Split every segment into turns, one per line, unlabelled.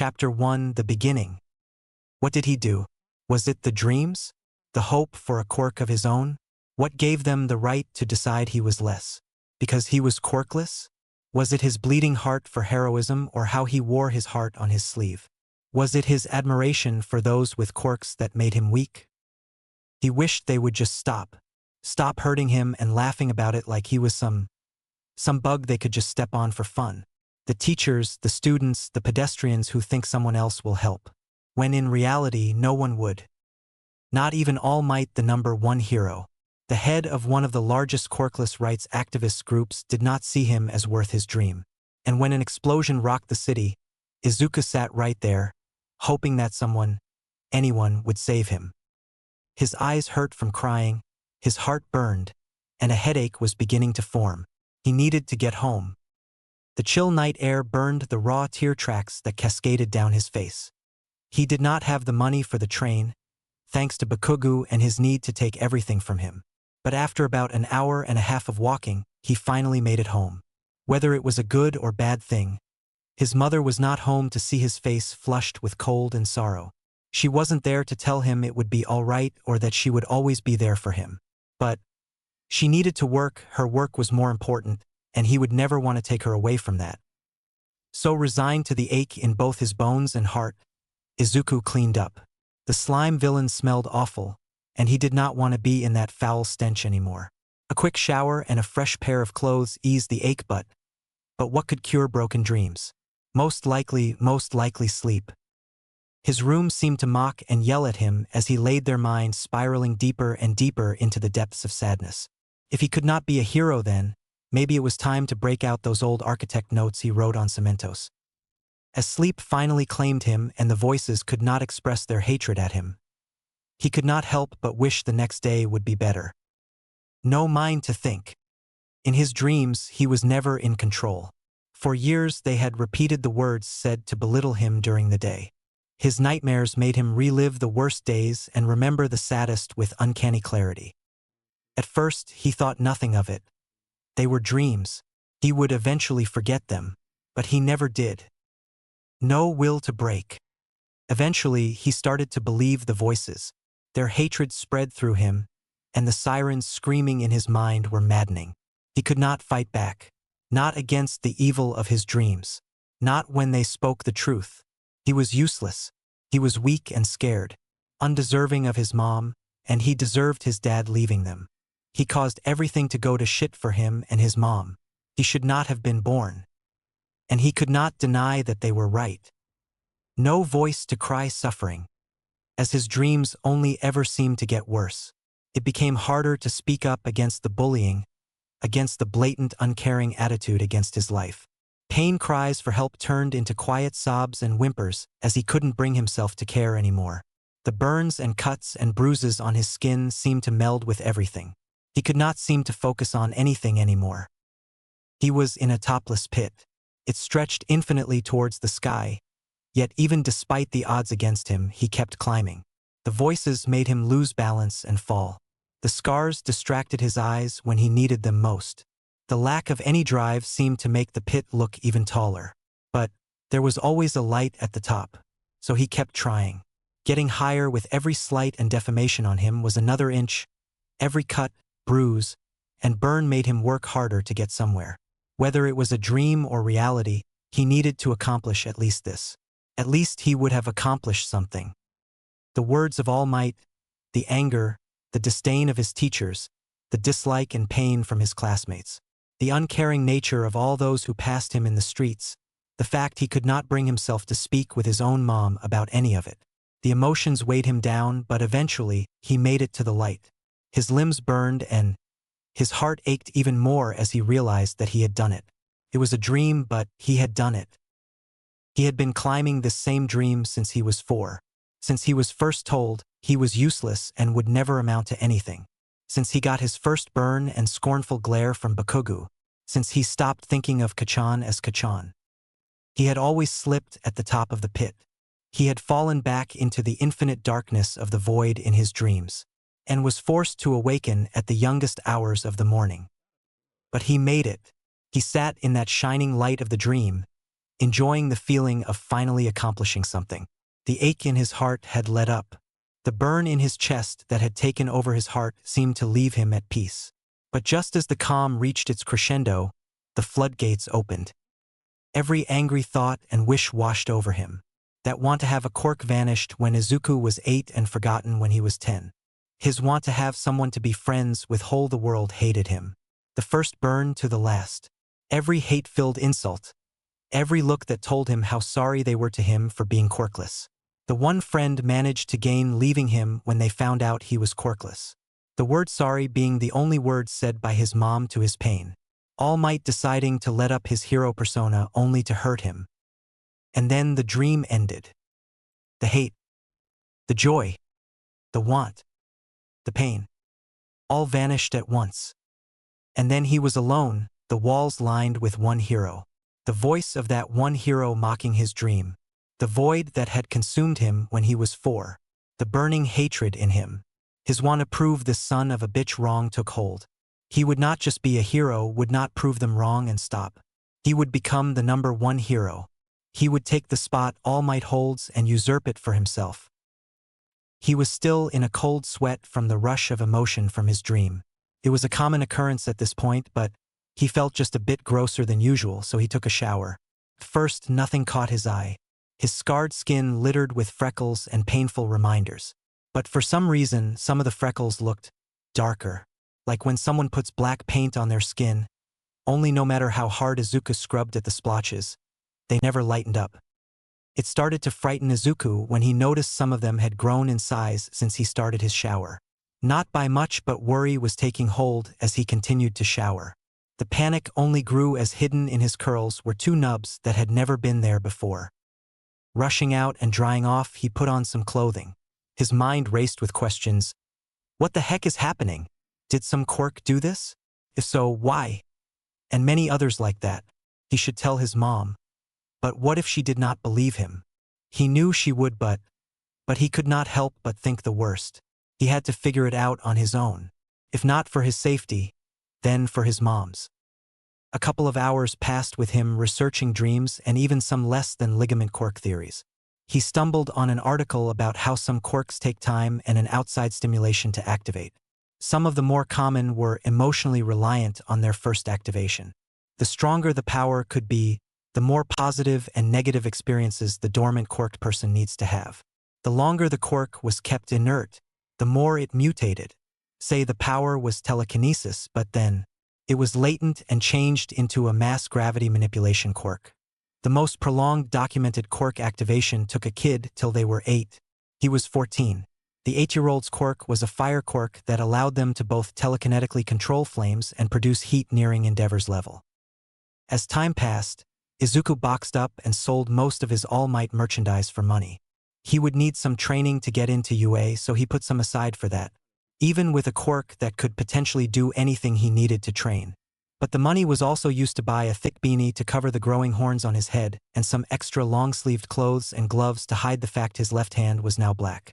Chapter 1: The Beginning. What did he do? Was it the dreams? The hope for a quirk of his own? What gave them the right to decide he was less? Because he was quirkless? Was it his bleeding heart for heroism, or how he wore his heart on his sleeve? Was it his admiration for those with quirks that made him weak? He wished they would just stop. Stop hurting him and laughing about it like he was some bug they could just step on for fun. The teachers, the students, the pedestrians who think someone else will help, when in reality no one would. Not even All Might, the #1 hero, the head of one of the largest quirkless rights activist groups, did not see him as worth his dream. And when an explosion rocked the city, Izuku sat right there, hoping that someone, anyone, would save him. His eyes hurt from crying, his heart burned, and a headache was beginning to form. He needed to get home. The chill night air burned the raw tear tracks that cascaded down his face. He did not have the money for the train, thanks to Bakugo and his need to take everything from him. But after about an hour and a half of walking, he finally made it home. Whether it was a good or bad thing, his mother was not home to see his face flushed with cold and sorrow. She wasn't there to tell him it would be all right or that she would always be there for him. But she needed to work, her work was more important, and he would never want to take her away from that. So resigned to the ache in both his bones and heart, Izuku cleaned up. The slime villain smelled awful, and he did not want to be in that foul stench anymore. A quick shower and a fresh pair of clothes eased the ache, but what could cure broken dreams? Most likely sleep. His room seemed to mock and yell at him as he laid there, mind spiraling deeper and deeper into the depths of sadness. If he could not be a hero then, maybe it was time to break out those old architect notes he wrote on cementos. As sleep finally claimed him and the voices could not express their hatred at him, he could not help but wish the next day would be better. No mind to think. In his dreams, he was never in control. For years they had repeated the words said to belittle him during the day. His nightmares made him relive the worst days and remember the saddest with uncanny clarity. At first, he thought nothing of it. They were dreams. He would eventually forget them, but he never did. No will to break. Eventually, he started to believe the voices. Their hatred spread through him, and the sirens screaming in his mind were maddening. He could not fight back. Not against the evil of his dreams. Not when they spoke the truth. He was useless. He was weak and scared, undeserving of his mom, and he deserved his dad leaving them. He caused everything to go to shit for him and his mom. He should not have been born. And he could not deny that they were right. No voice to cry suffering. As his dreams only ever seemed to get worse, it became harder to speak up against the bullying, against the blatant, uncaring attitude against his life. Pain cries for help turned into quiet sobs and whimpers as he couldn't bring himself to care anymore. The burns and cuts and bruises on his skin seemed to meld with everything. He could not seem to focus on anything anymore. He was in a topless pit. It stretched infinitely towards the sky, yet even despite the odds against him, he kept climbing. The voices made him lose balance and fall. The scars distracted his eyes when he needed them most. The lack of any drive seemed to make the pit look even taller. But there was always a light at the top, so he kept trying. Getting higher with every slight and defamation on him was another inch. Every cut, bruise, and burn made him work harder to get somewhere. Whether it was a dream or reality, he needed to accomplish at least this. At least he would have accomplished something. The words of All Might, the anger, the disdain of his teachers, the dislike and pain from his classmates, the uncaring nature of all those who passed him in the streets, the fact he could not bring himself to speak with his own mom about any of it. The emotions weighed him down, but eventually, he made it to the light. His limbs burned and his heart ached even more as he realized that he had done it. It was a dream, but he had done it. He had been climbing this same dream since he was 4. Since he was first told he was useless and would never amount to anything. Since he got his first burn and scornful glare from Bakugo. Since he stopped thinking of Kachan as Kachan. He had always slipped at the top of the pit. He had fallen back into the infinite darkness of the void in his dreams, and was forced to awaken at the youngest hours of the morning. But he made it. He sat in that shining light of the dream, enjoying the feeling of finally accomplishing something. The ache in his heart had let up. The burn in his chest that had taken over his heart seemed to leave him at peace. But just as the calm reached its crescendo, the floodgates opened. Every angry thought and wish washed over him. That want to have a Quirk vanished when Izuku was 8 and forgotten when he was 10. His want to have someone to be friends with whole the world hated him. The first burn to the last. Every hate-filled insult. Every look that told him how sorry they were to him for being Quirkless. The one friend managed to gain leaving him when they found out he was Quirkless. The word sorry being the only word said by his mom to his pain. All Might deciding to let up his hero persona only to hurt him. And then the dream ended. The hate. The joy. The want. The pain. All vanished at once. And then he was alone, the walls lined with one hero. The voice of that one hero mocking his dream. The void that had consumed him when he was 4. The burning hatred in him. His want to prove the son of a bitch wrong took hold. He would not just be a hero, would not prove them wrong and stop. He would become the #1 hero. He would take the spot All Might holds and usurp it for himself. He was still in a cold sweat from the rush of emotion from his dream. It was a common occurrence at this point, but he felt just a bit grosser than usual, so he took a shower. First, nothing caught his eye. His scarred skin littered with freckles and painful reminders. But for some reason, some of the freckles looked darker. Like when someone puts black paint on their skin, only no matter how hard Izuku scrubbed at the splotches, they never lightened up. It started to frighten Izuku when he noticed some of them had grown in size since he started his shower. Not by much, but worry was taking hold as he continued to shower. The panic only grew as hidden in his curls were 2 nubs that had never been there before. Rushing out and drying off, he put on some clothing. His mind raced with questions. What the heck is happening? Did some Quirk do this? If so, why? And many others like that. He should tell his mom. But what if she did not believe him? He knew she would, but he could not help but think the worst. He had to figure it out on his own. If not for his safety, then for his mom's. A couple of hours passed with him researching dreams and even some less than ligament Quirk theories. He stumbled on an article about how some Quirks take time and an outside stimulation to activate. Some of the more common were emotionally reliant on their first activation. The stronger the power could be, the more positive and negative experiences the dormant Quirked person needs to have. The longer the Quirk was kept inert, the more it mutated. Say the power was telekinesis, but then it was latent and changed into a mass gravity manipulation Quirk. The most prolonged documented Quirk activation took a kid till they were 8. He was 14. The 8-year-old's Quirk was a fire Quirk that allowed them to both telekinetically control flames and produce heat nearing Endeavor's level. As time passed, Izuku boxed up and sold most of his All Might merchandise for money. He would need some training to get into UA, so he put some aside for that, even with a Quirk that could potentially do anything he needed to train. But the money was also used to buy a thick beanie to cover the growing horns on his head and some extra long-sleeved clothes and gloves to hide the fact his left hand was now black.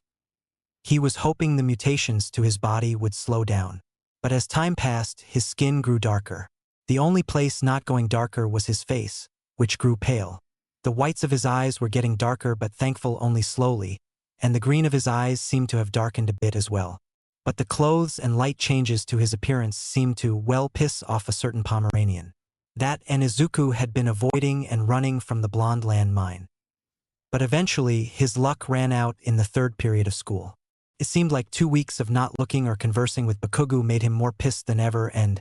He was hoping the mutations to his body would slow down. But as time passed, his skin grew darker. The only place not going darker was his face, which grew pale. The whites of his eyes were getting darker but thankful only slowly, and the green of his eyes seemed to have darkened a bit as well. But the clothes and light changes to his appearance seemed to, well, piss off a certain Pomeranian. That and Izuku had been avoiding and running from the Blonde Land mine. But eventually, his luck ran out in the 3rd period of school. It seemed like 2 weeks of not looking or conversing with Bakugo made him more pissed than ever and,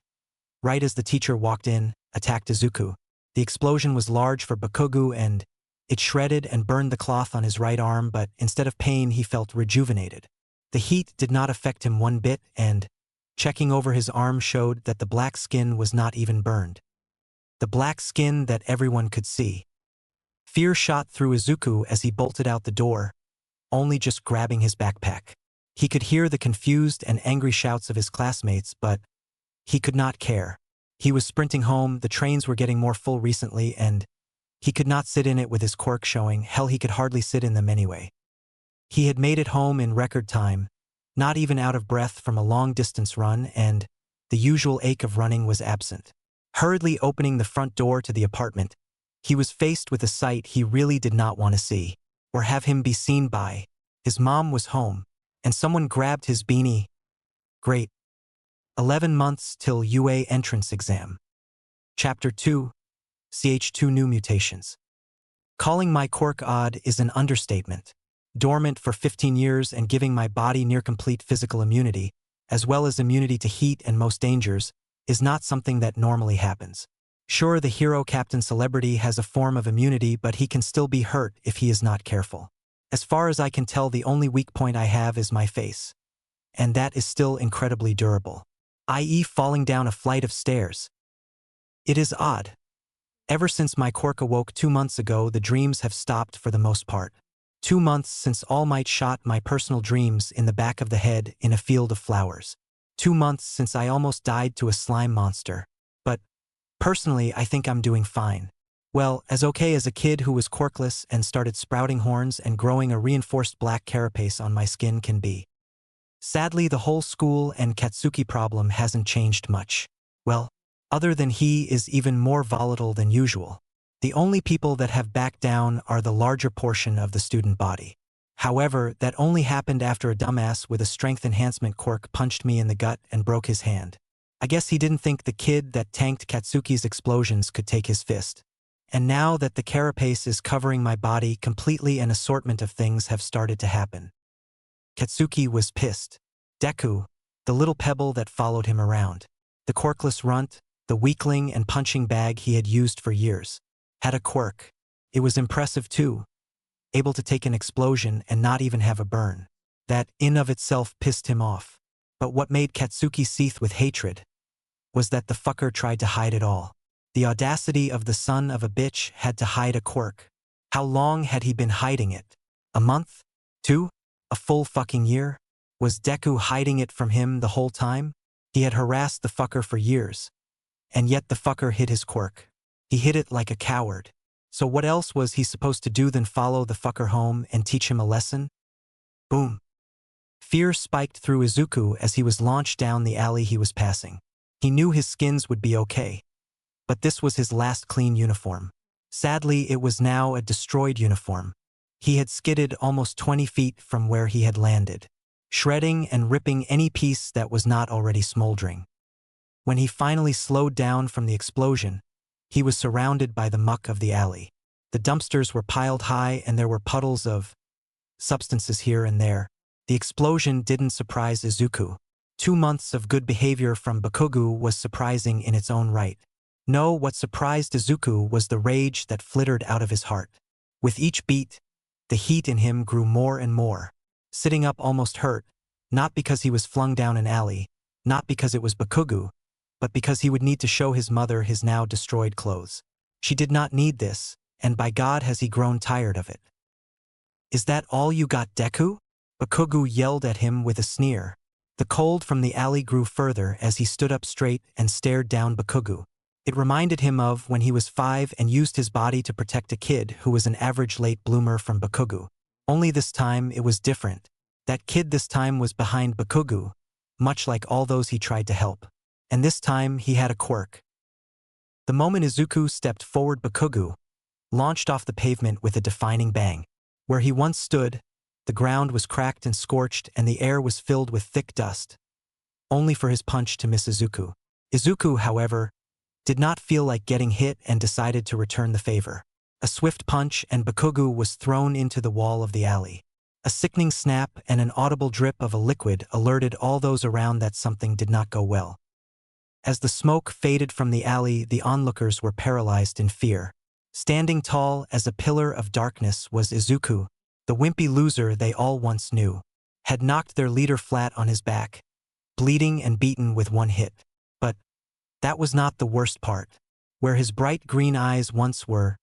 right as the teacher walked in, attacked Izuku. The explosion was large for Bakugo and it shredded and burned the cloth on his right arm, but instead of pain he felt rejuvenated. The heat did not affect him one bit and, checking over his arm showed that the black skin was not even burned. The black skin that everyone could see. Fear shot through Izuku as he bolted out the door, only just grabbing his backpack. He could hear the confused and angry shouts of his classmates, but he could not care. He was sprinting home, the trains were getting more full recently, and he could not sit in it with his Quirk showing. Hell, he could hardly sit in them anyway. He had made it home in record time, not even out of breath from a long-distance run, and the usual ache of running was absent. Hurriedly opening the front door to the apartment, He was faced with a sight he really did not want to see, or have him be seen by. His mom was home, and someone grabbed his beanie. Great. 11 months till UA entrance exam. Chapter 2. CH2 New Mutations. Calling my quirk odd is an understatement. Dormant for 15 years and giving my body near-complete physical immunity, as well as immunity to heat and most dangers, is not something that normally happens. Sure, the hero Captain Celebrity has a form of immunity, but he can still be hurt if he is not careful. As far as I can tell, the only weak point I have is my face. And that is still incredibly durable. I.e. falling down a flight of stairs. It is odd. Ever since my quirk awoke 2 months ago, the dreams have stopped for the most part. 2 months since All Might shot my personal dreams in the back of the head in a field of flowers. 2 months since I almost died to a slime monster. But, personally, I think I'm doing fine. Well, as okay as a kid who was quirkless and started sprouting horns and growing a reinforced black carapace on my skin can be. Sadly, the whole school and Katsuki problem hasn't changed much. Well, other than he is even more volatile than usual. The only people that have backed down are the larger portion of the student body. However, that only happened after a dumbass with a strength enhancement quirk punched me in the gut and broke his hand. I guess he didn't think the kid that tanked Katsuki's explosions could take his fist. And now that the carapace is covering my body completely, an assortment of things have started to happen. Katsuki was pissed. Deku, the little pebble that followed him around, the quirkless runt, the weakling and punching bag he had used for years, had a quirk. It was impressive too, able to take an explosion and not even have a burn. That, in of itself, pissed him off. But what made Katsuki seethe with hatred was that the fucker tried to hide it all. The audacity of the son of a bitch had to hide a quirk. How long had he been hiding it? A month? 2? A full fucking year? Was Deku hiding it from him the whole time? He had harassed the fucker for years. And yet the fucker hid his quirk. He hid it like a coward. So what else was he supposed to do than follow the fucker home and teach him a lesson? Boom. Fear spiked through Izuku as he was launched down the alley he was passing. He knew his skins would be okay. But this was his last clean uniform. Sadly, it was now a destroyed uniform. He had skidded almost 20 feet from where he had landed, shredding and ripping any piece that was not already smoldering. When he finally slowed down from the explosion, he was surrounded by the muck of the alley. The dumpsters were piled high and there were puddles of substances here and there. The explosion didn't surprise Izuku. 2 months of good behavior from Bakugo was surprising in its own right. No, what surprised Izuku was the rage that flittered out of his heart. With each beat, the heat in him grew more and more. Sitting up almost hurt, not because he was flung down an alley, not because it was Bakugo, but because he would need to show his mother his now destroyed clothes. She did not need this, and by God has he grown tired of it. "Is that all you got, Deku?" Bakugo yelled at him with a sneer. The cold from the alley grew further as he stood up straight and stared down Bakugo. It reminded him of when he was 5 and used his body to protect a kid who was an average late bloomer from Bakugo. Only this time it was different. That kid this time was behind Bakugo, much like all those he tried to help. And this time he had a quirk. The moment Izuku stepped forward, Bakugo launched off the pavement with a defining bang. Where he once stood, the ground was cracked and scorched and the air was filled with thick dust, only for his punch to miss Izuku. Izuku, however, did not feel like getting hit and decided to return the favor. A swift punch and Bakugo was thrown into the wall of the alley. A sickening snap and an audible drip of a liquid alerted all those around that something did not go well. As the smoke faded from the alley, the onlookers were paralyzed in fear. Standing tall as a pillar of darkness was Izuku, the wimpy loser they all once knew, had knocked their leader flat on his back, bleeding and beaten with one hit. But that was not the worst part. Where his bright green eyes once were,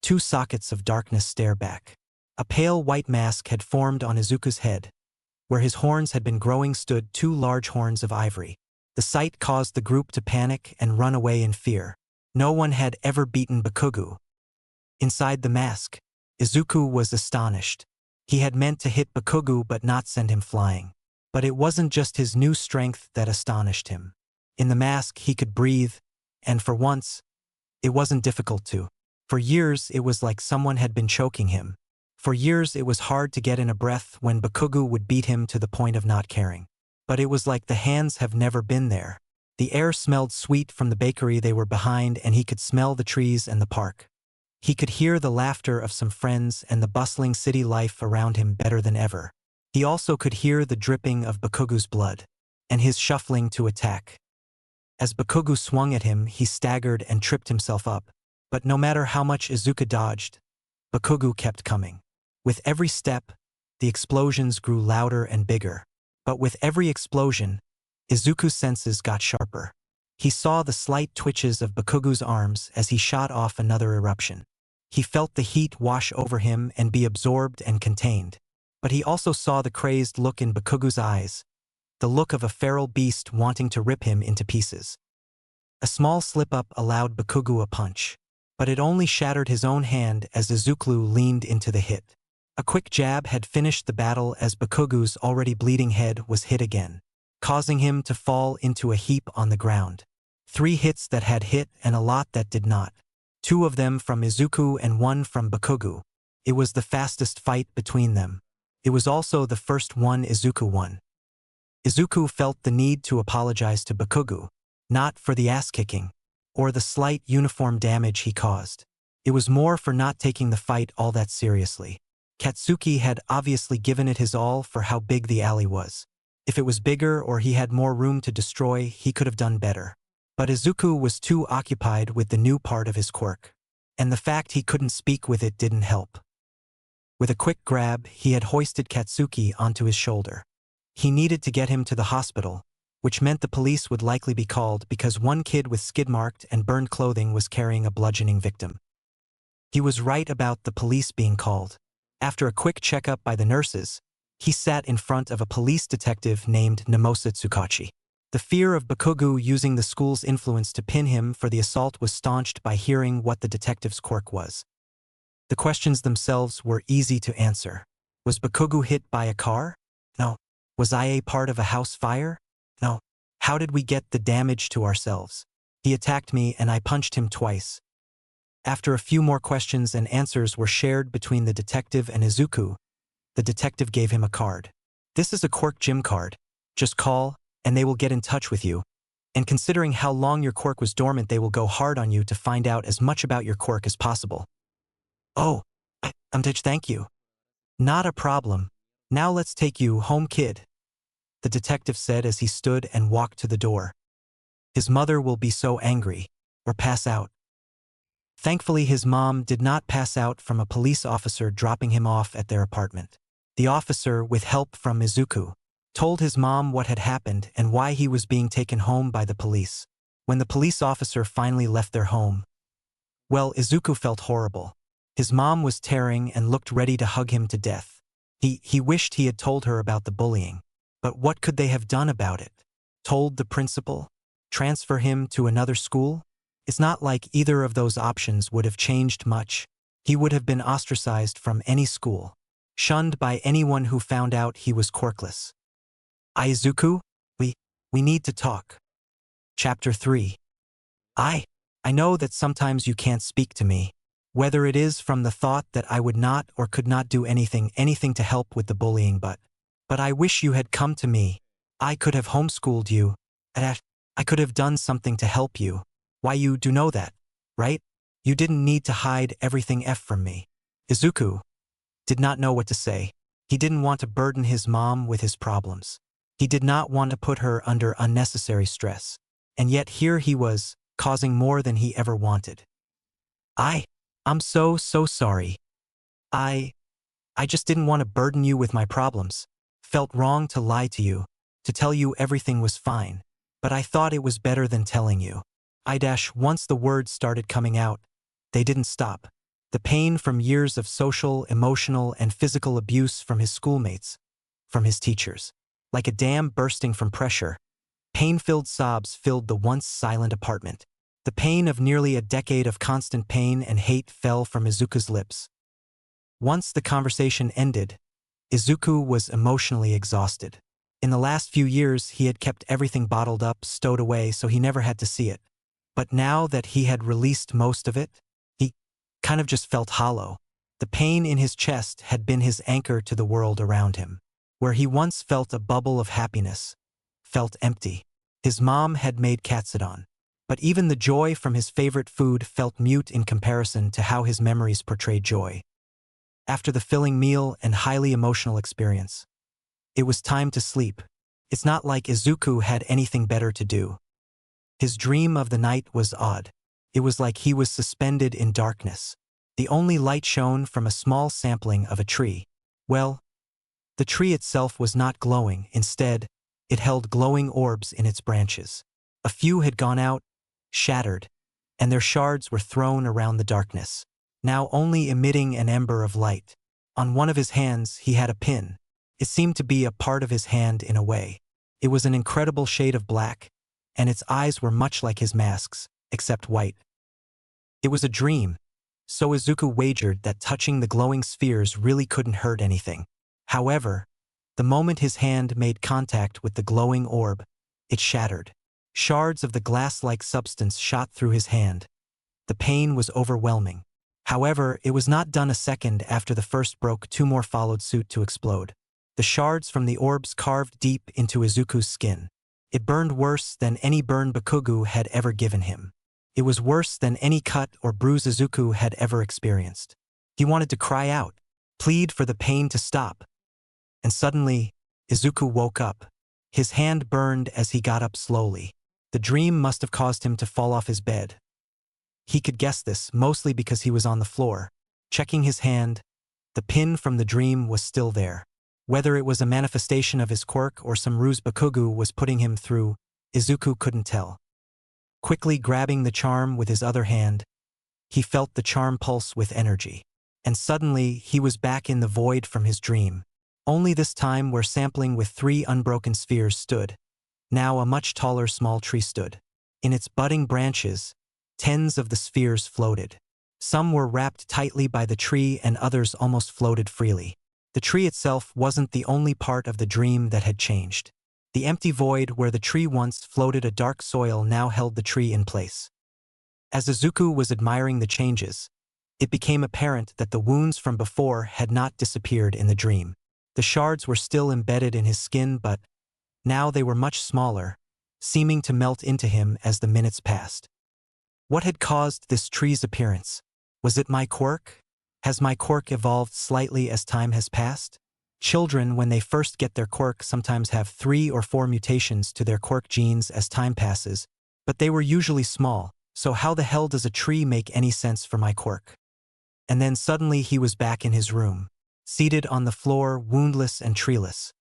2 sockets of darkness stare back. A pale white mask had formed on Izuku's head. Where his horns had been growing stood 2 large horns of ivory. The sight caused the group to panic and run away in fear. No one had ever beaten Bakugo. Inside the mask, Izuku was astonished. He had meant to hit Bakugo but not send him flying. But it wasn't just his new strength that astonished him. In the mask he could breathe, and for once, it wasn't difficult to. For years it was like someone had been choking him. For years it was hard to get in a breath when Bakugo would beat him to the point of not caring. But it was like the hands have never been there. The air smelled sweet from the bakery they were behind, and he could smell the trees and the park. He could hear the laughter of some friends and the bustling city life around him better than ever. He also could hear the dripping of Bakugo's blood, and his shuffling to attack. As Bakugo swung at him, he staggered and tripped himself up. But no matter how much Izuku dodged, Bakugo kept coming. With every step, the explosions grew louder and bigger. But with every explosion, Izuku's senses got sharper. He saw the slight twitches of Bakugo's arms as he shot off another eruption. He felt the heat wash over him and be absorbed and contained. But he also saw the crazed look in Bakugo's eyes, the look of a feral beast wanting to rip him into pieces. A small slip-up allowed Bakugo a punch, but it only shattered his own hand as Izuku leaned into the hit. A quick jab had finished the battle as Bakugo's already bleeding head was hit again, causing him to fall into a heap on the ground. 3 hits that had hit and a lot that did not. 2 of them from Izuku and 1 from Bakugo. It was the fastest fight between them. It was also the first one Izuku won. Izuku felt the need to apologize to Bakugo, not for the ass-kicking, or the slight uniform damage he caused. It was more for not taking the fight all that seriously. Katsuki had obviously given it his all for how big the alley was. If it was bigger or he had more room to destroy, he could have done better. But Izuku was too occupied with the new part of his quirk, and the fact he couldn't speak with it didn't help. With a quick grab, he had hoisted Katsuki onto his shoulder. He needed to get him to the hospital, which meant the police would likely be called because one kid with skid-marked and burned clothing was carrying a bludgeoning victim. He was right about the police being called. After a quick checkup by the nurses, he sat in front of a police detective named Namosa Tsukachi. The fear of Bakugo using the school's influence to pin him for the assault was staunched by hearing what the detective's quirk was. The questions themselves were easy to answer. Was Bakugo hit by a car? No. Was IA part of a house fire? No. How did we get the damage to ourselves? He attacked me and I punched him twice. After a few more questions and answers were shared between the detective and Izuku, the detective gave him a card. This is a Quirk gym card. Just call, and they will get in touch with you. And considering how long your quirk was dormant, they will go hard on you to find out as much about your quirk as possible. Oh, thank you. Not a problem. Now let's take you home, kid, the detective said as he stood and walked to the door. His mother will be so angry, or pass out. Thankfully, his mom did not pass out from a police officer dropping him off at their apartment. The officer, with help from Izuku, told his mom what had happened and why he was being taken home by the police. When the police officer finally left their home, well, Izuku felt horrible. His mom was tearing and looked ready to hug him to death. He wished he had told her about the bullying. But what could they have done about it? Told the principal? Transfer him to another school? It's not like either of those options would have changed much. He would have been ostracized from any school, shunned by anyone who found out he was quirkless. Izuku, we need to talk. Chapter 3. I know that sometimes you can't speak to me, whether it is from the thought that I would not or could not do anything to help with the bullying, but I wish you had come to me. I could have homeschooled you. I could have done something to help you. Why, you do know that, right? You didn't need to hide everything from me. Izuku did not know what to say. He didn't want to burden his mom with his problems. He did not want to put her under unnecessary stress. And yet here he was, causing more than he ever wanted. I'm so sorry. I just didn't want to burden you with my problems. Felt wrong to lie to you, to tell you everything was fine. But I thought it was better than telling you. Once the words started coming out, they didn't stop. The pain from years of social, emotional, and physical abuse from his schoolmates, from his teachers. Like a dam bursting from pressure, pain-filled sobs filled the once silent apartment. The pain of nearly a decade of constant pain and hate fell from Izuku's lips. Once the conversation ended, Izuku was emotionally exhausted. In the last few years, he had kept everything bottled up, stowed away, so he never had to see it. But now that he had released most of it, he kind of just felt hollow. The pain in his chest had been his anchor to the world around him. Where he once felt a bubble of happiness, felt empty. His mom had made katsudon, but even the joy from his favorite food felt mute in comparison to how his memories portrayed joy. After the filling meal and highly emotional experience, it was time to sleep. It's not like Izuku had anything better to do. His dream of the night was odd. It was like he was suspended in darkness. The only light shone from a small sampling of a tree. Well, the tree itself was not glowing. Instead, it held glowing orbs in its branches. A few had gone out, shattered, and their shards were thrown around the darkness, now only emitting an ember of light. On one of his hands he had a pin. It seemed to be a part of his hand in a way. It was an incredible shade of black, and its eyes were much like his masks, except white. It was a dream, so Izuku wagered that touching the glowing spheres really couldn't hurt anything. However, the moment his hand made contact with the glowing orb, it shattered. Shards of the glass-like substance shot through his hand. The pain was overwhelming. However, it was not done a second after the first broke. Two more followed suit to explode. The shards from the orbs carved deep into Izuku's skin. It burned worse than any burn Bakugo had ever given him. It was worse than any cut or bruise Izuku had ever experienced. He wanted to cry out, plead for the pain to stop. And suddenly, Izuku woke up. His hand burned as he got up slowly. The dream must have caused him to fall off his bed. He could guess this, mostly because he was on the floor. Checking his hand, the pin from the dream was still there. Whether it was a manifestation of his quirk or some ruse Bakugo was putting him through, Izuku couldn't tell. Quickly grabbing the charm with his other hand, he felt the charm pulse with energy. And suddenly, he was back in the void from his dream. Only this time where sampling with 3 unbroken spheres stood. Now a much taller small tree stood. In its budding branches, tens of the spheres floated. Some were wrapped tightly by the tree and others almost floated freely. The tree itself wasn't the only part of the dream that had changed. The empty void where the tree once floated a dark soil now held the tree in place. As Izuku was admiring the changes, it became apparent that the wounds from before had not disappeared in the dream. The shards were still embedded in his skin, but now they were much smaller, seeming to melt into him as the minutes passed. What had caused this tree's appearance? Was it my quirk? Has my quirk evolved slightly as time has passed? Children, when they first get their quirk, sometimes have 3 or 4 mutations to their quirk genes as time passes, but they were usually small, so how the hell does a tree make any sense for my quirk? And then suddenly he was back in his room, seated on the floor, woundless and treeless.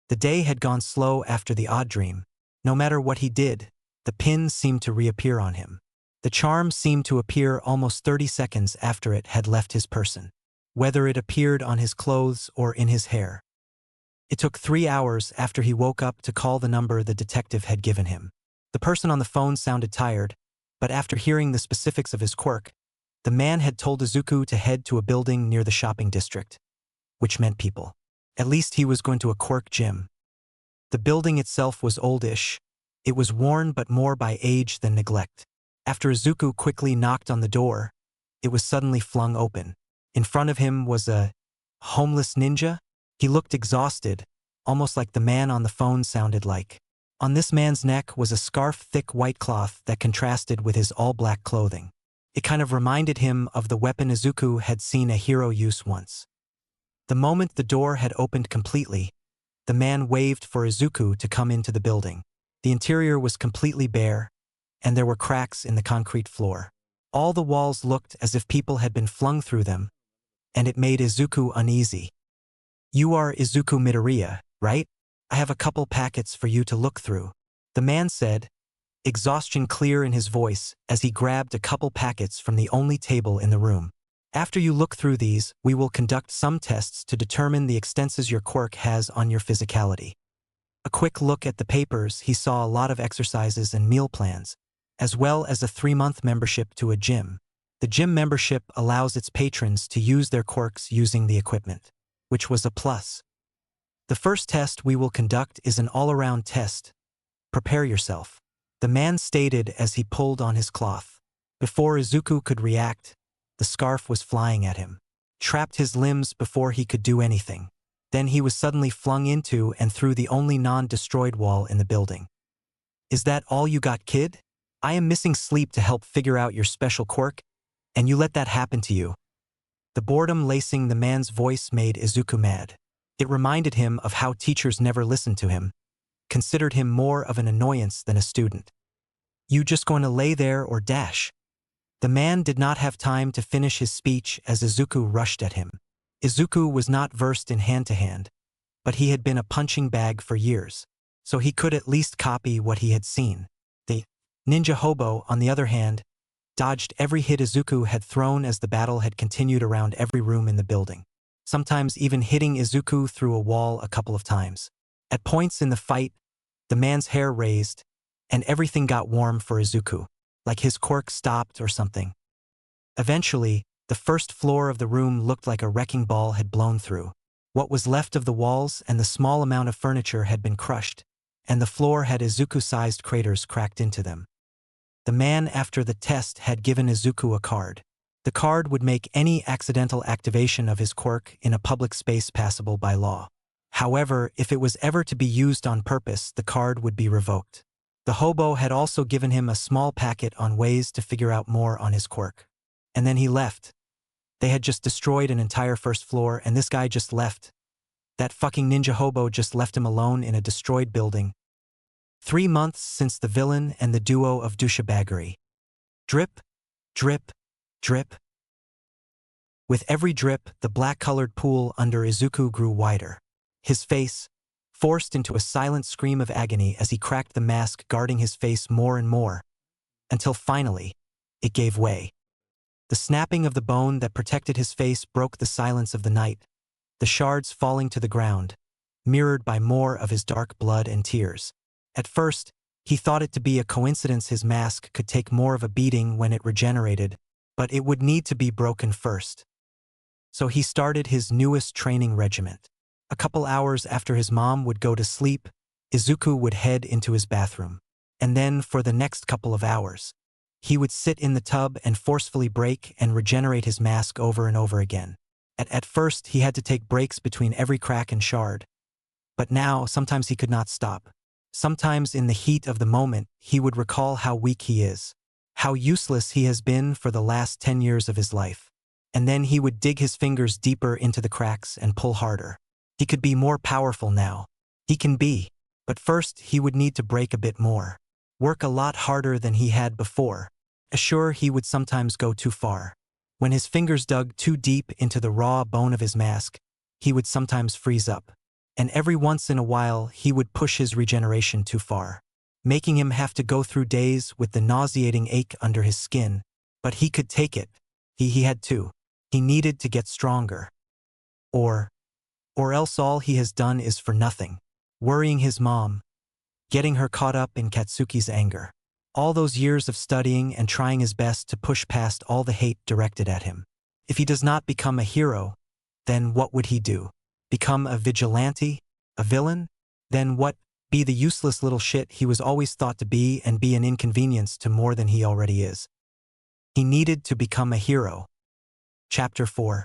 The day had gone slow after the odd dream. No matter what he did, the pin seemed to reappear on him. The charm seemed to appear almost 30 seconds after it had left his person, whether it appeared on his clothes or in his hair. It took 3 hours after he woke up to call the number the detective had given him. The person on the phone sounded tired, but after hearing the specifics of his quirk, the man had told Izuku to head to a building near the shopping district, which meant people. At least he was going to a quirk gym. The building itself was oldish. It was worn but more by age than neglect. After Izuku quickly knocked on the door, it was suddenly flung open. In front of him was a homeless ninja. He looked exhausted, almost like the man on the phone sounded like. On this man's neck was a scarf-thick white cloth that contrasted with his all-black clothing. It kind of reminded him of the weapon Izuku had seen a hero use once. The moment the door had opened completely, the man waved for Izuku to come into the building. The interior was completely bare, and there were cracks in the concrete floor. All the walls looked as if people had been flung through them, and it made Izuku uneasy. "You are Izuku Midoriya, right? I have a couple packets for you to look through," the man said, exhaustion clear in his voice as he grabbed a couple packets from the only table in the room. "After you look through these, we will conduct some tests to determine the extenses your quirk has on your physicality." A quick look at the papers, he saw a lot of exercises and meal plans, as well as a 3-month membership to a gym. The gym membership allows its patrons to use their quirks using the equipment, which was a plus. "The first test we will conduct is an all-around test. Prepare yourself," the man stated as he pulled on his cloth. Before Izuku could react, the scarf was flying at him. Trapped his limbs before he could do anything. Then he was suddenly flung into and through the only non-destroyed wall in the building. Is that all you got, kid? I am missing sleep to help figure out your special quirk, and you let that happen to you. The boredom lacing the man's voice made Izuku mad. It reminded him of how teachers never listened to him, considered him more of an annoyance than a student. You just going to lay there or dash? The man did not have time to finish his speech as Izuku rushed at him. Izuku was not versed in hand-to-hand, but he had been a punching bag for years, so he could at least copy what he had seen. The ninja hobo, on the other hand, dodged every hit Izuku had thrown as the battle had continued around every room in the building, sometimes even hitting Izuku through a wall a couple of times. At points in the fight, the man's hair raised, and everything got warm for Izuku, like his quirk stopped or something. Eventually, the first floor of the room looked like a wrecking ball had blown through. What was left of the walls and the small amount of furniture had been crushed, and the floor had Izuku-sized craters cracked into them. The man after the test had given Izuku a card. The card would make any accidental activation of his quirk in a public space passable by law. However, if it was ever to be used on purpose, the card would be revoked. The hobo had also given him a small packet on ways to figure out more on his quirk. And then he left. They had just destroyed an entire first floor, and this guy just left. That fucking ninja hobo just left him alone in a destroyed building. 3 months since the villain and the duo of douchebaggery. Drip, drip, drip. With every drip, the black-colored pool under Izuku grew wider. His face, forced into a silent scream of agony as he cracked the mask guarding his face more and more, until finally, it gave way. The snapping of the bone that protected his face broke the silence of the night, the shards falling to the ground, mirrored by more of his dark blood and tears. At first, he thought it to be a coincidence his mask could take more of a beating when it regenerated, but it would need to be broken first. So he started his newest training regiment. A couple hours after his mom would go to sleep, Izuku would head into his bathroom. And then, for the next couple of hours, he would sit in the tub and forcefully break and regenerate his mask over and over again. At first, he had to take breaks between every crack and shard. But now, sometimes he could not stop. Sometimes in the heat of the moment, he would recall how weak he is, how useless he has been for the last 10 years of his life. And then he would dig his fingers deeper into the cracks and pull harder. He could be more powerful now. He can be. But first, he would need to break a bit more. Work a lot harder than he had before. Sure, he would sometimes go too far. When his fingers dug too deep into the raw bone of his mask, he would sometimes freeze up. And every once in a while, he would push his regeneration too far, making him have to go through days with the nauseating ache under his skin. But he could take it. He had to. He needed to get stronger. Or else all he has done is for nothing. Worrying his mom. Getting her caught up in Katsuki's anger. All those years of studying and trying his best to push past all the hate directed at him. If he does not become a hero, then what would he do? Become a vigilante? A villain? Then what? Be the useless little shit he was always thought to be and be an inconvenience to more than he already is. He needed to become a hero. Chapter 4.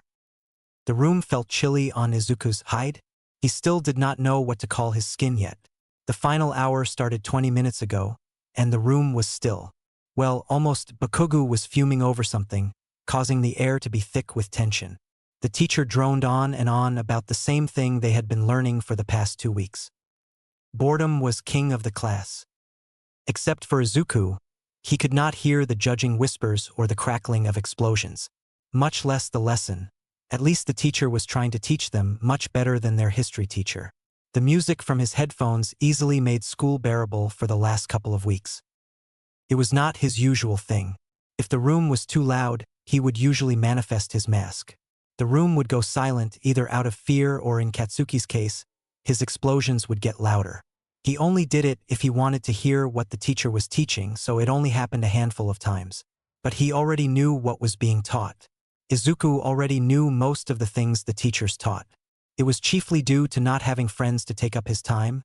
The room felt chilly on Izuku's hide. He still did not know what to call his skin yet. The final hour started 20 minutes ago, and the room was still. Well, almost. Bakugu was fuming over something, causing the air to be thick with tension. The teacher droned on and on about the same thing they had been learning for the past 2 weeks. Boredom was king of the class. Except for Izuku, he could not hear the judging whispers or the crackling of explosions, much less the lesson. At least the teacher was trying to teach them much better than their history teacher. The music from his headphones easily made school bearable for the last couple of weeks. It was not his usual thing. If the room was too loud, he would usually manifest his mask. The room would go silent either out of fear or, in Katsuki's case, his explosions would get louder. He only did it if he wanted to hear what the teacher was teaching, so it only happened a handful of times. But he already knew what was being taught. Izuku already knew most of the things the teachers taught. It was chiefly due to not having friends to take up his time,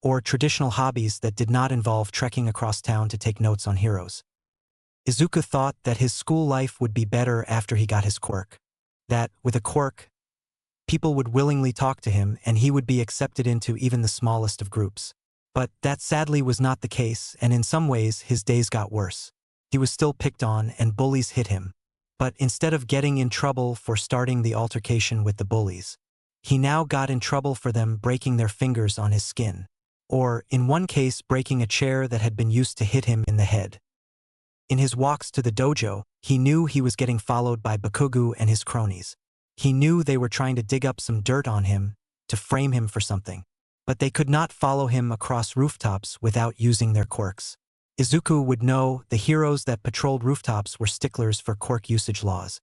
or traditional hobbies that did not involve trekking across town to take notes on heroes. Izuku thought that his school life would be better after he got his quirk. That, with a quirk, people would willingly talk to him and he would be accepted into even the smallest of groups. But that sadly was not the case, and in some ways his days got worse. He was still picked on and bullies hit him. But instead of getting in trouble for starting the altercation with the bullies, he now got in trouble for them breaking their fingers on his skin. Or, in one case, breaking a chair that had been used to hit him in the head. In his walks to the dojo, he knew he was getting followed by Bakugo and his cronies. He knew they were trying to dig up some dirt on him, to frame him for something. But they could not follow him across rooftops without using their quirks. Izuku would know the heroes that patrolled rooftops were sticklers for quirk usage laws.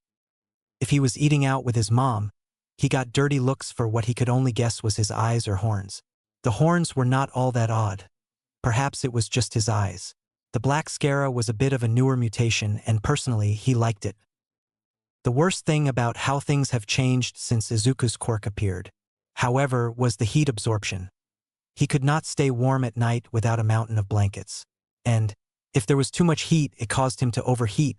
If he was eating out with his mom, he got dirty looks for what he could only guess was his eyes or horns. The horns were not all that odd. Perhaps it was just his eyes. The black scara was a bit of a newer mutation, and personally, he liked it. The worst thing about how things have changed since Izuku's quirk appeared, however, was the heat absorption. He could not stay warm at night without a mountain of blankets. And, if there was too much heat, it caused him to overheat.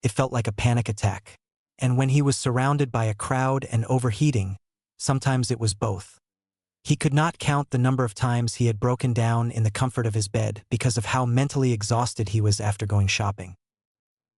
It felt like a panic attack. And when he was surrounded by a crowd and overheating, sometimes it was both. He could not count the number of times he had broken down in the comfort of his bed because of how mentally exhausted he was after going shopping.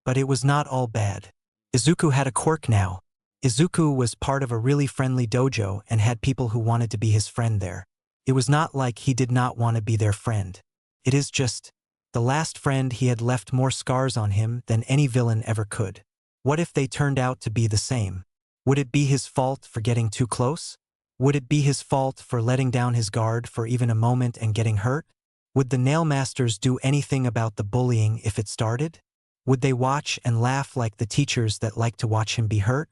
But it was not all bad. Izuku had a quirk now. Izuku was part of a really friendly dojo and had people who wanted to be his friend there. It was not like he did not want to be their friend. It is just, the last friend he had left more scars on him than any villain ever could. What if they turned out to be the same? Would it be his fault for getting too close? Would it be his fault for letting down his guard for even a moment and getting hurt? Would the nail masters do anything about the bullying if it started? Would they watch and laugh like the teachers that like to watch him be hurt?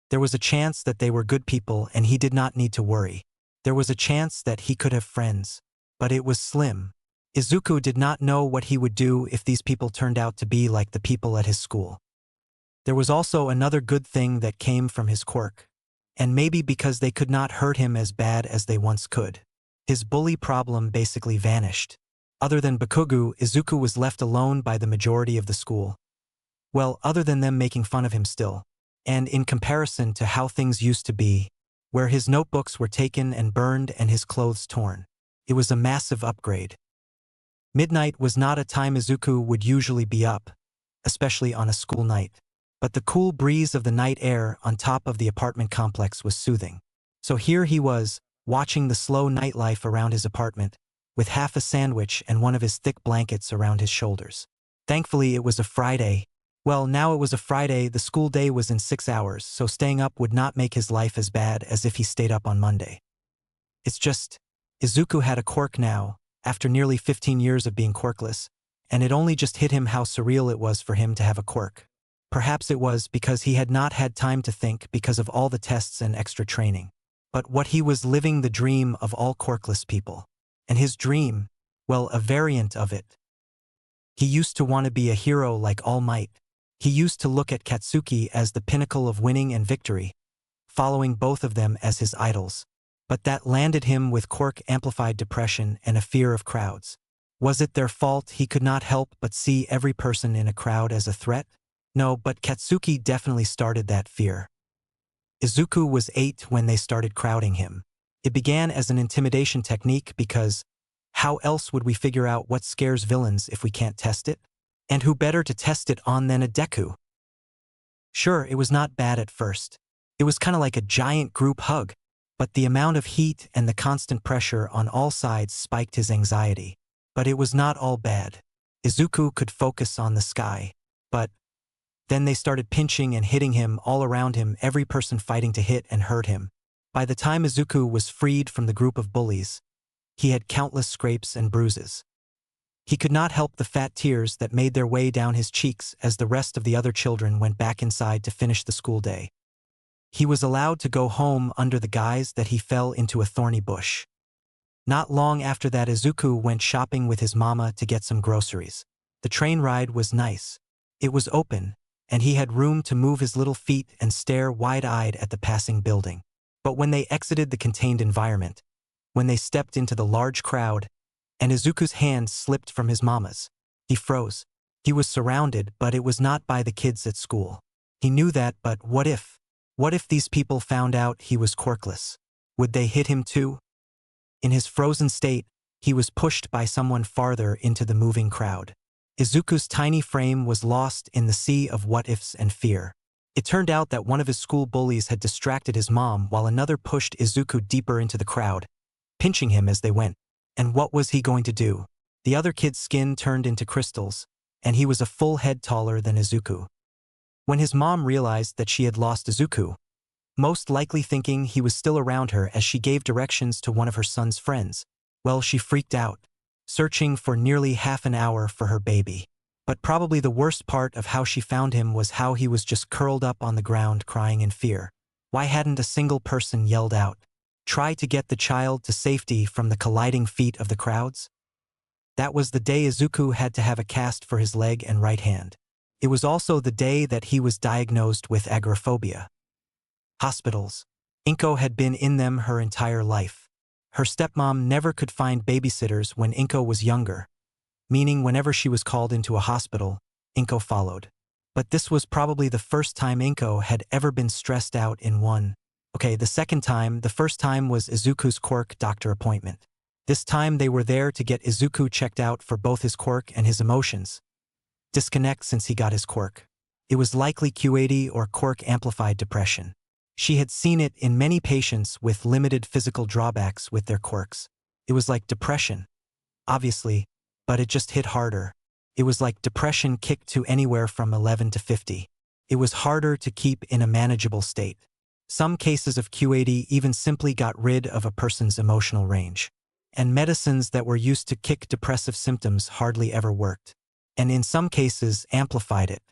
There was a chance that they were good people and he did not need to worry. There was a chance that he could have friends. But it was slim. Izuku did not know what he would do if these people turned out to be like the people at his school. There was also another good thing that came from his quirk. And maybe because they could not hurt him as bad as they once could. His bully problem basically vanished. Other than Bakugo, Izuku was left alone by the majority of the school. Well, other than them making fun of him still. And in comparison to how things used to be, where his notebooks were taken and burned and his clothes torn, it was a massive upgrade. Midnight was not a time Izuku would usually be up, especially on a school night. But the cool breeze of the night air on top of the apartment complex was soothing. So here he was, watching the slow nightlife around his apartment, with half a sandwich and one of his thick blankets around his shoulders. Thankfully, it was a Friday. Well, now it was a Friday, the school day was in 6 hours, so staying up would not make his life as bad as if he stayed up on Monday. It's just, Izuku had a quirk now, after nearly 15 years of being quirkless, and it only just hit him how surreal it was for him to have a quirk. Perhaps it was because he had not had time to think because of all the tests and extra training. But what he was living the dream of all quirkless people. And his dream, well, a variant of it. He used to want to be a hero like All Might. He used to look at Katsuki as the pinnacle of winning and victory, following both of them as his idols. But that landed him with quirk-amplified depression and a fear of crowds. Was it their fault he could not help but see every person in a crowd as a threat? No, but Katsuki definitely started that fear. Izuku was 8 when they started crowding him. It began as an intimidation technique because how else would we figure out what scares villains if we can't test it? And who better to test it on than a Deku? Sure, it was not bad at first. It was kind of like a giant group hug, but the amount of heat and the constant pressure on all sides spiked his anxiety. But it was not all bad. Izuku could focus on the sky. But then they started pinching and hitting him all around him, every person fighting to hit and hurt him. By the time Izuku was freed from the group of bullies, he had countless scrapes and bruises. He could not help the fat tears that made their way down his cheeks as the rest of the other children went back inside to finish the school day. He was allowed to go home under the guise that he fell into a thorny bush. Not long after that, Izuku went shopping with his mama to get some groceries. The train ride was nice. It was open, and he had room to move his little feet and stare wide-eyed at the passing building. But when they exited the contained environment, when they stepped into the large crowd, and Izuku's hand slipped from his mama's, he froze. He was surrounded, but it was not by the kids at school. He knew that, but what if? What if these people found out he was quirkless? Would they hit him too? In his frozen state, he was pushed by someone farther into the moving crowd. Izuku's tiny frame was lost in the sea of what-ifs and fear. It turned out that one of his school bullies had distracted his mom while another pushed Izuku deeper into the crowd, pinching him as they went. And what was he going to do? The other kid's skin turned into crystals, and he was a full head taller than Izuku. When his mom realized that she had lost Izuku, most likely thinking he was still around her as she gave directions to one of her son's friends, well, she freaked out, searching for nearly half an hour for her baby. But probably the worst part of how she found him was how he was just curled up on the ground crying in fear. Why hadn't a single person yelled out, "Try to get the child to safety from the colliding feet of the crowds"? That was the day Izuku had to have a cast for his leg and right hand. It was also the day that he was diagnosed with agoraphobia. Hospitals. Inko had been in them her entire life. Her stepmom never could find babysitters when Inko was younger, meaning whenever she was called into a hospital, Inko followed. But this was probably the first time Inko had ever been stressed out in one. Okay, the first time was Izuku's Quirk doctor appointment. This time they were there to get Izuku checked out for both his quirk and his emotions. Disconnect since he got his quirk. It was likely Q80 or quirk-amplified depression. She had seen it in many patients with limited physical drawbacks with their quirks. It was like depression, obviously, but it just hit harder. It was like depression kicked to anywhere from 11 to 50. It was harder to keep in a manageable state. Some cases of Q80 even simply got rid of a person's emotional range. And medicines that were used to kick depressive symptoms hardly ever worked. And in some cases, amplified it.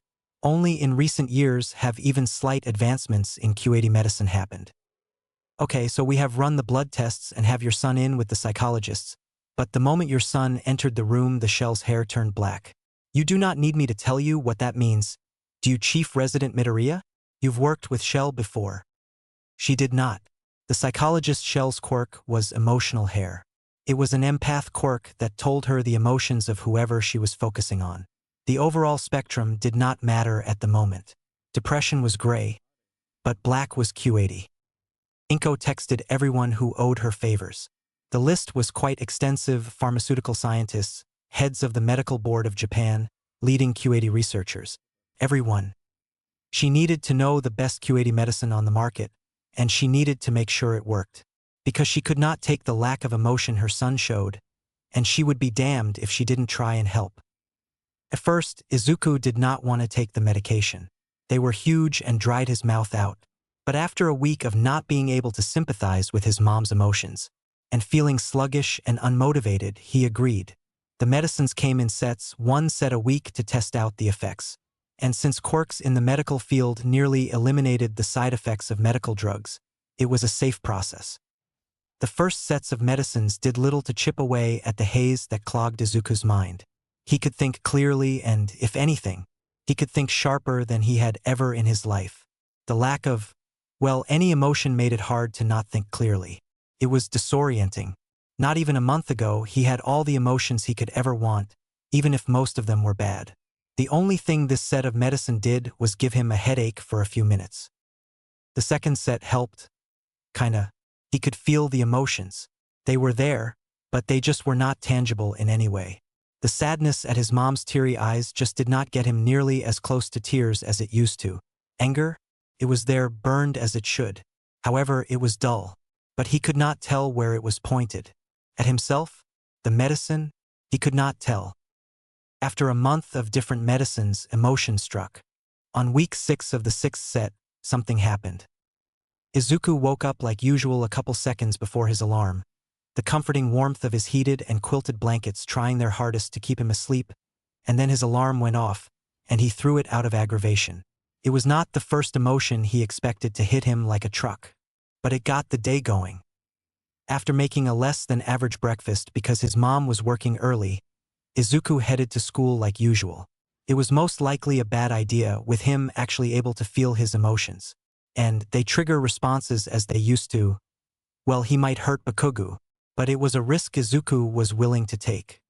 Only in recent years have even slight advancements in Q80 medicine happened. Okay, so we have run the blood tests and have your son in with the psychologists. But the moment your son entered the room, the Shell's hair turned black. You do not need me to tell you what that means. Do you, Chief Resident Midoriya? You've worked with Shell before. She did not. The psychologist Shell's quirk was emotional hair. It was an empath quirk that told her the emotions of whoever she was focusing on. The overall spectrum did not matter at the moment. Depression was gray, but black was Q80. Inko texted everyone who owed her favors. The list was quite extensive: pharmaceutical scientists, heads of the Medical Board of Japan, leading Q80 researchers. Everyone. She needed to know the best Q80 medicine on the market, and she needed to make sure it worked. Because she could not take the lack of emotion her son showed, and she would be damned if she didn't try and help. At first, Izuku did not want to take the medication. They were huge and dried his mouth out. But after a week of not being able to sympathize with his mom's emotions, and feeling sluggish and unmotivated, he agreed. The medicines came in sets, one set a week to test out the effects. And since quirks in the medical field nearly eliminated the side effects of medical drugs, it was a safe process. The first sets of medicines did little to chip away at the haze that clogged Izuku's mind. He could think clearly and, if anything, he could think sharper than he had ever in his life. The lack of, well, any emotion made it hard to not think clearly. It was disorienting. Not even a month ago, he had all the emotions he could ever want, even if most of them were bad. The only thing this set of medicine did was give him a headache for a few minutes. The second set helped, kinda. He could feel the emotions. They were there, but they just were not tangible in any way. The sadness at his mom's teary eyes just did not get him nearly as close to tears as it used to. Anger? It was there, burned as it should. However, it was dull. But he could not tell where it was pointed. At himself? The medicine? He could not tell. After a month of different medicines, emotion struck. On week 6 of the 6th set, something happened. Izuku woke up like usual a couple seconds before his alarm, the comforting warmth of his heated and quilted blankets trying their hardest to keep him asleep, and then his alarm went off, and he threw it out of aggravation. It was not the first emotion he expected to hit him like a truck, but it got the day going. After making a less than average breakfast because his mom was working early, Izuku headed to school like usual. It was most likely a bad idea with him actually able to feel his emotions. And they trigger responses as they used to. Well, he might hurt Bakugo, but it was a risk Izuku was willing to take.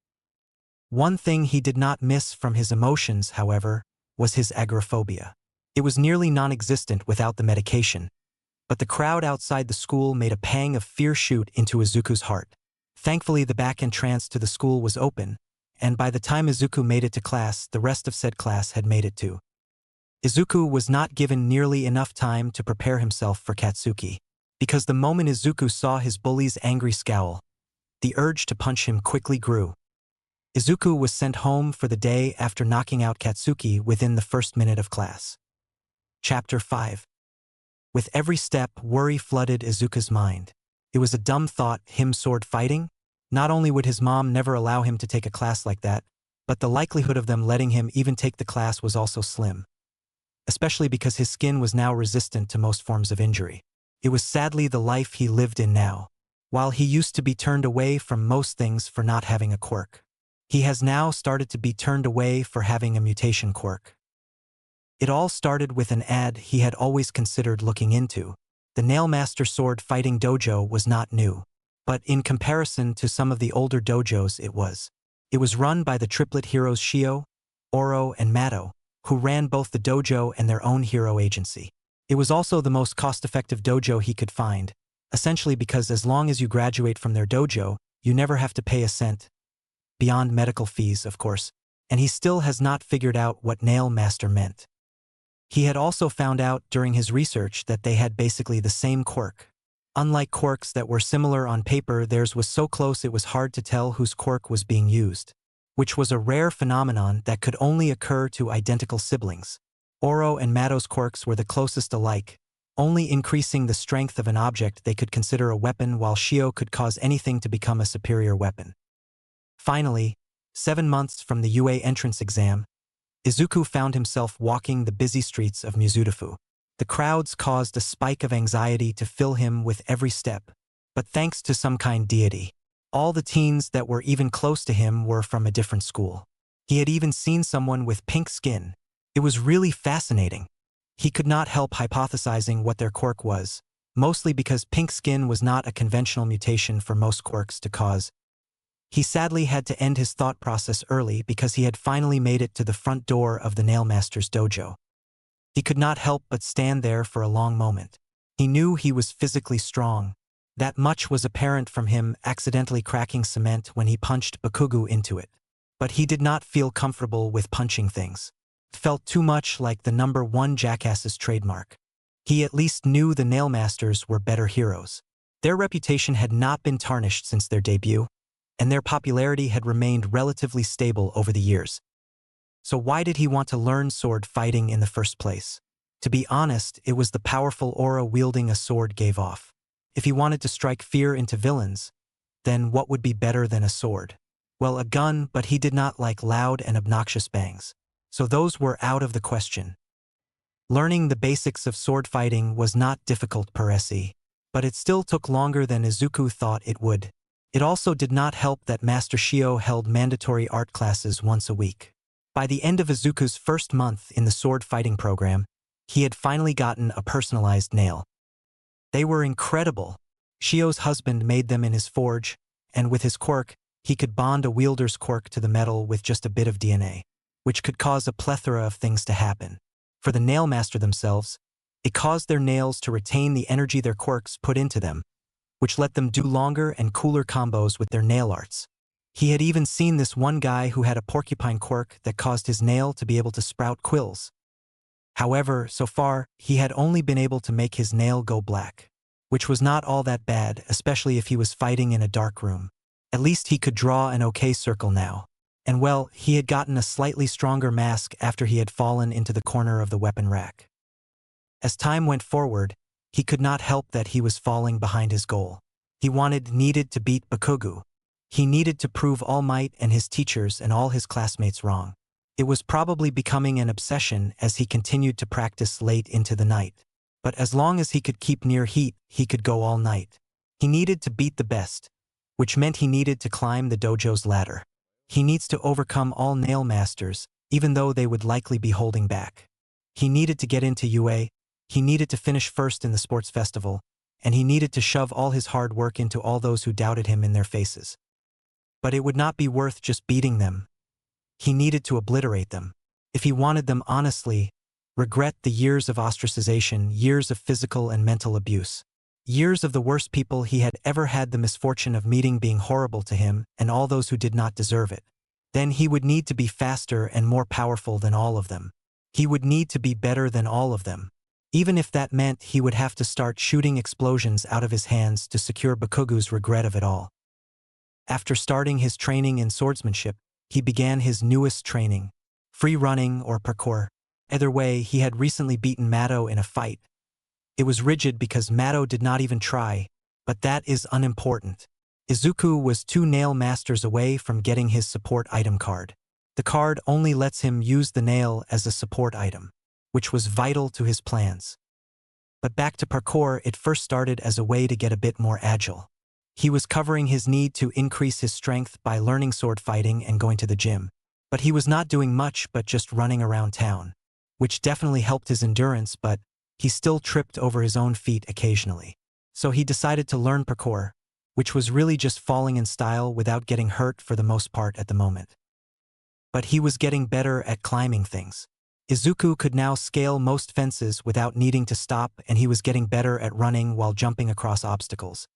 One thing he did not miss from his emotions, however, was his agoraphobia. It was nearly non-existent without the medication, but the crowd outside the school made a pang of fear shoot into Izuku's heart. Thankfully, the back entrance to the school was open, and by the time Izuku made it to class, the rest of said class had made it too. Izuku was not given nearly enough time to prepare himself for Katsuki, because the moment Izuku saw his bully's angry scowl, the urge to punch him quickly grew. Izuku was sent home for the day after knocking out Katsuki within the first minute of class. Chapter 5. With every step, worry flooded Izuku's mind. It was a dumb thought, him sword fighting? Not only would his mom never allow him to take a class like that, but the likelihood of them letting him even take the class was also slim. Especially because his skin was now resistant to most forms of injury. It was sadly the life he lived in now. While he used to be turned away from most things for not having a quirk, he has now started to be turned away for having a mutation quirk. It all started with an ad he had always considered looking into. The Nailmaster Sword Fighting Dojo was not new, but in comparison to some of the older dojos it was. It was run by the triplet heroes Shio, Oro, and Mato, who ran both the dojo and their own hero agency. It was also the most cost-effective dojo he could find, essentially because as long as you graduate from their dojo, you never have to pay a cent. Beyond medical fees, of course, and he still has not figured out what Nail Master meant. He had also found out during his research that they had basically the same quirk. Unlike quirks that were similar on paper, theirs was so close it was hard to tell whose quirk was being used, which was a rare phenomenon that could only occur to identical siblings. Oro and Mato's quirks were the closest alike, only increasing the strength of an object they could consider a weapon, while Shio could cause anything to become a superior weapon. Finally, 7 months from the UA entrance exam, Izuku found himself walking the busy streets of Mizudafu. The crowds caused a spike of anxiety to fill him with every step, but thanks to some kind deity, all the teens that were even close to him were from a different school. He had even seen someone with pink skin. It was really fascinating. He could not help hypothesizing what their quirk was, mostly because pink skin was not a conventional mutation for most quirks to cause. He sadly had to end his thought process early because he had finally made it to the front door of the Nailmaster's dojo. He could not help but stand there for a long moment. He knew he was physically strong. That much was apparent from him accidentally cracking cement when he punched Bakugo into it. But he did not feel comfortable with punching things. It felt too much like the #1 jackass's trademark. He at least knew the Nailmasters were better heroes. Their reputation had not been tarnished since their debut, and their popularity had remained relatively stable over the years. So why did he want to learn sword fighting in the first place? To be honest, it was the powerful aura wielding a sword gave off. If he wanted to strike fear into villains, then what would be better than a sword? Well, a gun, but he did not like loud and obnoxious bangs. So those were out of the question. Learning the basics of sword fighting was not difficult per se, but it still took longer than Izuku thought it would. It also did not help that Master Shio held mandatory art classes once a week. By the end of Izuku's first month in the sword fighting program, he had finally gotten a personalized nail. They were incredible. Shio's husband made them in his forge, and with his quirk, he could bond a wielder's quirk to the metal with just a bit of DNA, which could cause a plethora of things to happen. For the Nailmaster themselves, it caused their nails to retain the energy their quirks put into them, which let them do longer and cooler combos with their nail arts. He had even seen this one guy who had a porcupine quirk that caused his nail to be able to sprout quills. However, so far, he had only been able to make his nail go black, which was not all that bad, especially if he was fighting in a dark room. At least he could draw an okay circle now. And well, he had gotten a slightly stronger mask after he had fallen into the corner of the weapon rack. As time went forward, he could not help that he was falling behind his goal. He needed to beat Bakugo. He needed to prove All Might and his teachers and all his classmates wrong. It was probably becoming an obsession as he continued to practice late into the night. But as long as he could keep near heat, he could go all night. He needed to beat the best, which meant he needed to climb the dojo's ladder. He needs to overcome all nail masters, even though they would likely be holding back. He needed to get into UA, he needed to finish first in the sports festival, and he needed to shove all his hard work into all those who doubted him in their faces. But it would not be worth just beating them. He needed to obliterate them. If he wanted them honestly, regret the years of ostracization, years of physical and mental abuse. Years of the worst people he had ever had the misfortune of meeting being horrible to him and all those who did not deserve it. Then he would need to be faster and more powerful than all of them. He would need to be better than all of them. Even if that meant he would have to start shooting explosions out of his hands to secure Bakugu's regret of it all. After starting his training in swordsmanship, he began his newest training, free running or parkour. Either way, he had recently beaten Mato in a fight. It was rigid because Mato did not even try, but that is unimportant. Izuku was 2 nail masters away from getting his support item card. The card only lets him use the nail as a support item, which was vital to his plans. But back to parkour, it first started as a way to get a bit more agile. He was covering his need to increase his strength by learning sword fighting and going to the gym. But he was not doing much but just running around town, which definitely helped his endurance, but he still tripped over his own feet occasionally. So he decided to learn parkour, which was really just falling in style without getting hurt for the most part at the moment. But he was getting better at climbing things. Izuku could now scale most fences without needing to stop, and he was getting better at running while jumping across obstacles.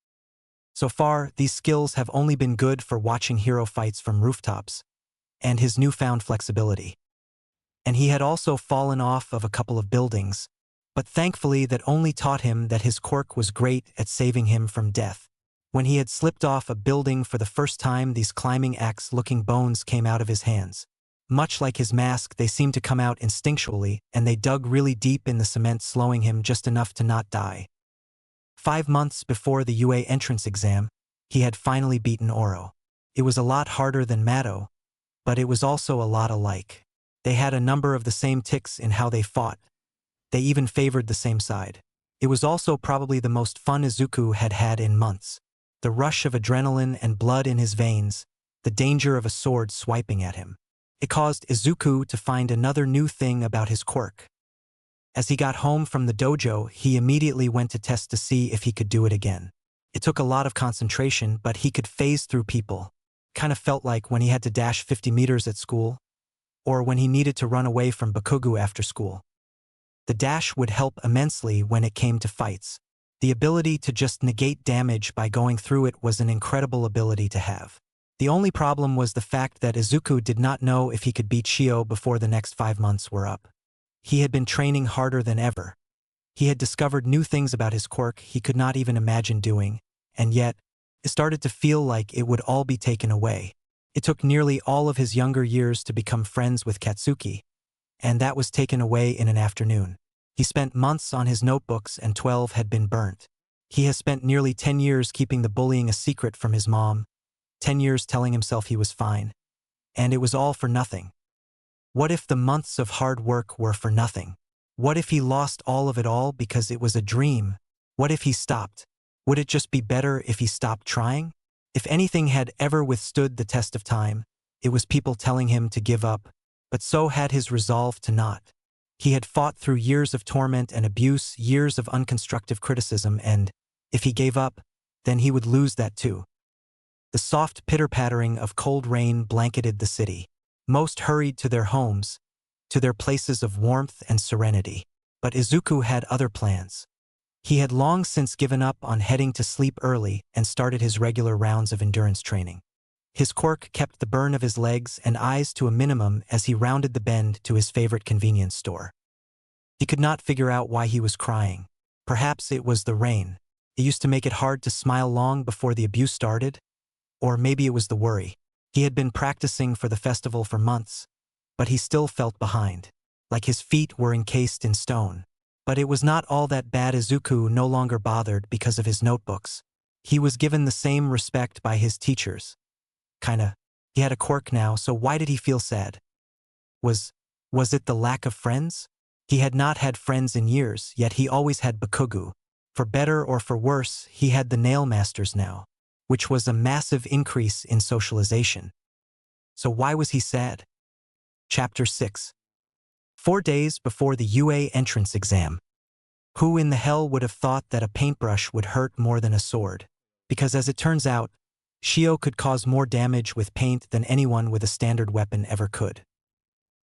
So far, these skills have only been good for watching hero fights from rooftops, and his newfound flexibility. And he had also fallen off of a couple of buildings, but thankfully that only taught him that his quirk was great at saving him from death. When he had slipped off a building for the first time, these climbing axe-looking bones came out of his hands. Much like his mask, they seemed to come out instinctually, and they dug really deep in the cement, slowing him just enough to not die. 5 months before the UA entrance exam, he had finally beaten Oro. It was a lot harder than Mato, but it was also a lot alike. They had a number of the same ticks in how they fought. They even favored the same side. It was also probably the most fun Izuku had had in months. The rush of adrenaline and blood in his veins, the danger of a sword swiping at him. It caused Izuku to find another new thing about his quirk. As he got home from the dojo, he immediately went to test to see if he could do it again. It took a lot of concentration, but he could phase through people. Kind of felt like when he had to dash 50 meters at school, or when he needed to run away from Bakugu after school. The dash would help immensely when it came to fights. The ability to just negate damage by going through it was an incredible ability to have. The only problem was the fact that Izuku did not know if he could beat Shio before the next 5 months were up. He had been training harder than ever. He had discovered new things about his quirk he could not even imagine doing, and yet, it started to feel like it would all be taken away. It took nearly all of his younger years to become friends with Katsuki, and that was taken away in an afternoon. He spent months on his notebooks and 12 had been burnt. He has spent nearly 10 years keeping the bullying a secret from his mom, 10 years telling himself he was fine. And it was all for nothing. What if the months of hard work were for nothing? What if he lost all of it all because it was a dream? What if he stopped? Would it just be better if he stopped trying? If anything had ever withstood the test of time, it was people telling him to give up, but so had his resolve to not. He had fought through years of torment and abuse, years of unconstructive criticism, and if he gave up, then he would lose that too. The soft pitter-pattering of cold rain blanketed the city. Most hurried to their homes, to their places of warmth and serenity. But Izuku had other plans. He had long since given up on heading to sleep early and started his regular rounds of endurance training. His quirk kept the burn of his legs and eyes to a minimum as he rounded the bend to his favorite convenience store. He could not figure out why he was crying. Perhaps it was the rain. It used to make it hard to smile long before the abuse started. Or maybe it was the worry. He had been practicing for the festival for months, but he still felt behind, like his feet were encased in stone. But it was not all that bad. Izuku no longer bothered because of his notebooks. He was given the same respect by his teachers. Kinda. He had a quirk now, so why did he feel sad? Was it the lack of friends? He had not had friends in years, yet he always had Bakugu. For better or for worse, he had the nail masters now, which was a massive increase in socialization. So why was he sad? Chapter 6. 4 days before the UA entrance exam. Who in the hell would have thought that a paintbrush would hurt more than a sword? Because as it turns out, Shio could cause more damage with paint than anyone with a standard weapon ever could.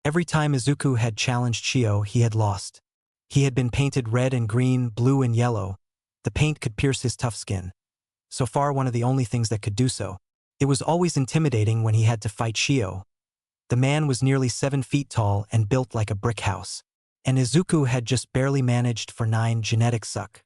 Every time Izuku had challenged Shio, he had lost. He had been painted red and green, blue and yellow. The paint could pierce his tough skin. So far, one of the only things that could do so. It was always intimidating when he had to fight Shio. The man was nearly 7 feet tall and built like a brick house. And Izuku had just barely managed for 9 genetic suck.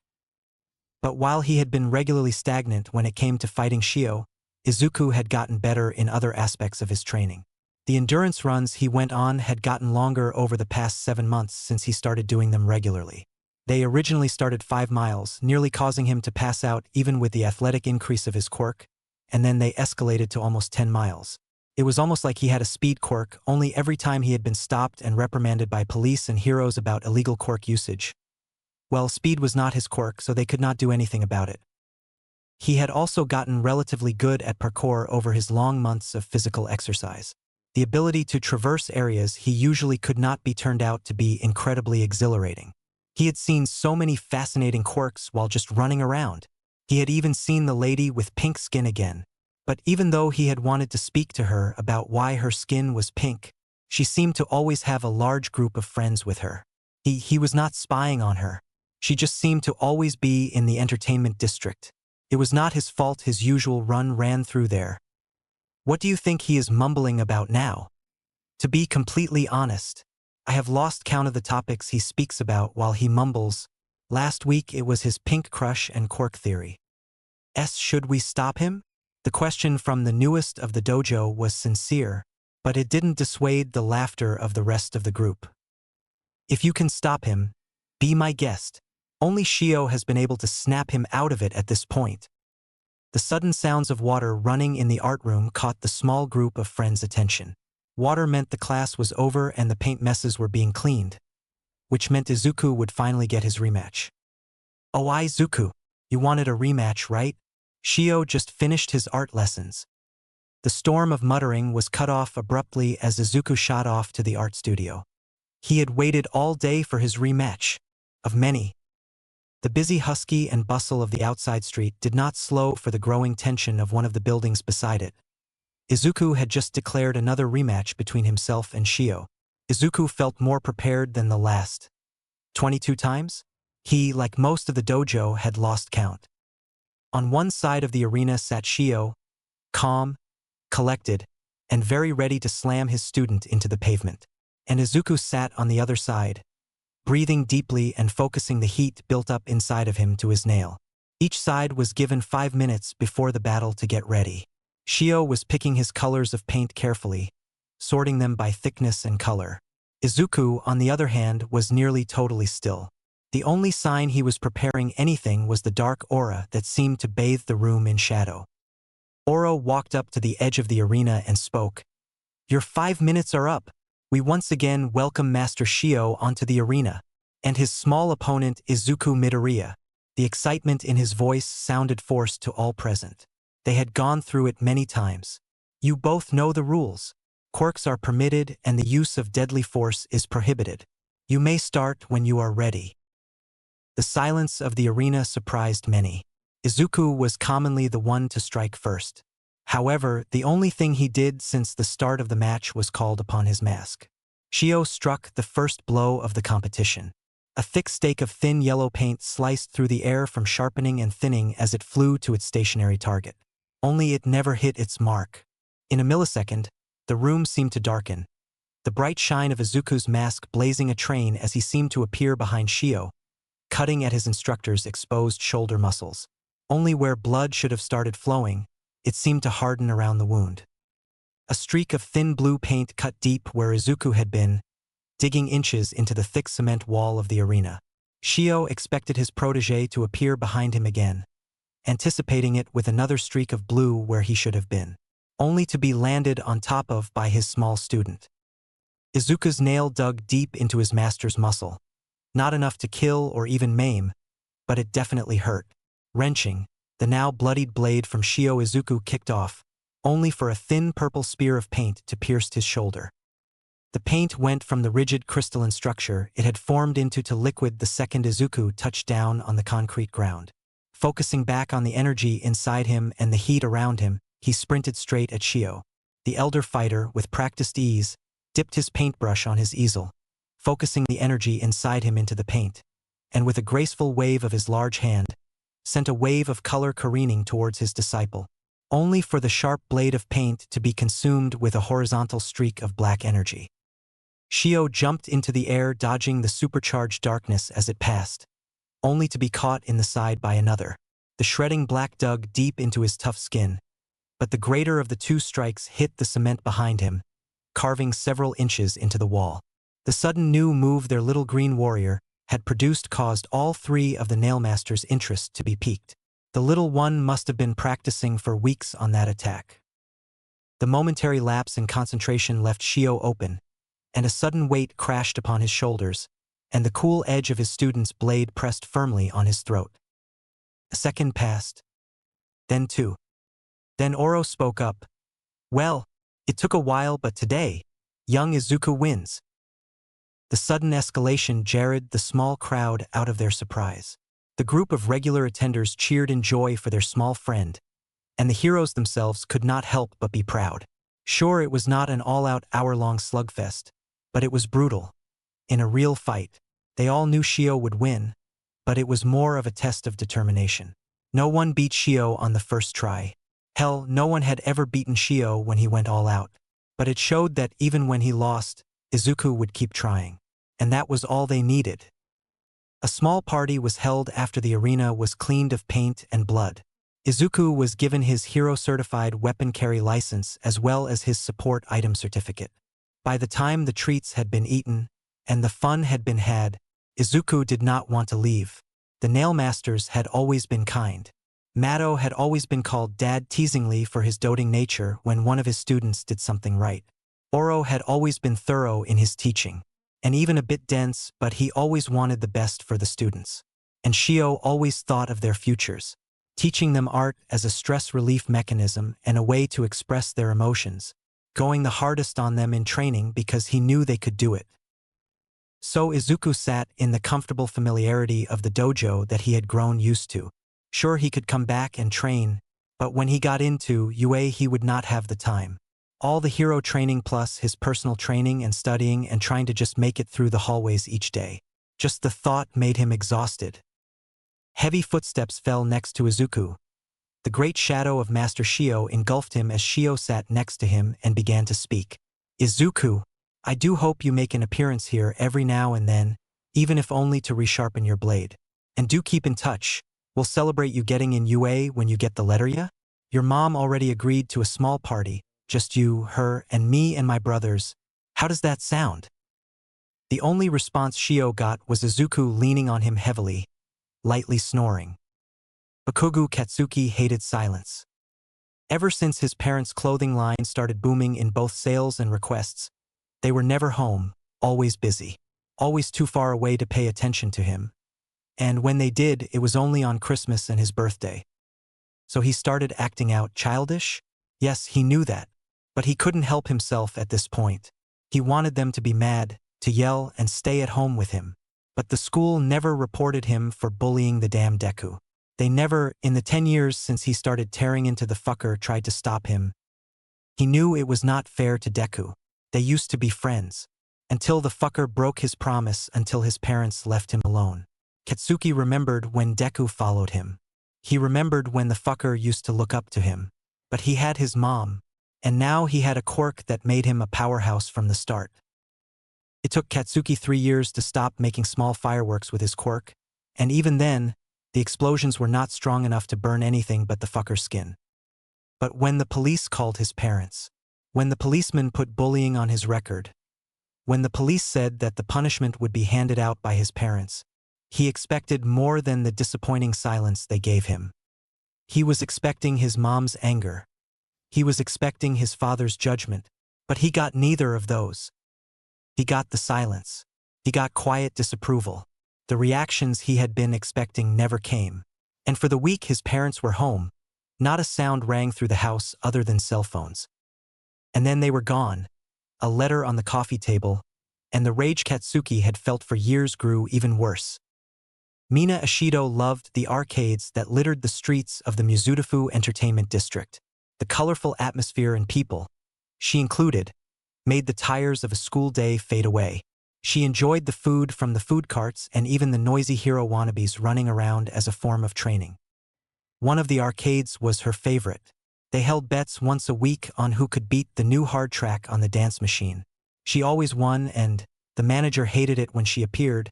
But while he had been regularly stagnant when it came to fighting Shio, Izuku had gotten better in other aspects of his training. The endurance runs he went on had gotten longer over the past 7 months since he started doing them regularly. They originally started 5 miles, nearly causing him to pass out even with the athletic increase of his quirk, and then they escalated to almost 10 miles. It was almost like he had a speed quirk, only every time he had been stopped and reprimanded by police and heroes about illegal quirk usage. Well, speed was not his quirk, so they could not do anything about it. He had also gotten relatively good at parkour over his long months of physical exercise. The ability to traverse areas he usually could not be turned out to be incredibly exhilarating. He had seen so many fascinating quirks while just running around. He had even seen the lady with pink skin again. But even though he had wanted to speak to her about why her skin was pink, she seemed to always have a large group of friends with her. He was not spying on her. She just seemed to always be in the entertainment district. It was not his fault his usual run ran through there. What do you think he is mumbling about now? To be completely honest, I have lost count of the topics he speaks about while he mumbles. Last week it was his pink crush and quirk theory. Should we stop him? The question from the newest of the dojo was sincere, but it didn't dissuade the laughter of the rest of the group. If you can stop him, be my guest. Only Shio has been able to snap him out of it at this point. The sudden sounds of water running in the art room caught the small group of friends' attention. Water meant the class was over and the paint messes were being cleaned, which meant Izuku would finally get his rematch. Oh, Izuku, you wanted a rematch, right? Shio just finished his art lessons. The storm of muttering was cut off abruptly as Izuku shot off to the art studio. He had waited all day for his rematch. Of many. The busy husky and bustle of the outside street did not slow for the growing tension of one of the buildings beside it. Izuku had just declared another rematch between himself and Shio. Izuku felt more prepared than the last 22 times? He, like most of the dojo, had lost count. On one side of the arena sat Shio, calm, collected, and very ready to slam his student into the pavement. And Izuku sat on the other side, breathing deeply and focusing the heat built up inside of him to his nail. Each side was given 5 minutes before the battle to get ready. Shio was picking his colors of paint carefully, sorting them by thickness and color. Izuku, on the other hand, was nearly totally still. The only sign he was preparing anything was the dark aura that seemed to bathe the room in shadow. Oro walked up to the edge of the arena and spoke. Your 5 minutes are up. We once again welcome Master Shio onto the arena, and his small opponent Izuku Midoriya. The excitement in his voice sounded forced to all present. They had gone through it many times. You both know the rules. Quirks are permitted and the use of deadly force is prohibited. You may start when you are ready. The silence of the arena surprised many. Izuku was commonly the one to strike first. However, the only thing he did since the start of the match was called upon his mask. Shio struck the first blow of the competition. A thick stake of thin yellow paint sliced through the air from sharpening and thinning as it flew to its stationary target. Only it never hit its mark. In a millisecond, the room seemed to darken. The bright shine of Izuku's mask blazing a train as he seemed to appear behind Shio, cutting at his instructor's exposed shoulder muscles. Only where blood should have started flowing, it seemed to harden around the wound. A streak of thin blue paint cut deep where Izuku had been, digging inches into the thick cement wall of the arena. Shio expected his protege to appear behind him again, anticipating it with another streak of blue where he should have been, only to be landed on top of by his small student. Izuku's nail dug deep into his master's muscle. Not enough to kill or even maim, but it definitely hurt. Wrenching, the now bloodied blade from Shio Izuku kicked off, only for a thin purple spear of paint to pierce his shoulder. The paint went from the rigid crystalline structure it had formed into to liquid the second Izuku touched down on the concrete ground. Focusing back on the energy inside him and the heat around him, He sprinted straight at Shio. The elder fighter, with practiced ease, dipped his paintbrush on his easel, focusing the energy inside him into the paint, and with a graceful wave of his large hand, sent a wave of color careening towards his disciple, only for the sharp blade of paint to be consumed with a horizontal streak of black energy. Shio jumped into the air, dodging the supercharged darkness as it passed, only to be caught in the side by another. The shredding black dug deep into his tough skin, but the greater of the two strikes hit the cement behind him, carving several inches into the wall. The sudden new move their little green warrior had produced caused all three of the Nailmaster's interest to be piqued. The little one must have been practicing for weeks on that attack. The momentary lapse in concentration left Shio open, and a sudden weight crashed upon his shoulders, and the cool edge of his student's blade pressed firmly on his throat. A second passed. Then two. Then Oro spoke up. "Well, it took a while, but today, young Izuku wins." The sudden escalation jarred the small crowd out of their surprise. The group of regular attenders cheered in joy for their small friend, and the heroes themselves could not help but be proud. Sure, it was not an all-out hour-long slugfest, but it was brutal. In a real fight, they all knew Shio would win, but it was more of a test of determination. No one beat Shio on the first try. Hell, no one had ever beaten Shio when he went all out. But it showed that even when he lost, Izuku would keep trying. And that was all they needed. A small party was held after the arena was cleaned of paint and blood. Izuku was given his hero-certified weapon carry license as well as his support item certificate. By the time the treats had been eaten and the fun had been had, Izuku did not want to leave. The Nailmasters had always been kind. Mado had always been called Dad teasingly for his doting nature when one of his students did something right. Oro had always been thorough in his teaching, and even a bit dense, but he always wanted the best for the students. And Shio always thought of their futures, teaching them art as a stress relief mechanism and a way to express their emotions, going the hardest on them in training because he knew they could do it. So Izuku sat in the comfortable familiarity of the dojo that he had grown used to. Sure, he could come back and train, but when he got into UA he would not have the time. All the hero training plus his personal training and studying and trying to just make it through the hallways each day. Just the thought made him exhausted. Heavy footsteps fell next to Izuku. The great shadow of Master Shio engulfed him as Shio sat next to him and began to speak. "Izuku, I do hope you make an appearance here every now and then, even if only to resharpen your blade. And do keep in touch. We'll celebrate you getting in UA when you get the letter, yeah? Your mom already agreed to a small party, just you, her, and me and my brothers. How does that sound?" The only response Shio got was Izuku leaning on him heavily, lightly snoring. Bakugo Katsuki hated silence. Ever since his parents' clothing line started booming in both sales and requests, they were never home, always busy, always too far away to pay attention to him. And when they did, it was only on Christmas and his birthday. So he started acting out childish? Yes, he knew that. But he couldn't help himself at this point. He wanted them to be mad, to yell and stay at home with him. But the school never reported him for bullying the damn Deku. They never, in the 10 years since he started tearing into the fucker, tried to stop him. He knew it was not fair to Deku. They used to be friends. Until the fucker broke his promise, until his parents left him alone. Katsuki remembered when Deku followed him. He remembered when the fucker used to look up to him. But he had his mom, and now he had a quirk that made him a powerhouse from the start. It took Katsuki 3 years to stop making small fireworks with his quirk, and even then, the explosions were not strong enough to burn anything but the fucker's skin. But when the police called his parents, when the policeman put bullying on his record, when the police said that the punishment would be handed out by his parents, he expected more than the disappointing silence they gave him. He was expecting his mom's anger. He was expecting his father's judgment, but he got neither of those. He got the silence. He got quiet disapproval. The reactions he had been expecting never came. And for the week his parents were home, not a sound rang through the house other than cell phones. And then they were gone. A letter on the coffee table, and the rage Katsuki had felt for years grew even worse. Mina Ashido loved the arcades that littered the streets of the Mizutofu Entertainment District. The colorful atmosphere and people she included made the tires of a school day fade away. She enjoyed the food from the food carts and even the noisy hero wannabes running around as a form of training. One of the arcades was her favorite. They held bets once a week on who could beat the new hard track on the dance machine. She always won, and the manager hated it when she appeared,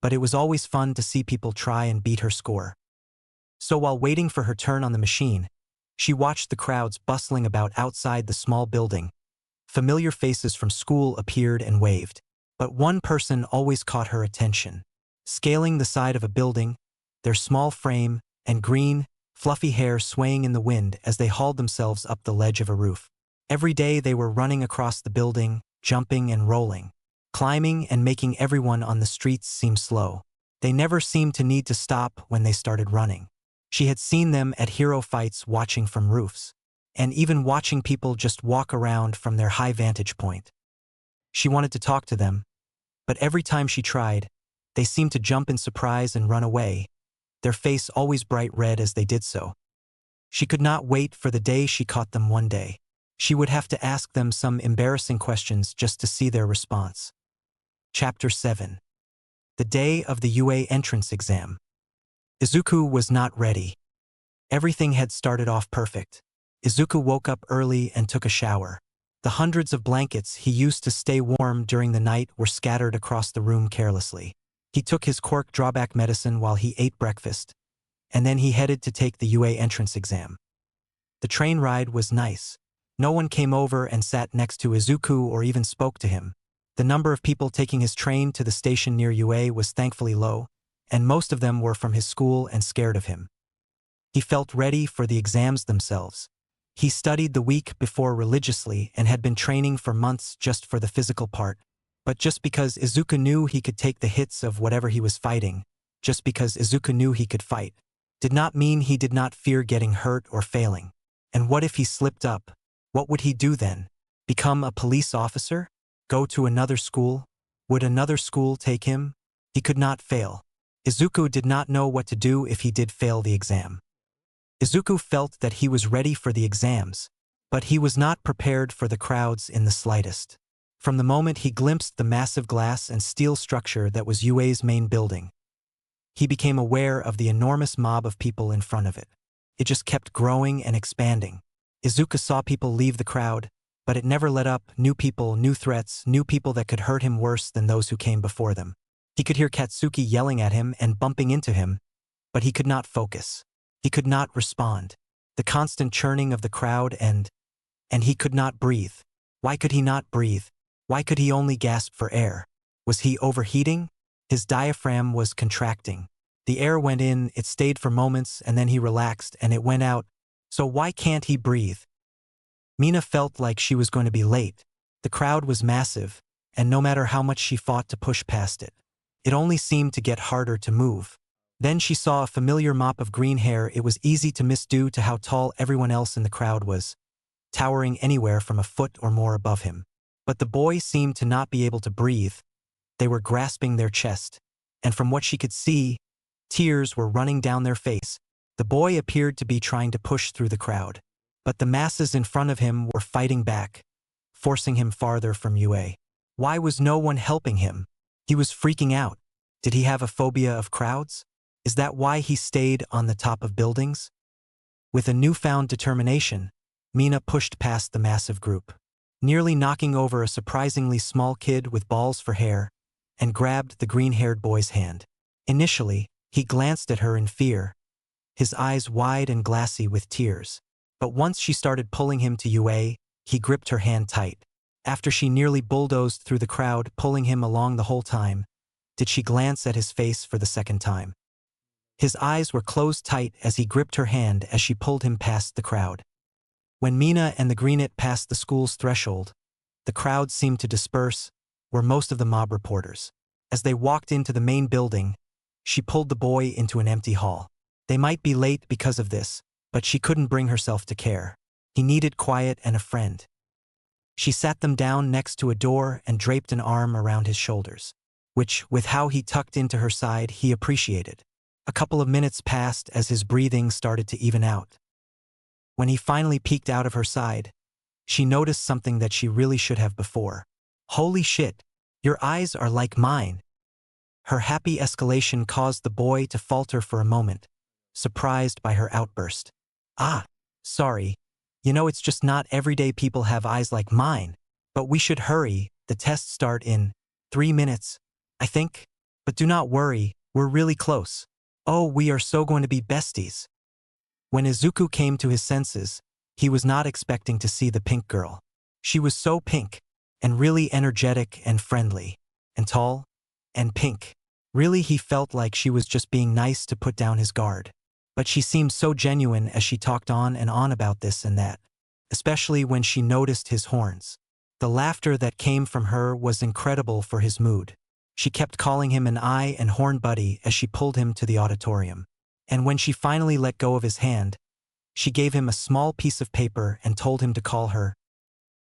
but it was always fun to see people try and beat her score. So while waiting for her turn on the machine, she watched the crowds bustling about outside the small building. Familiar faces from school appeared and waved. But one person always caught her attention. Scaling the side of a building, their small frame and green, fluffy hair swaying in the wind as they hauled themselves up the ledge of a roof. Every day they were running across the building, jumping and rolling, climbing and making everyone on the streets seem slow. They never seemed to need to stop when they started running. She had seen them at hero fights watching from roofs, and even watching people just walk around from their high vantage point. She wanted to talk to them, but every time she tried, they seemed to jump in surprise and run away, their face always bright red as they did so. She could not wait for the day she caught them one day. She would have to ask them some embarrassing questions just to see their response. Chapter 7. The day of the UA entrance exam. Izuku was not ready. Everything had started off perfect. Izuku woke up early and took a shower. The hundreds of blankets he used to stay warm during the night were scattered across the room carelessly. He took his Quirk drawback medicine while he ate breakfast, and then he headed to take the UA entrance exam. The train ride was nice. No one came over and sat next to Izuku or even spoke to him. The number of people taking his train to the station near UA was thankfully low, and most of them were from his school and scared of him. He felt ready for the exams themselves. He studied the week before religiously and had been training for months just for the physical part. But just because Izuku knew he could take the hits of whatever he was fighting, just because Izuku knew he could fight, did not mean he did not fear getting hurt or failing. And what if he slipped up? What would he do then? Become a police officer? Go to another school? Would another school take him? He could not fail. Izuku did not know what to do if he did fail the exam. Izuku felt that he was ready for the exams, but he was not prepared for the crowds in the slightest. From the moment he glimpsed the massive glass and steel structure that was UA's main building, he became aware of the enormous mob of people in front of it. It just kept growing and expanding. Izuku saw people leave the crowd, but it never let up. New people, new threats, new people that could hurt him worse than those who came before them. He could hear Katsuki yelling at him and bumping into him, but he could not focus. He could not respond. The constant churning of the crowd and he could not breathe. Why could he not breathe? Why could he only gasp for air? Was he overheating? His diaphragm was contracting. The air went in, it stayed for moments, and then he relaxed and it went out. So why can't he breathe? Mina felt like she was going to be late. The crowd was massive, and no matter how much she fought to push past it, it only seemed to get harder to move. Then she saw a familiar mop of green hair it was easy to miss due to how tall everyone else in the crowd was, towering anywhere from a foot or more above him. But the boy seemed to not be able to breathe. They were grasping their chest, and from what she could see, tears were running down their face. The boy appeared to be trying to push through the crowd, but the masses in front of him were fighting back, forcing him farther from UA. Why was no one helping him? He was freaking out. Did he have a phobia of crowds? Is that why he stayed on the top of buildings? With a newfound determination, Mina pushed past the massive group, nearly knocking over a surprisingly small kid with balls for hair, and grabbed the green-haired boy's hand. Initially, he glanced at her in fear, his eyes wide and glassy with tears. But once she started pulling him to UA, he gripped her hand tight. After she nearly bulldozed through the crowd, pulling him along the whole time, did she glance at his face for the second time. His eyes were closed tight as he gripped her hand as she pulled him past the crowd. When Mina and the Greenit passed the school's threshold, the crowd seemed to disperse, were most of the mob reporters. As they walked into the main building, she pulled the boy into an empty hall. They might be late because of this, but she couldn't bring herself to care. He needed quiet and a friend. She sat them down next to a door and draped an arm around his shoulders, which, with how he tucked into her side, he appreciated. A couple of minutes passed as his breathing started to even out. When he finally peeked out of her side, she noticed something that she really should have before. Holy shit, your eyes are like mine. Her happy escalation caused the boy to falter for a moment, surprised by her outburst. Ah, sorry. You know, it's just not everyday people have eyes like mine. But we should hurry, the tests start in 3 minutes, I think. But do not worry, we're really close. Oh, we are so going to be besties. When Izuku came to his senses, he was not expecting to see the pink girl. She was so pink, and really energetic and friendly, and tall, and pink. Really, he felt like she was just being nice to put down his guard. But she seemed so genuine as she talked on and on about this and that, especially when she noticed his horns. The laughter that came from her was incredible for his mood. She kept calling him an eye and horn buddy as she pulled him to the auditorium. And when she finally let go of his hand, she gave him a small piece of paper and told him to call her.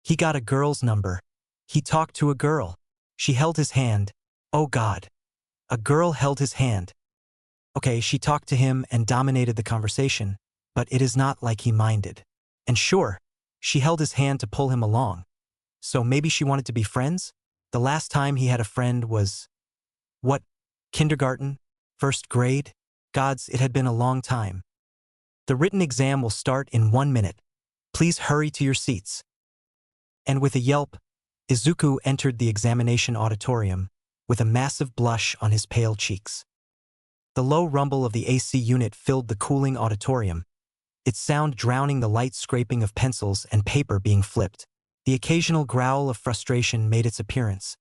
He got a girl's number. He talked to a girl. She held his hand. Oh God. A girl held his hand. Okay, she talked to him and dominated the conversation, but it is not like he minded. And sure, she held his hand to pull him along. So maybe she wanted to be friends? The last time he had a friend was… what? Kindergarten? First grade? Gods, it had been a long time. The written exam will start in 1 minute. Please hurry to your seats. And with a yelp, Izuku entered the examination auditorium, with a massive blush on his pale cheeks. The low rumble of the AC unit filled the cooling auditorium, its sound drowning the light scraping of pencils and paper being flipped. The occasional growl of frustration made its appearance,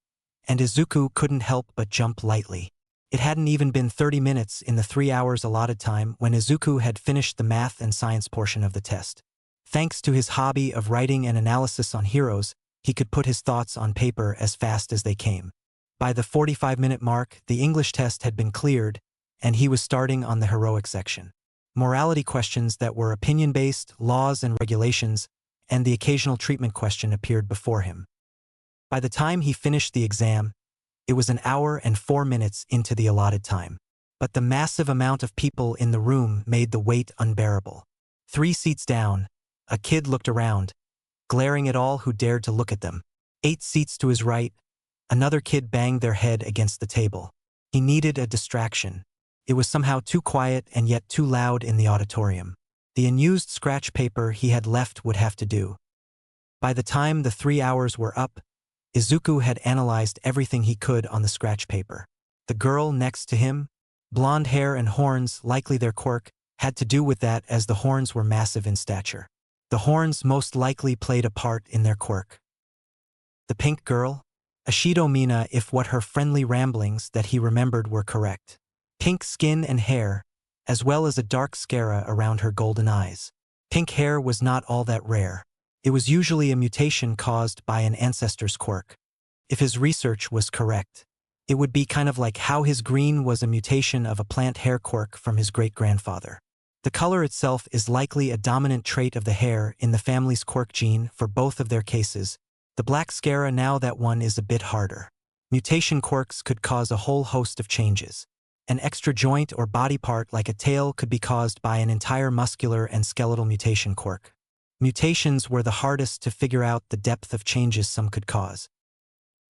and Izuku couldn't help but jump lightly. It hadn't even been 30 minutes in the 3 hours allotted time when Izuku had finished the math and science portion of the test. Thanks to his hobby of writing and analysis on heroes, he could put his thoughts on paper as fast as they came. By the 45-minute mark, the English test had been cleared, and he was starting on the heroic section. Morality questions that were opinion-based, laws and regulations, and the occasional treatment question appeared before him. By the time he finished the exam, it was 1 hour and 4 minutes into the allotted time. But the massive amount of people in the room made the wait unbearable. 3 seats down, a kid looked around, glaring at all who dared to look at them. 8 seats to his right, another kid banged their head against the table. He needed a distraction. It was somehow too quiet and yet too loud in the auditorium. The unused scratch paper he had left would have to do. By the time the 3 hours were up, Izuku had analyzed everything he could on the scratch paper. The girl next to him, blonde hair and horns, likely their quirk, had to do with that as the horns were massive in stature. The horns most likely played a part in their quirk. The pink girl? Ashido Mina, if what her friendly ramblings that he remembered were correct. Pink skin and hair, as well as a dark scara around her golden eyes. Pink hair was not all that rare. It was usually a mutation caused by an ancestor's quirk. If his research was correct, it would be kind of like how his green was a mutation of a plant hair quirk from his great-grandfather. The color itself is likely a dominant trait of the hair in the family's quirk gene for both of their cases. The black scara, now that one is a bit harder. Mutation quirks could cause a whole host of changes. An extra joint or body part like a tail could be caused by an entire muscular and skeletal mutation quirk. Mutations were the hardest to figure out the depth of changes some could cause.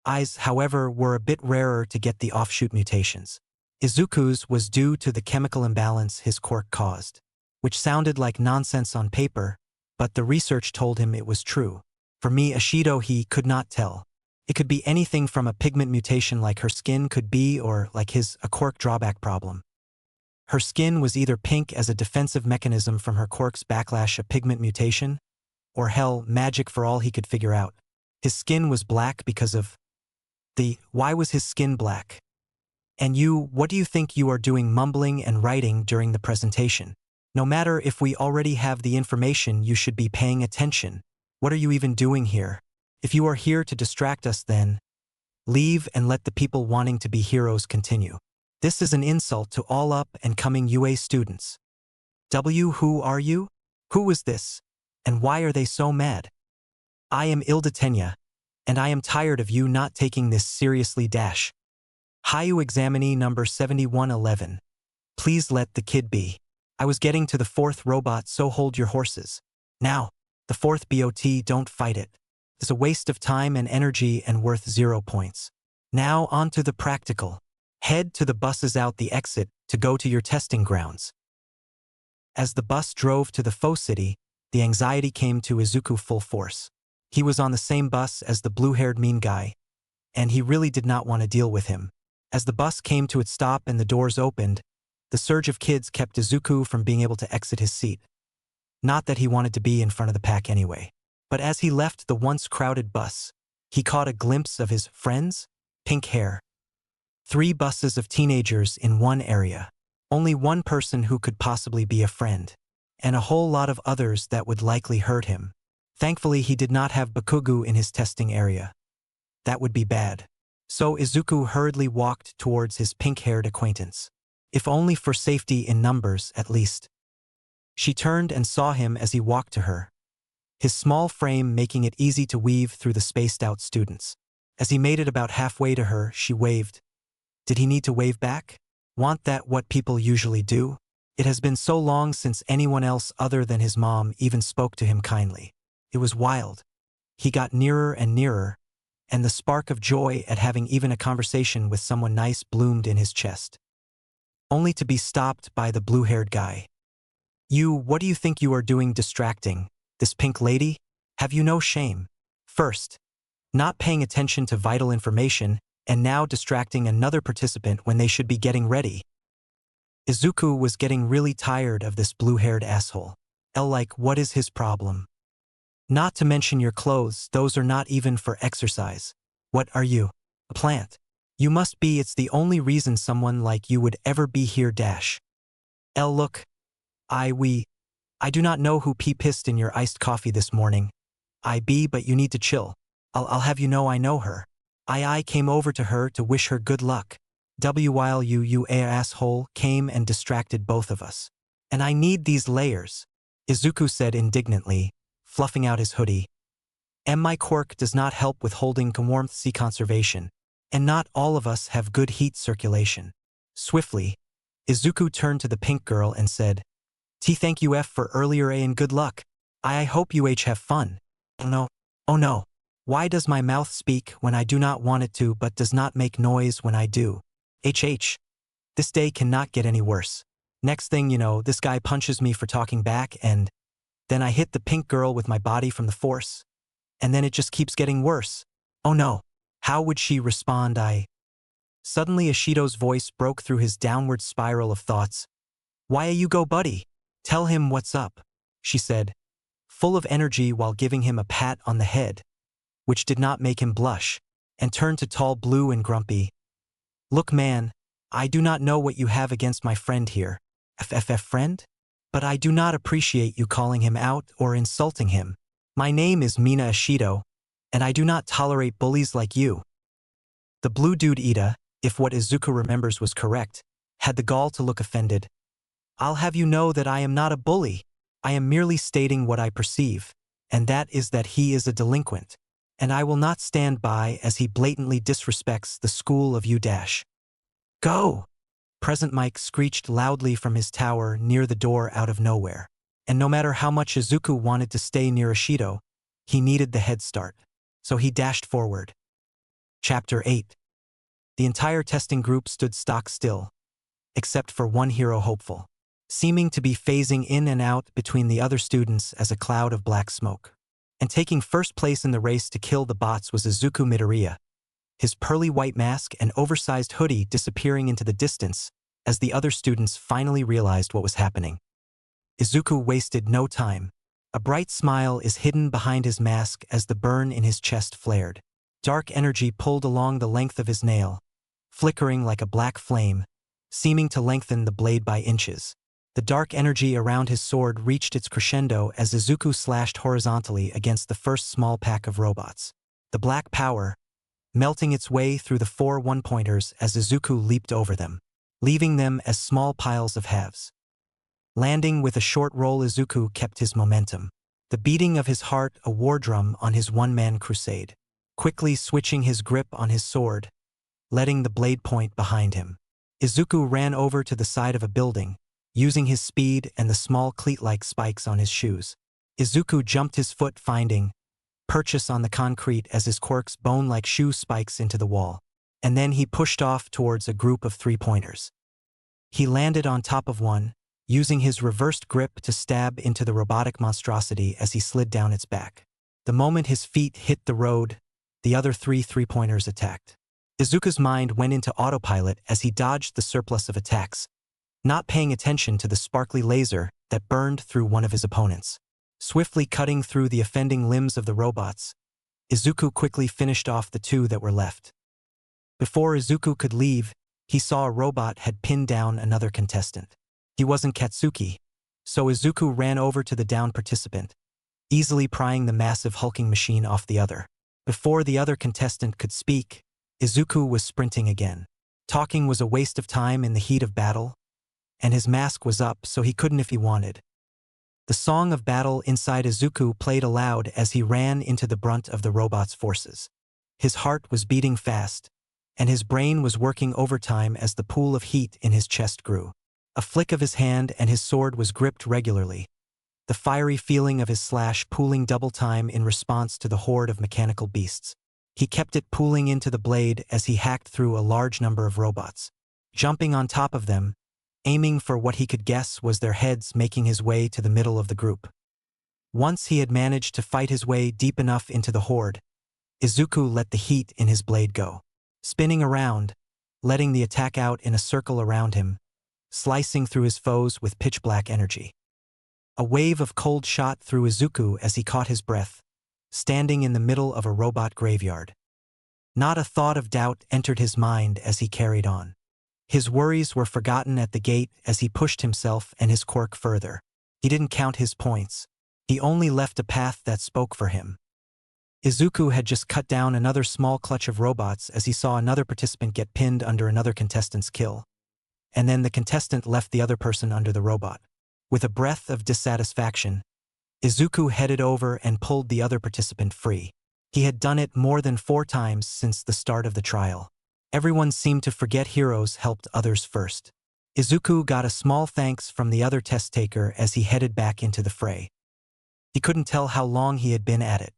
Eyes, however, were a bit rarer to get the offshoot mutations. Izuku's was due to the chemical imbalance his quirk caused, which sounded like nonsense on paper, but the research told him it was true. For me, Ashido, he could not tell. It could be anything from a pigment mutation like her skin could be, or like his, a quirk drawback problem. Her skin was either pink as a defensive mechanism from her quirk's backlash, a pigment mutation, or hell, magic for all he could figure out. His skin was black because of why was his skin black? And you, what do you think you are doing mumbling and writing during the presentation? No matter if we already have the information, you should be paying attention. What are you even doing here? If you are here to distract us, then leave and let the people wanting to be heroes continue. This is an insult to all up and coming UA students. Who are you? Who is this? And why are they so mad? I am Ildetenya, and I am tired of you not taking this seriously. Hayu examinee number 7111. Please let the kid be. I was getting to the 4th robot, so hold your horses. Now, the fourth BOT, don't fight it. It's a waste of time and energy and worth 0 points. Now on to the practical. Head to the buses out the exit to go to your testing grounds. As the bus drove to the faux city, the anxiety came to Izuku full force. He was on the same bus as the blue-haired mean guy, and he really did not want to deal with him. As the bus came to its stop and the doors opened, the surge of kids kept Izuku from being able to exit his seat. Not that he wanted to be in front of the pack anyway. But as he left the once crowded bus, he caught a glimpse of his friends, pink hair. 3 buses of teenagers in one area. Only one person who could possibly be a friend. And a whole lot of others that would likely hurt him. Thankfully, he did not have Bakugu in his testing area. That would be bad. So Izuku hurriedly walked towards his pink-haired acquaintance. If only for safety in numbers, at least. She turned and saw him as he walked to her, his small frame making it easy to weave through the spaced-out students. As he made it about halfway to her, she waved. Did he need to wave back? Want that what people usually do? It has been so long since anyone else other than his mom even spoke to him kindly. It was wild. He got nearer and nearer, and the spark of joy at having even a conversation with someone nice bloomed in his chest. Only to be stopped by the blue-haired guy. What do you think you are doing distracting this pink lady? Have you no shame? First, not paying attention to vital information, and now distracting another participant when they should be getting ready. Izuku was getting really tired of this blue-haired asshole. Like, what is his problem? Not to mention your clothes, those are not even for exercise. What are you? A plant? You must be, it's the only reason someone like you would ever be here dash. Look. I do not know who pissed in your iced coffee this morning. But you need to chill. I'll have you know I know her. I came over to her to wish her good luck. While you asshole came and distracted both of us. And I need these layers, Izuku said indignantly, fluffing out his hoodie. My Quirk does not help with holding warmth sea conservation, and not all of us have good heat circulation. Swiftly, Izuku turned to the pink girl and said, Thank you for earlier and good luck. I hope you have fun. Oh no. Why does my mouth speak when I do not want it to but does not make noise when I do? This day cannot get any worse. Next thing you know, this guy punches me for talking back and then I hit the pink girl with my body from the force. And then it just keeps getting worse. Oh no. How would she respond? Suddenly Ishido's voice broke through his downward spiral of thoughts. Why you go, buddy? Tell him what's up, she said, full of energy while giving him a pat on the head, which did not make him blush, and turned to tall Blue and Grumpy. Look man, I do not know what you have against my friend here. Friend? But I do not appreciate you calling him out or insulting him. My name is Mina Ishido, and I do not tolerate bullies like you. The blue dude Ida, if what Izuku remembers was correct, had the gall to look offended. I'll have you know that I am not a bully. I am merely stating what I perceive, and that is that he is a delinquent, and I will not stand by as he blatantly disrespects the school of U-. Go! Present Mike screeched loudly from his tower near the door out of nowhere, and no matter how much Izuku wanted to stay near Ishido, he needed the head start, so he dashed forward. Chapter 8. The entire testing group stood stock still, except for one hero hopeful, seeming to be phasing in and out between the other students as a cloud of black smoke. And taking first place in the race to kill the bots was Izuku Midoriya, his pearly white mask and oversized hoodie disappearing into the distance as the other students finally realized what was happening. Izuku wasted no time. A bright smile is hidden behind his mask as the burn in his chest flared. Dark energy pulled along the length of his nail, flickering like a black flame, seeming to lengthen the blade by inches. The dark energy around his sword reached its crescendo as Izuku slashed horizontally against the first small pack of robots. The black power, melting its way through the 4 one-pointers as Izuku leaped over them, leaving them as small piles of halves. Landing with a short roll, Izuku kept his momentum, the beating of his heart a war drum on his one-man crusade, quickly switching his grip on his sword, letting the blade point behind him. Izuku ran over to the side of a building, using his speed and the small cleat-like spikes on his shoes. Izuku jumped his foot, finding purchase on the concrete as his Quirk's bone-like shoe spikes into the wall. And then he pushed off towards a group of three-pointers. He landed on top of one, using his reversed grip to stab into the robotic monstrosity as he slid down its back. The moment his feet hit the road, the other three-pointers attacked. Izuku's mind went into autopilot as he dodged the surplus of attacks, not paying attention to the sparkly laser that burned through one of his opponents. Swiftly cutting through the offending limbs of the robots, Izuku quickly finished off the two that were left. Before Izuku could leave, he saw a robot had pinned down another contestant. He wasn't Katsuki, so Izuku ran over to the downed participant, easily prying the massive hulking machine off the other. Before the other contestant could speak, Izuku was sprinting again. Talking was a waste of time in the heat of battle, and his mask was up so he couldn't if he wanted. The song of battle inside Izuku played aloud as he ran into the brunt of the robot's forces. His heart was beating fast, and his brain was working overtime as the pool of heat in his chest grew. A flick of his hand and his sword was gripped regularly, the fiery feeling of his slash pooling double time in response to the horde of mechanical beasts. He kept it pooling into the blade as he hacked through a large number of robots. Jumping on top of them, aiming for what he could guess was their heads, making his way to the middle of the group. Once he had managed to fight his way deep enough into the horde, Izuku let the heat in his blade go, spinning around, letting the attack out in a circle around him, slicing through his foes with pitch-black energy. A wave of cold shot through Izuku as he caught his breath, standing in the middle of a robot graveyard. Not a thought of doubt entered his mind as he carried on. His worries were forgotten at the gate as he pushed himself and his Quirk further. He didn't count his points. He only left a path that spoke for him. Izuku had just cut down another small clutch of robots as he saw another participant get pinned under another contestant's kill. And then the contestant left the other person under the robot. With a breath of dissatisfaction, Izuku headed over and pulled the other participant free. He had done it more than 4 times since the start of the trial. Everyone seemed to forget heroes helped others first. Izuku got a small thanks from the other test taker as he headed back into the fray. He couldn't tell how long he had been at it.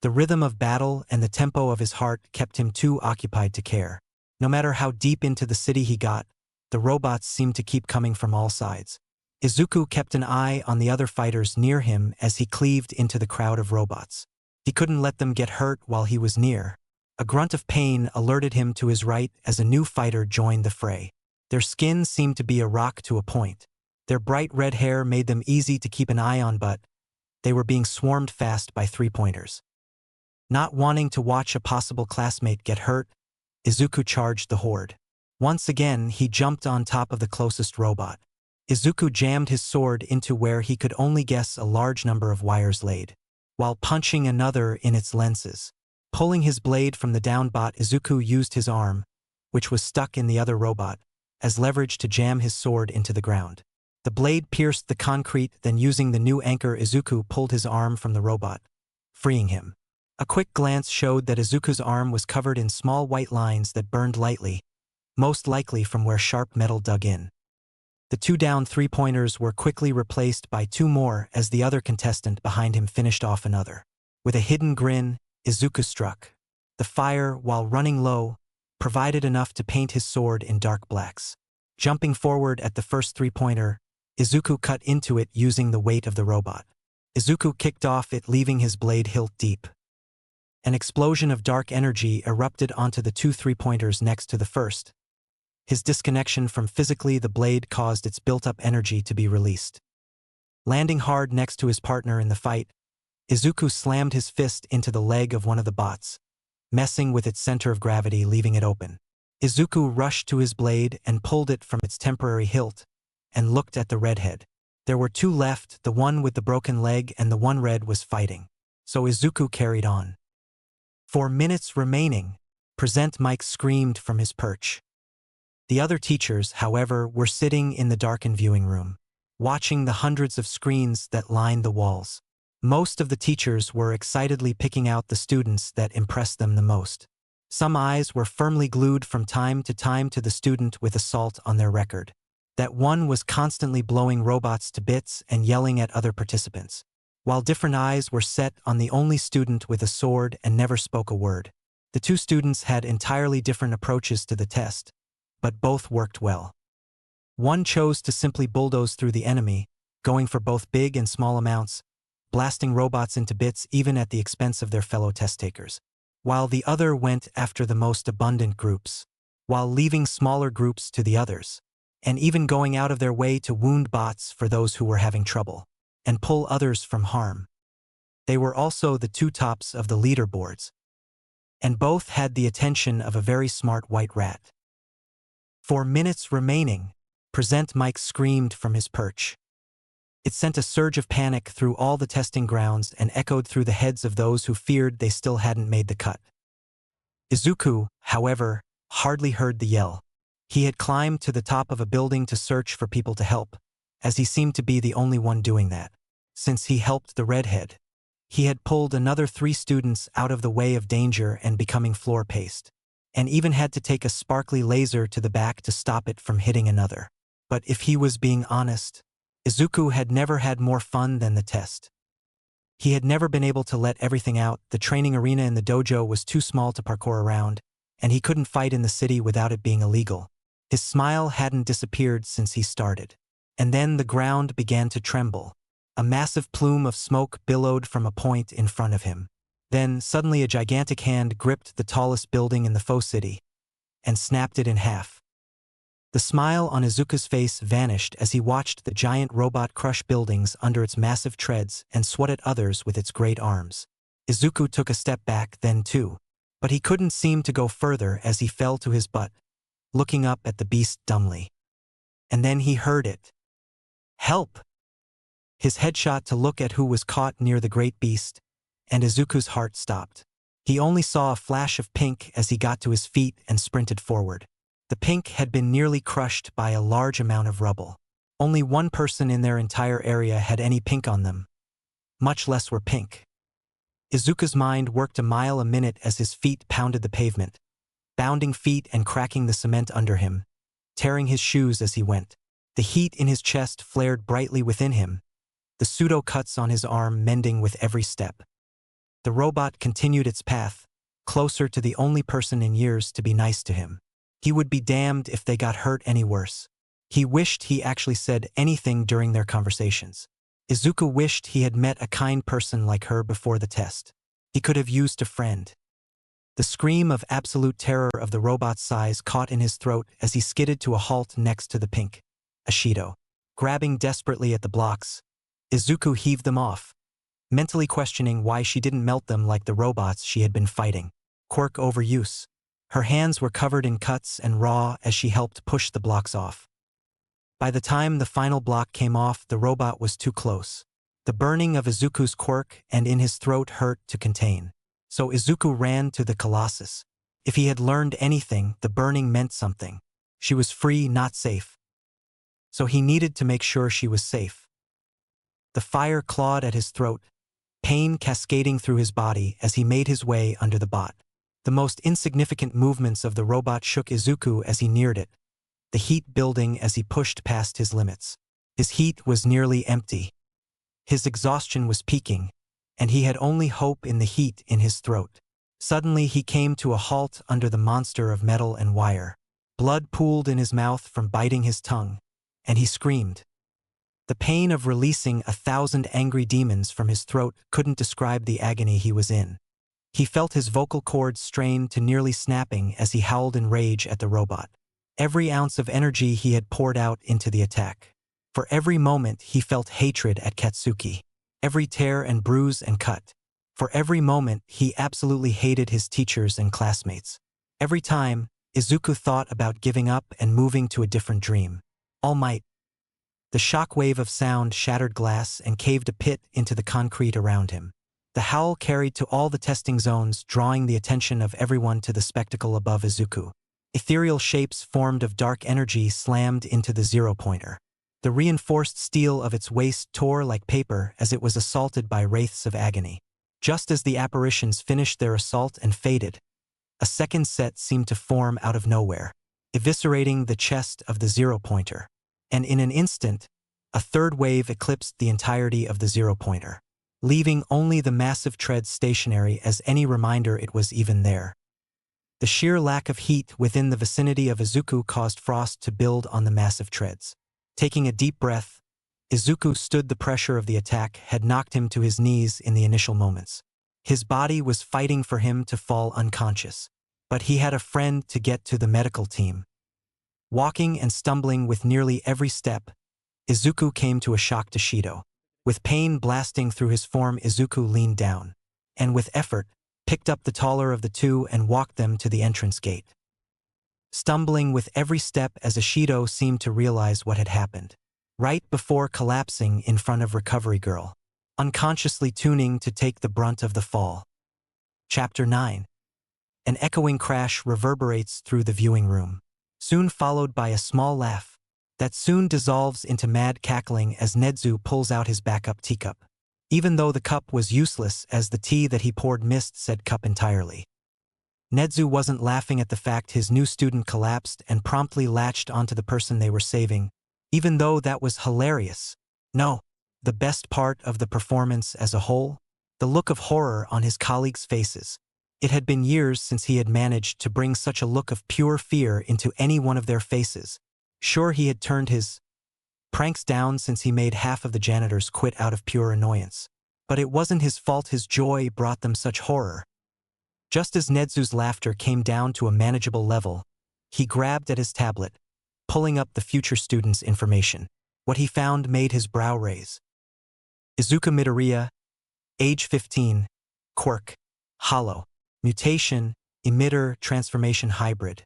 The rhythm of battle and the tempo of his heart kept him too occupied to care. No matter how deep into the city he got, the robots seemed to keep coming from all sides. Izuku kept an eye on the other fighters near him as he cleaved into the crowd of robots. He couldn't let them get hurt while he was near. A grunt of pain alerted him to his right as a new fighter joined the fray. Their skin seemed to be a rock to a point. Their bright red hair made them easy to keep an eye on, but they were being swarmed fast by three-pointers. Not wanting to watch a possible classmate get hurt, Izuku charged the horde. Once again, he jumped on top of the closest robot. Izuku jammed his sword into where he could only guess a large number of wires laid, while punching another in its lenses. Pulling his blade from the downed bot, Izuku used his arm, which was stuck in the other robot, as leverage to jam his sword into the ground. The blade pierced the concrete, then using the new anchor, Izuku pulled his arm from the robot, freeing him. A quick glance showed that Izuku's arm was covered in small white lines that burned lightly, most likely from where sharp metal dug in. The 2 down three-pointers were quickly replaced by 2 more as the other contestant behind him finished off another. With a hidden grin, Izuku struck. The fire, while running low, provided enough to paint his sword in dark blacks. Jumping forward at the first three-pointer, Izuku cut into it using the weight of the robot. Izuku kicked off it, leaving his blade hilt deep. An explosion of dark energy erupted onto the 2 three-pointers next to the first. His disconnection from physically the blade caused its built-up energy to be released. Landing hard next to his partner in the fight, Izuku slammed his fist into the leg of one of the bots, messing with its center of gravity, leaving it open. Izuku rushed to his blade and pulled it from its temporary hilt, and looked at the redhead. There were 2 left, the one with the broken leg and the one red was fighting. So Izuku carried on. 4 minutes remaining, Present Mike screamed from his perch. The other teachers, however, were sitting in the darkened viewing room, watching the hundreds of screens that lined the walls. Most of the teachers were excitedly picking out the students that impressed them the most. Some eyes were firmly glued from time to time to the student with assault on their record. That one was constantly blowing robots to bits and yelling at other participants. while different eyes were set on the only student with a sword and never spoke a word. The two students had entirely different approaches to the test, but both worked well. One chose to simply bulldoze through the enemy, going for both big and small amounts, blasting robots into bits even at the expense of their fellow test-takers, while the other went after the most abundant groups, while leaving smaller groups to the others, and even going out of their way to wound bots for those who were having trouble, and pull others from harm. They were also the two tops of the leaderboards, and both had the attention of a very smart white rat. 4 minutes remaining, Present Mike screamed from his perch. It sent a surge of panic through all the testing grounds and echoed through the heads of those who feared they still hadn't made the cut. Izuku, however, hardly heard the yell. He had climbed to the top of a building to search for people to help, as he seemed to be the only one doing that. Since he helped the redhead, he had pulled another 3 students out of the way of danger and becoming floor paced, and even had to take a sparkly laser to the back to stop it from hitting another. But if he was being honest, Izuku had never had more fun than the test. He had never been able to let everything out. The training arena in the dojo was too small to parkour around, and he couldn't fight in the city without it being illegal. His smile hadn't disappeared since he started. And then the ground began to tremble. A massive plume of smoke billowed from a point in front of him. Then, suddenly a gigantic hand gripped the tallest building in the faux city and snapped it in half. The smile on Izuku's face vanished as he watched the giant robot crush buildings under its massive treads and swat at others with its great arms. Izuku took a step back then too, but he couldn't seem to go further as he fell to his butt, looking up at the beast dumbly. And then he heard it. Help! His head shot to look at who was caught near the great beast, and Izuku's heart stopped. He only saw a flash of pink as he got to his feet and sprinted forward. The pink had been nearly crushed by a large amount of rubble. Only one person in their entire area had any pink on them. Much less were pink. Izuku's mind worked a mile a minute as his feet pounded the pavement, bounding feet and cracking the cement under him, tearing his shoes as he went. The heat in his chest flared brightly within him, the pseudo-cuts on his arm mending with every step. The robot continued its path, closer to the only person in years to be nice to him. He would be damned if they got hurt any worse. He wished he actually said anything during their conversations. Izuku wished he had met a kind person like her before the test. He could have used a friend. The scream of absolute terror of the robot's size caught in his throat as he skidded to a halt next to the pink Ashido. Grabbing desperately at the blocks, Izuku heaved them off, mentally questioning why she didn't melt them like the robots she had been fighting. Quirk overuse. Her hands were covered in cuts and raw as she helped push the blocks off. By the time the final block came off, the robot was too close. The burning of Izuku's quirk and in his throat hurt to contain. So Izuku ran to the Colossus. If he had learned anything, the burning meant something. She was free, not safe. So he needed to make sure she was safe. The fire clawed at his throat, pain cascading through his body as he made his way under the bot. The most insignificant movements of the robot shook Izuku as he neared it, the heat building as he pushed past his limits. His heat was nearly empty. His exhaustion was peaking, and he had only hope in the heat in his throat. Suddenly he came to a halt under the monster of metal and wire. Blood pooled in his mouth from biting his tongue, and he screamed. The pain of releasing 1,000 angry demons from his throat couldn't describe the agony he was in. He felt his vocal cords strain to nearly snapping as he howled in rage at the robot. Every ounce of energy he had poured out into the attack. For every moment he felt hatred at Katsuki. Every tear and bruise and cut. For every moment he absolutely hated his teachers and classmates. Every time, Izuku thought about giving up and moving to a different dream. All might. The shockwave of sound shattered glass and caved a pit into the concrete around him. The howl carried to all the testing zones, drawing the attention of everyone to the spectacle above Izuku. Ethereal shapes formed of dark energy slammed into the zero-pointer. The reinforced steel of its waist tore like paper as it was assaulted by wraiths of agony. Just as the apparitions finished their assault and faded, a second set seemed to form out of nowhere, eviscerating the chest of the zero-pointer. And in an instant, a third wave eclipsed the entirety of the zero-pointer. leaving only the massive treads stationary as any reminder it was even there. The sheer lack of heat within the vicinity of Izuku caused frost to build on the massive treads. Taking a deep breath, Izuku stood. The pressure of the attack had knocked him to his knees in the initial moments. His body was fighting for him to fall unconscious. But he had a friend to get to: the medical team. Walking and stumbling with nearly every step, Izuku came to a shocked Shido. With pain blasting through his form, Izuku leaned down, and with effort, picked up the taller of the two and walked them to the entrance gate. Stumbling with every step as Shido seemed to realize what had happened, right before collapsing in front of Recovery Girl, unconsciously tuning to take the brunt of the fall. Chapter 9. An echoing crash reverberates through the viewing room, soon followed by a small laugh that soon dissolves into mad cackling as Nedzu pulls out his backup teacup. Even though the cup was useless as the tea that he poured missed said cup entirely. Nedzu wasn't laughing at the fact his new student collapsed and promptly latched onto the person they were saving, even though that was hilarious. No, the best part of the performance as a whole? The look of horror on his colleagues' faces. It had been years since he had managed to bring such a look of pure fear into any one of their faces. Sure, he had turned his pranks down since he made half of the janitors quit out of pure annoyance. But it wasn't his fault his joy brought them such horror. Just as Nedzu's laughter came down to a manageable level, he grabbed at his tablet, pulling up the future student's information. What he found made his brow raise. Izuku Midoriya, age 15, Quirk, Hollow, mutation, emitter, transformation hybrid.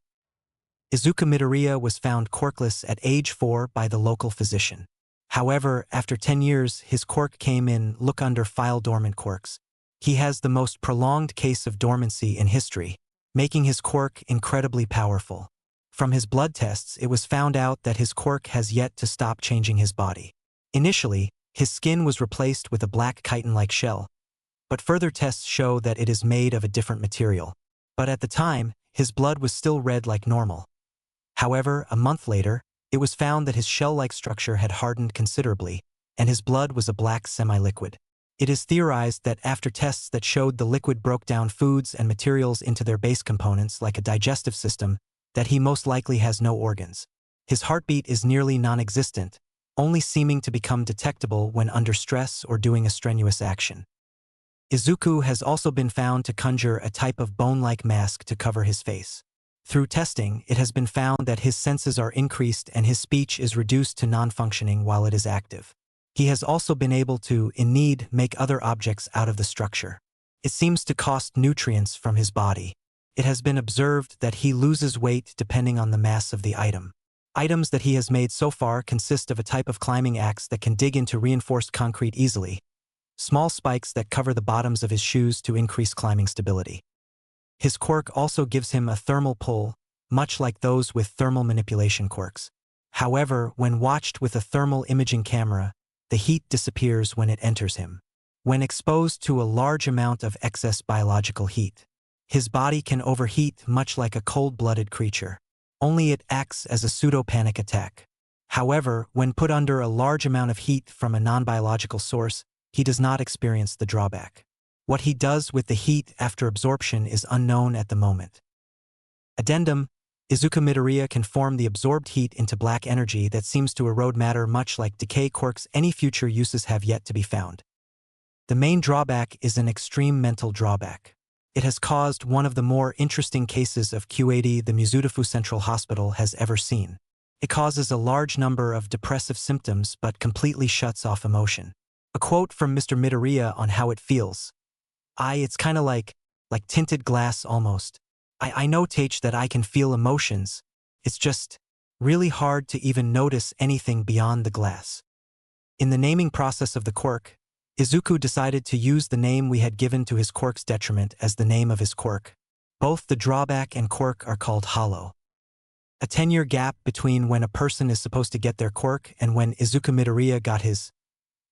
Izuku Midoriya was found quirkless at age 4 by the local physician. However, after 10 years, his quirk came in. Look under file dormant quirks. He has the most prolonged case of dormancy in history, making his quirk incredibly powerful. From his blood tests, it was found out that his quirk has yet to stop changing his body. Initially, his skin was replaced with a black chitin-like shell, but further tests show that it is made of a different material. But at the time, his blood was still red like normal. However, a month later, it was found that his shell-like structure had hardened considerably, and his blood was a black semi-liquid. It is theorized that after tests that showed the liquid broke down foods and materials into their base components like a digestive system, that he most likely has no organs. His heartbeat is nearly non-existent, only seeming to become detectable when under stress or doing a strenuous action. Izuku has also been found to conjure a type of bone-like mask to cover his face. Through testing, it has been found that his senses are increased and his speech is reduced to non-functioning while it is active. He has also been able to, in need, make other objects out of the structure. It seems to cost nutrients from his body. It has been observed that he loses weight depending on the mass of the item. Items that he has made so far consist of a type of climbing axe that can dig into reinforced concrete easily, small spikes that cover the bottoms of his shoes to increase climbing stability. His quirk also gives him a thermal pull, much like those with thermal manipulation quirks. However, when watched with a thermal imaging camera, the heat disappears when it enters him. When exposed to a large amount of excess biological heat, his body can overheat much like a cold-blooded creature. Only it acts as a pseudo-panic attack. However, when put under a large amount of heat from a non-biological source, he does not experience the drawback. What he does with the heat after absorption is unknown at the moment. Addendum: Izuku Midoriya can form the absorbed heat into black energy that seems to erode matter much like decay quirks. Any future uses have yet to be found. The main drawback is an extreme mental drawback. It has caused one of the more interesting cases of QAD the Mizudafu Central Hospital has ever seen. It causes a large number of depressive symptoms but completely shuts off emotion. A quote from Mr. Midoriya on how it feels. It's kinda like tinted glass almost. I know, Tage, that I can feel emotions. It's just really hard to even notice anything beyond the glass. In the naming process of the quirk, Izuku decided to use the name we had given to his quirk's detriment as the name of his quirk. Both the drawback and quirk are called hollow. A 10-year gap between when a person is supposed to get their quirk and when Izuku Midoriya got his.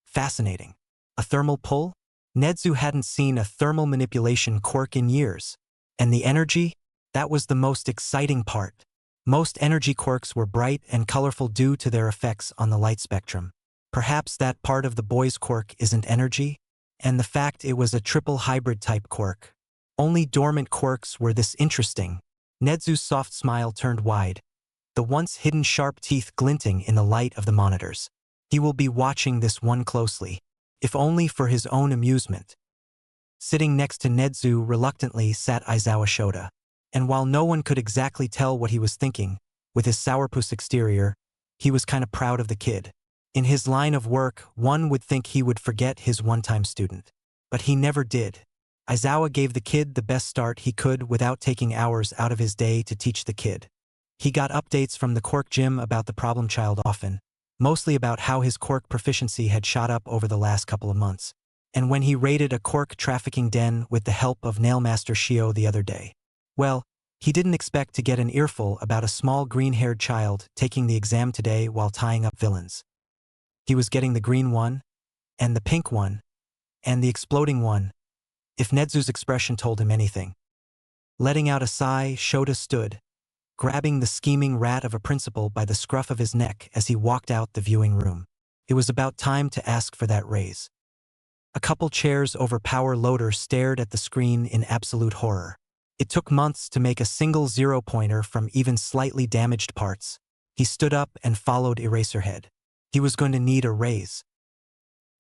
Fascinating. A thermal pull? Nedzu hadn't seen a thermal manipulation quirk in years. And the energy? That was the most exciting part. Most energy quirks were bright and colorful due to their effects on the light spectrum. Perhaps that part of the boy's quirk isn't energy? and the fact it was a triple hybrid type quirk. Only dormant quirks were this interesting. Nedzu's soft smile turned wide, the once hidden sharp teeth glinting in the light of the monitors. He will be watching this one closely, if only for his own amusement. Sitting next to Nedzu reluctantly sat Aizawa Shota, and while no one could exactly tell what he was thinking, with his sourpuss exterior, he was kinda proud of the kid. In his line of work, one would think he would forget his one-time student. But he never did. Aizawa gave the kid the best start he could without taking hours out of his day to teach the kid. He got updates from the Quirk gym about the problem child often, mostly about how his Quirk proficiency had shot up over the last couple of months. And when he raided a Quirk trafficking den with the help of Nailmaster Shio the other day, well, he didn't expect to get an earful about a small green-haired child taking the exam today while tying up villains. He was getting the green one, and the pink one, and the exploding one, if Nedzu's expression told him anything. Letting out a sigh, Shota stood, grabbing the scheming rat of a principal by the scruff of his neck as he walked out the viewing room. It was about time to ask for that raise. A couple chairs over power loader stared at the screen in absolute horror. It took months to make a single zero-pointer from even slightly damaged parts. He stood up and followed Eraserhead. He was going to need a raise.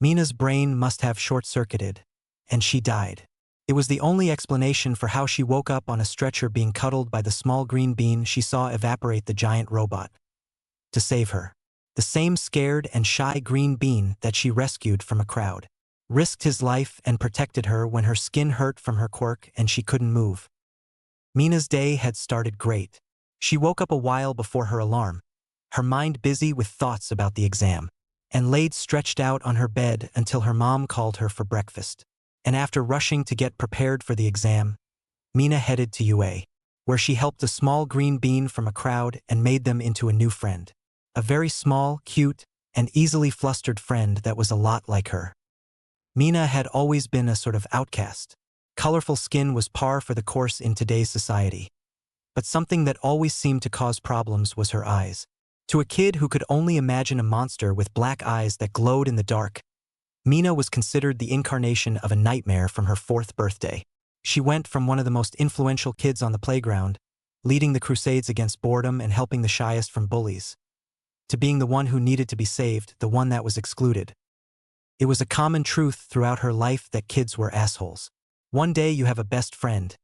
Mina's brain must have short-circuited, and she died. It was the only explanation for how she woke up on a stretcher being cuddled by the small green bean she saw evaporate the giant robot. To save her. The same scared and shy green bean that she rescued from a crowd. Risked his life and protected her when her skin hurt from her quirk and she couldn't move. Mina's day had started great. She woke up a while before her alarm, her mind busy with thoughts about the exam, and laid stretched out on her bed until her mom called her for breakfast. And after rushing to get prepared for the exam, Mina headed to UA, where she helped a small green bean from a crowd and made them into a new friend. A very small, cute, and easily flustered friend that was a lot like her. Mina had always been a sort of outcast. Colorful skin was par for the course in today's society. But something that always seemed to cause problems was her eyes. To a kid who could only imagine a monster with black eyes that glowed in the dark, Mina was considered the incarnation of a nightmare from her 4th birthday. She went from one of the most influential kids on the playground, leading the crusades against boredom and helping the shyest from bullies, to being the one who needed to be saved, the one that was excluded. It was a common truth throughout her life that kids were assholes. One day you have a best friend,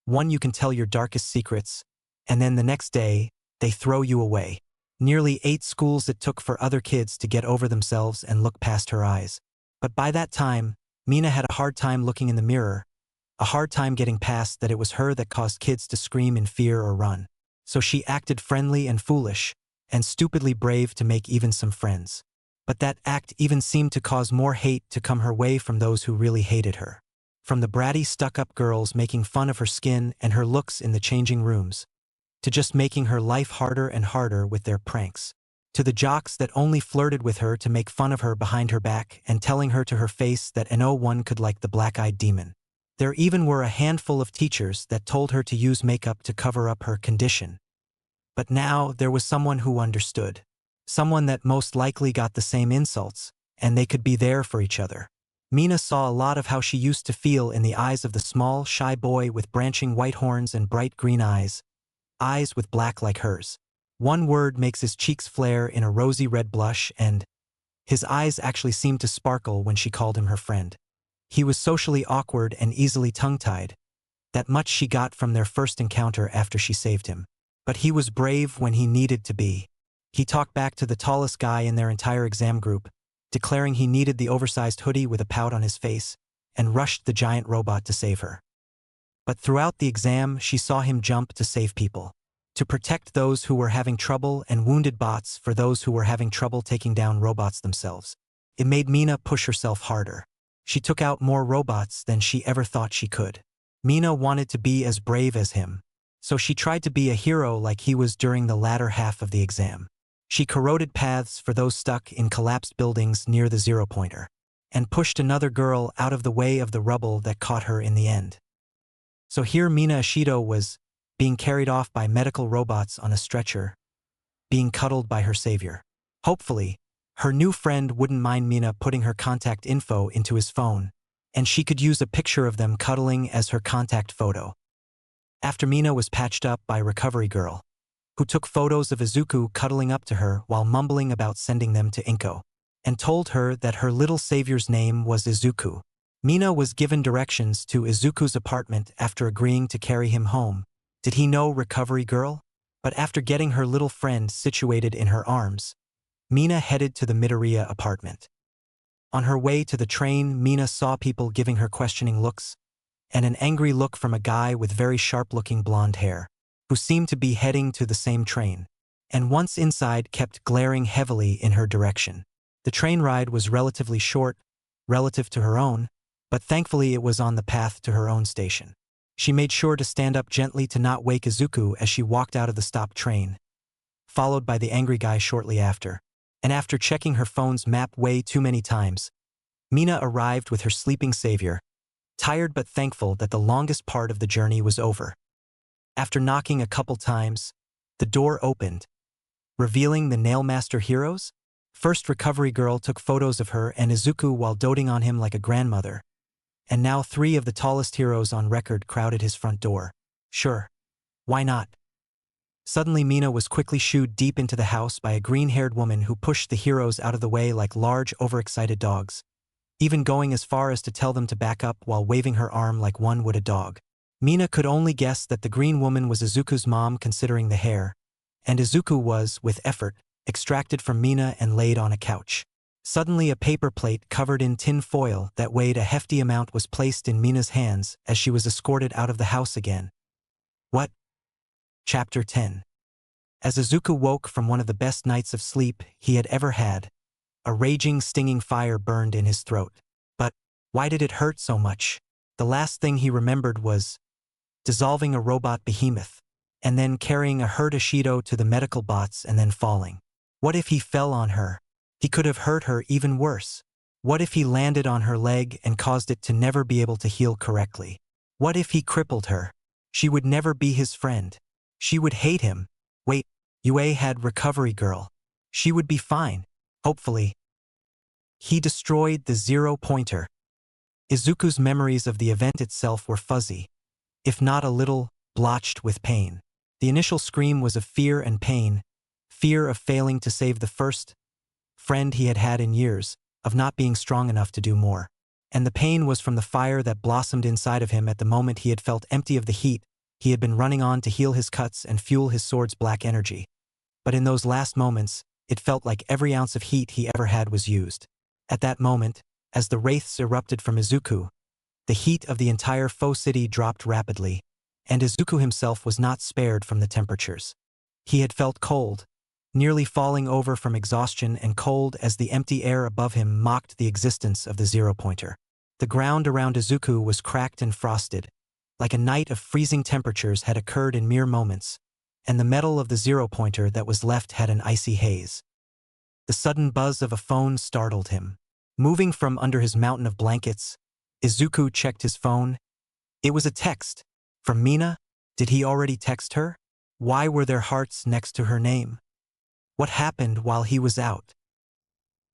one you can tell your darkest secrets, and then the next day, they throw you away. Nearly 8 schools it took for other kids to get over themselves and look past her eyes. But by that time, Mina had a hard time looking in the mirror, a hard time getting past that it was her that caused kids to scream in fear or run. So she acted friendly and foolish, and stupidly brave to make even some friends. But that act even seemed to cause more hate to come her way from those who really hated her. From the bratty, stuck-up girls making fun of her skin and her looks in the changing rooms, to just making her life harder and harder with their pranks, to the jocks that only flirted with her to make fun of her behind her back and telling her to her face that no one could like the black-eyed demon. There even were a handful of teachers that told her to use makeup to cover up her condition. But now there was someone who understood. Someone that most likely got the same insults, and they could be there for each other. Mina saw a lot of how she used to feel in the eyes of the small, shy boy with branching white horns and bright green eyes with black like hers. One word makes his cheeks flare in a rosy red blush, and his eyes actually seemed to sparkle when she called him her friend. He was socially awkward and easily tongue-tied. That much she got from their first encounter after she saved him. But he was brave when he needed to be. He talked back to the tallest guy in their entire exam group, declaring he needed the oversized hoodie with a pout on his face, and rushed the giant robot to save her. But throughout the exam, she saw him jump to save people, to protect those who were having trouble and wounded bots for those who were having trouble taking down robots themselves. It made Mina push herself harder. She took out more robots than she ever thought she could. Mina wanted to be as brave as him, so she tried to be a hero like he was during the latter half of the exam. She corroded paths for those stuck in collapsed buildings near the zero-pointer, and pushed another girl out of the way of the rubble that caught her in the end. So here Mina Ashido was, being carried off by medical robots on a stretcher, being cuddled by her savior. Hopefully, her new friend wouldn't mind Mina putting her contact info into his phone, and she could use a picture of them cuddling as her contact photo. After Mina was patched up by Recovery Girl, who took photos of Izuku cuddling up to her while mumbling about sending them to Inko, and told her that her little savior's name was Izuku. Mina was given directions to Izuku's apartment after agreeing to carry him home. Did he know Recovery Girl? But after getting her little friend situated in her arms, Mina headed to the Midoriya apartment. On her way to the train, Mina saw people giving her questioning looks, and an angry look from a guy with very sharp-looking blonde hair, who seemed to be heading to the same train, and once inside kept glaring heavily in her direction. The train ride was relatively short, relative to her own, but thankfully it was on the path to her own station. She made sure to stand up gently to not wake Izuku as she walked out of the stopped train, followed by the angry guy shortly after. And after checking her phone's map way too many times, Mina arrived with her sleeping savior, tired but thankful that the longest part of the journey was over. After knocking a couple times, the door opened, revealing the Nailmaster heroes. First, Recovery Girl took photos of her and Izuku while doting on him like a grandmother, and now 3 of the tallest heroes on record crowded his front door. Sure, why not? Suddenly Mina was quickly shooed deep into the house by a green-haired woman who pushed the heroes out of the way like large, overexcited dogs, even going as far as to tell them to back up while waving her arm like one would a dog. Mina could only guess that the green woman was Izuku's mom considering the hair, and Izuku was, with effort, extracted from Mina and laid on a couch. Suddenly a paper plate covered in tin foil that weighed a hefty amount was placed in Mina's hands as she was escorted out of the house again. What? Chapter 10. As Izuku woke from one of the best nights of sleep he had ever had, a raging, stinging fire burned in his throat. But why did it hurt so much? The last thing he remembered was dissolving a robot behemoth, and then carrying a hurt Ishido to the medical bots and then falling. What if he fell on her? He could have hurt her even worse. What if he landed on her leg and caused it to never be able to heal correctly? What if he crippled her? She would never be his friend. She would hate him. Wait, Yue had Recovery Girl. She would be fine, hopefully. He destroyed the 0-pointer. Izuku's memories of the event itself were fuzzy, if not a little blotched with pain. The initial scream was of fear and pain, fear of failing to save the first friend he had had in years, of not being strong enough to do more. And the pain was from the fire that blossomed inside of him at the moment he had felt empty of the heat he had been running on to heal his cuts and fuel his sword's black energy. But in those last moments, it felt like every ounce of heat he ever had was used. At that moment, as the wraiths erupted from Izuku, the heat of the entire Faux City dropped rapidly, and Izuku himself was not spared from the temperatures. He had felt cold, nearly falling over from exhaustion, and cold as the empty air above him mocked the existence of the 0-pointer. The ground around Izuku was cracked and frosted, like a night of freezing temperatures had occurred in mere moments, and the metal of the 0-pointer that was left had an icy haze. The sudden buzz of a phone startled him. Moving from under his mountain of blankets, Izuku checked his phone. It was a text. From Mina? Did he already text her? Why were there hearts next to her name? What happened while he was out?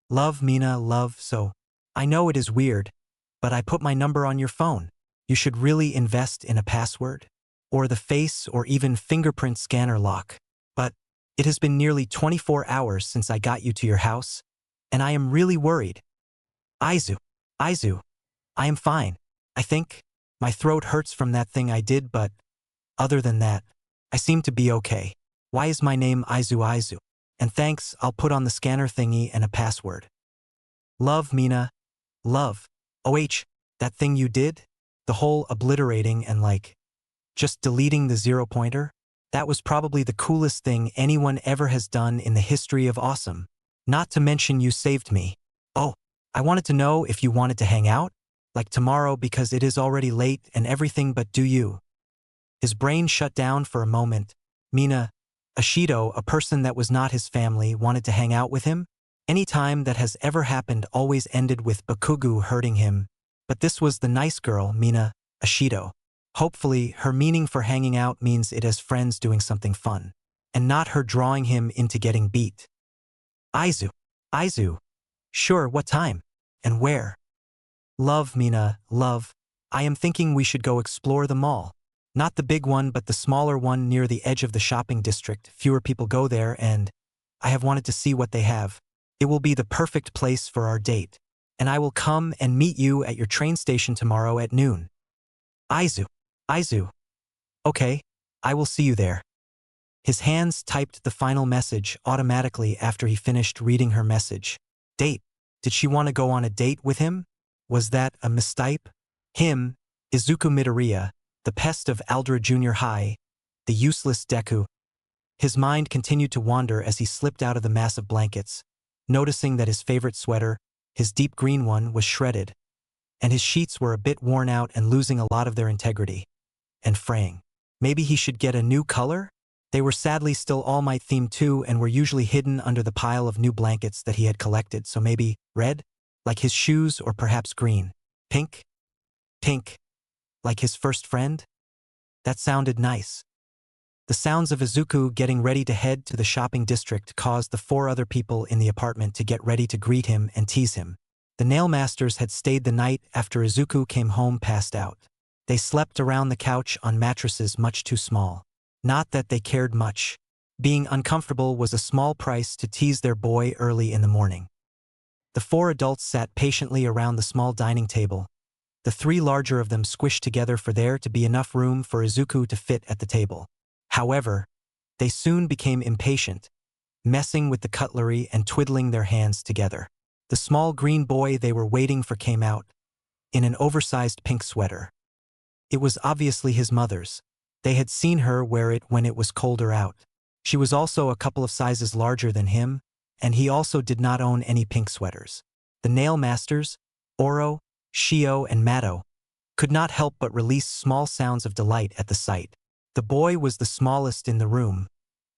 Love, Mina, love, so. I know it is weird, but I put my number on your phone. You should really invest in a password, or the face or even fingerprint scanner lock. But it has been nearly 24 hours since I got you to your house, and I am really worried. Aizu, I am fine. I think my throat hurts from that thing I did, but other than that, I seem to be okay. Why is my name Aizu? And thanks, I'll put on the scanner thingy and a password. Love, Mina. Love. OH, that thing you did? The whole obliterating and just deleting the 0-pointer? That was probably the coolest thing anyone ever has done in the history of awesome. Not to mention you saved me. Oh, I wanted to know if you wanted to hang out? Like tomorrow, because it is already late and everything, but do you? His brain shut down for a moment. Mina, Ishido, a person that was not his family, wanted to hang out with him? Any time that has ever happened always ended with Bakugu hurting him. But this was the nice girl, Mina, Ishido. Hopefully, her meaning for hanging out means it as friends doing something fun, and not her drawing him into getting beat. Aizu. Sure, what time? And where? Love, Mina, love. I am thinking we should go explore the mall. Not the big one, but the smaller one near the edge of the shopping district. Fewer people go there, and I have wanted to see what they have. It will be the perfect place for our date. And I will come and meet you at your train station tomorrow at noon. Aizu. Aizu. Okay, I will see you there. His hands typed the final message automatically after he finished reading her message. Date. Did she want to go on a date with him? Was that a mistype? Him, Izuku Midoriya, the pest of Aldra Junior High, the useless Deku. His mind continued to wander as he slipped out of the massive blankets, noticing that his favorite sweater, his deep green one, was shredded, and his sheets were a bit worn out and losing a lot of their integrity, and fraying. Maybe he should get a new color? They were sadly still All Might themed too and were usually hidden under the pile of new blankets that he had collected, so maybe red, like his shoes, or perhaps green. Pink? Pink, like his first friend? That sounded nice. The sounds of Izuku getting ready to head to the shopping district caused the 4 other people in the apartment to get ready to greet him and tease him. The nail masters had stayed the night after Izuku came home passed out. They slept around the couch on mattresses much too small. Not that they cared much. Being uncomfortable was a small price to tease their boy early in the morning. The 4 adults sat patiently around the small dining table, the 3 larger of them squished together for there to be enough room for Izuku to fit at the table. However, they soon became impatient, messing with the cutlery and twiddling their hands together. The small green boy they were waiting for came out, in an oversized pink sweater. It was obviously his mother's. They had seen her wear it when it was colder out. She was also a couple of sizes larger than him, and he also did not own any pink sweaters. The nail masters, Oro, Shio, and Mato, could not help but release small sounds of delight at the sight. The boy was the smallest in the room.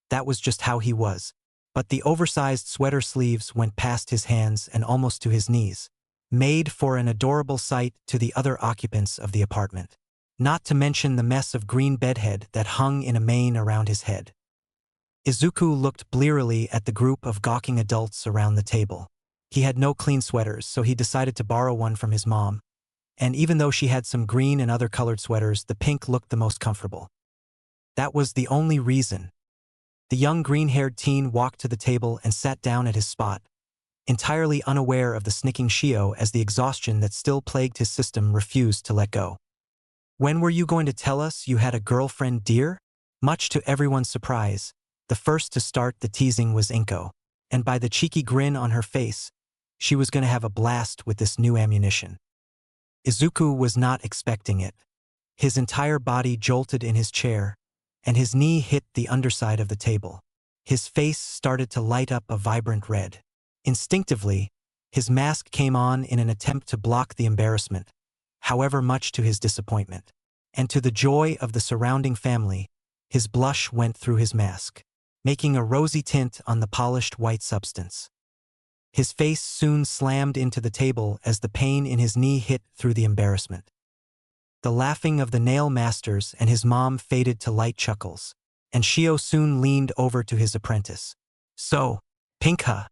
That was just how he was. But the oversized sweater sleeves went past his hands and almost to his knees, made for an adorable sight to the other occupants of the apartment. Not to mention the mess of green bedhead that hung in a mane around his head. Izuku looked blearily at the group of gawking adults around the table. He had no clean sweaters, so he decided to borrow one from his mom. And even though she had some green and other colored sweaters, the pink looked the most comfortable. That was the only reason. The young green-haired teen walked to the table and sat down at his spot, entirely unaware of the snicking Shio as the exhaustion that still plagued his system refused to let go. When were you going to tell us you had a girlfriend, dear? Much to everyone's surprise, the first to start the teasing was Inko, and by the cheeky grin on her face, she was going to have a blast with this new ammunition. Izuku was not expecting it. His entire body jolted in his chair, and his knee hit the underside of the table. His face started to light up a vibrant red. Instinctively, his mask came on in an attempt to block the embarrassment, however much to his disappointment. And to the joy of the surrounding family, his blush went through his mask, making a rosy tint on the polished white substance. His face soon slammed into the table as the pain in his knee hit through the embarrassment. The laughing of the nail masters and his mom faded to light chuckles, and Shio soon leaned over to his apprentice. So, Pinkha.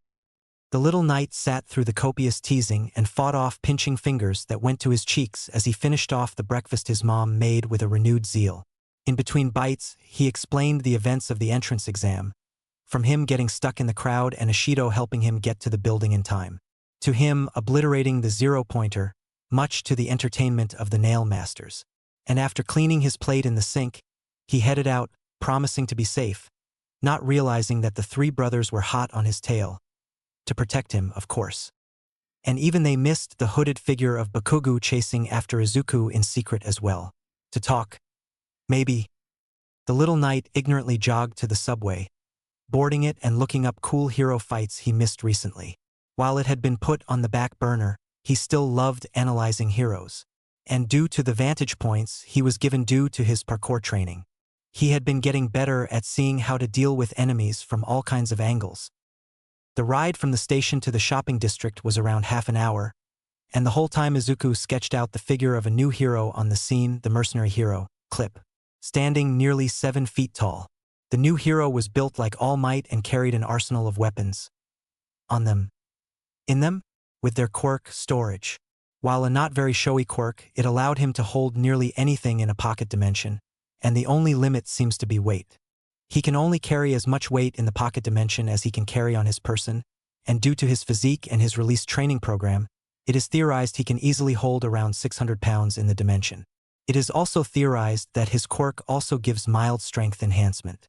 The little knight sat through the copious teasing and fought off pinching fingers that went to his cheeks as he finished off the breakfast his mom made with a renewed zeal. In between bites, he explained the events of the entrance exam, from him getting stuck in the crowd and Ashido helping him get to the building in time, to him obliterating the zero-pointer, much to the entertainment of the nail masters. And after cleaning his plate in the sink, he headed out, promising to be safe, not realizing that the 3 brothers were hot on his tail. To protect him, of course. And even they missed the hooded figure of Bakugo chasing after Izuku in secret as well. To talk. Maybe. The little knight ignorantly jogged to the subway, boarding it and looking up cool hero fights he missed recently. While it had been put on the back burner, he still loved analyzing heroes. And due to the vantage points he was given due to his parkour training, he had been getting better at seeing how to deal with enemies from all kinds of angles. The ride from the station to the shopping district was around half an hour, and the whole time Izuku sketched out the figure of a new hero on the scene, the mercenary hero, Clip, standing nearly 7 feet tall. The new hero was built like All Might and carried an arsenal of weapons. On them. In them? With their quirk storage. While a not very showy quirk, it allowed him to hold nearly anything in a pocket dimension, and the only limit seems to be weight. He can only carry as much weight in the pocket dimension as he can carry on his person, and due to his physique and his release training program, it is theorized he can easily hold around 600 pounds in the dimension. It is also theorized that his quirk also gives mild strength enhancement.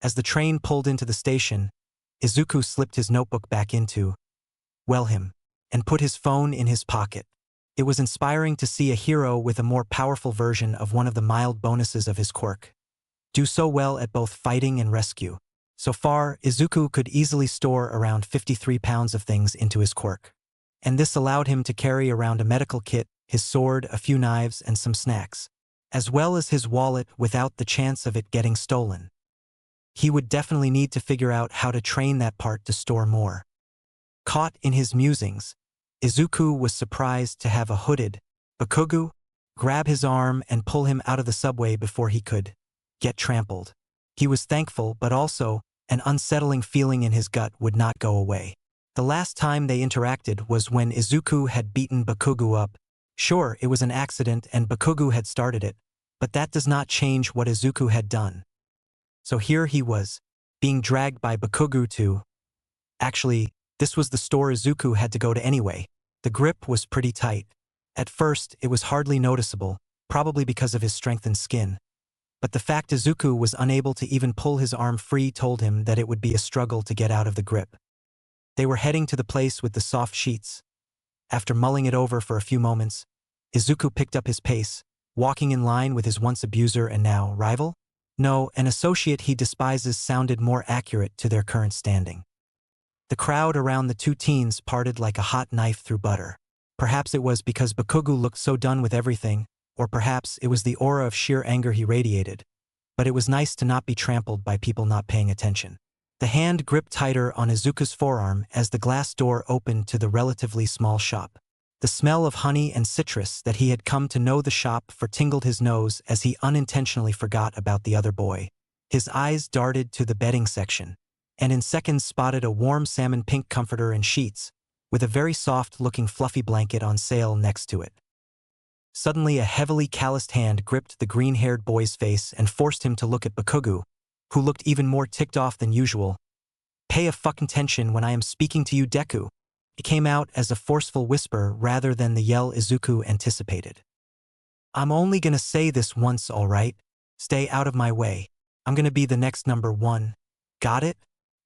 As the train pulled into the station, Izuku slipped his notebook back into, him, and put his phone in his pocket. It was inspiring to see a hero with a more powerful version of one of the mild bonuses of his quirk do so well at both fighting and rescue. So far, Izuku could easily store around 53 pounds of things into his quirk. And this allowed him to carry around a medical kit, his sword, a few knives, and some snacks, as well as his wallet without the chance of it getting stolen. He would definitely need to figure out how to train that part to store more. Caught in his musings, Izuku was surprised to have a hooded Bakugo grab his arm and pull him out of the subway before he could get trampled. He was thankful, but also, an unsettling feeling in his gut would not go away. The last time they interacted was when Izuku had beaten Bakugo up. Sure, it was an accident and Bakugo had started it, but that does not change what Izuku had done. So here he was, being dragged by Bakugo to... Actually, this was the store Izuku had to go to anyway. The grip was pretty tight. At first, it was hardly noticeable, probably because of his strengthened skin. But the fact Izuku was unable to even pull his arm free told him that it would be a struggle to get out of the grip. They were heading to the place with the soft sheets. After mulling it over for a few moments, Izuku picked up his pace, walking in line with his once abuser and now rival? No, an associate he despises sounded more accurate to their current standing. The crowd around the two teens parted like a hot knife through butter. Perhaps it was because Bakugo looked so done with everything, or perhaps it was the aura of sheer anger he radiated. But it was nice to not be trampled by people not paying attention. The hand gripped tighter on Izuku's forearm as the glass door opened to the relatively small shop. The smell of honey and citrus that he had come to know the shop for tingled his nose as he unintentionally forgot about the other boy. His eyes darted to the bedding section, and in seconds spotted a warm salmon pink comforter and sheets, with a very soft-looking fluffy blanket on sale next to it. Suddenly a heavily calloused hand gripped the green-haired boy's face and forced him to look at Bakugo, who looked even more ticked off than usual. "Pay a fucking attention when I am speaking to you, Deku." It came out as a forceful whisper rather than the yell Izuku anticipated. "I'm only gonna say this once, alright? Stay out of my way. I'm gonna be the next number one. Got it?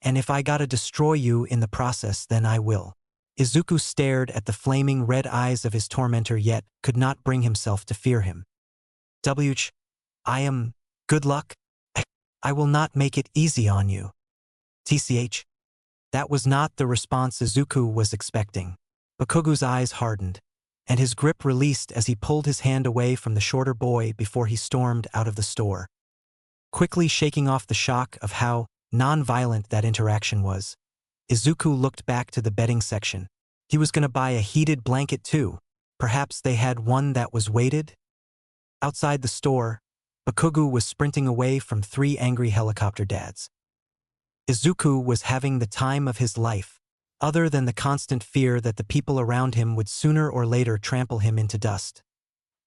And if I gotta destroy you in the process, then I will." Izuku stared at the flaming red eyes of his tormentor yet could not bring himself to fear him. I am... good luck? I will not make it easy on you. TCH. That was not the response Izuku was expecting. Bakugo's eyes hardened, and his grip released as he pulled his hand away from the shorter boy before he stormed out of the store. Quickly shaking off the shock of how non-violent that interaction was, Izuku looked back to the bedding section. He was going to buy a heated blanket too. Perhaps they had one that was weighted? Outside the store, Bakugo was sprinting away from three angry helicopter dads. Izuku was having the time of his life, other than the constant fear that the people around him would sooner or later trample him into dust.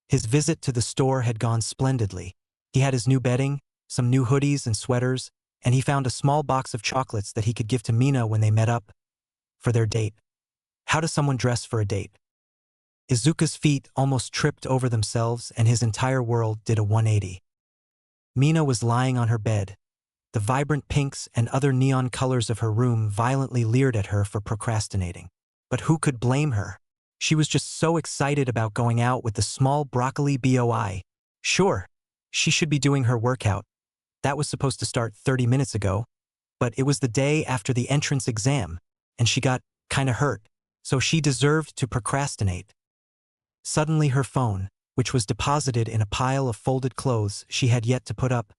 His visit to the store had gone splendidly. He had his new bedding, some new hoodies and sweaters, and he found a small box of chocolates that he could give to Mina when they met up for their date. How does someone dress for a date? Izuku's feet almost tripped over themselves and his entire world did a 180. Mina was lying on her bed. The vibrant pinks and other neon colors of her room violently leered at her for procrastinating. But who could blame her? She was just so excited about going out with the small broccoli boy. Sure, she should be doing her workout. That was supposed to start 30 minutes ago, but it was the day after the entrance exam, and she got kinda hurt, so she deserved to procrastinate. Suddenly her phone, which was deposited in a pile of folded clothes she had yet to put up,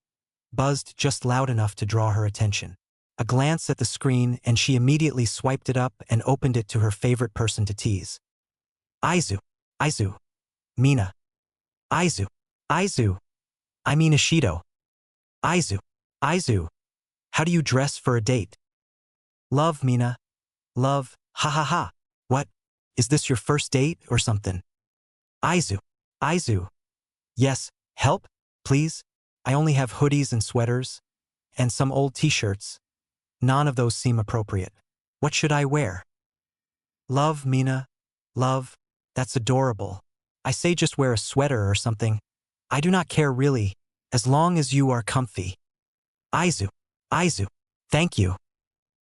buzzed just loud enough to draw her attention. A glance at the screen and she immediately swiped it up and opened it to her favorite person to tease. Aizu. Mina. Aizu. I mean Ishido. Aizu. How do you dress for a date? Love, Mina. Love, ha ha ha. What? Is this your first date or something? Aizu. Aizu. Yes, help, please? I only have hoodies and sweaters, and some old t-shirts. None of those seem appropriate. What should I wear? Love, Mina. Love. That's adorable. I say just wear a sweater or something. I do not care really, as long as you are comfy. Aizu. Aizu. Thank you.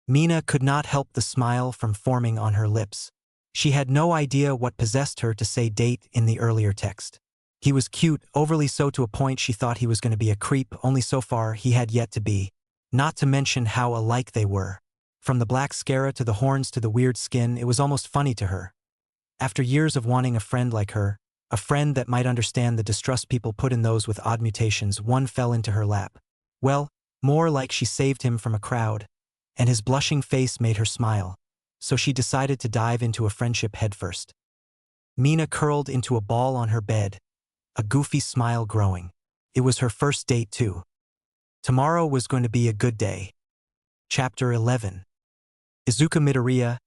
Mina could not help the smile from forming on her lips. She had no idea what possessed her to say date in the earlier text. He was cute, overly so to a point she thought he was going to be a creep, only so far he had yet to be. Not to mention how alike they were. From the black scara to the horns to the weird skin, it was almost funny to her. After years of wanting a friend like her, a friend that might understand the distrust people put in those with odd mutations, one fell into her lap. Well, more like she saved him from a crowd, and his blushing face made her smile, so she decided to dive into a friendship headfirst. Mina curled into a ball on her bed, a goofy smile growing. It was her first date too. Tomorrow was going to be a good day. Chapter 11. Izuka Midoriya,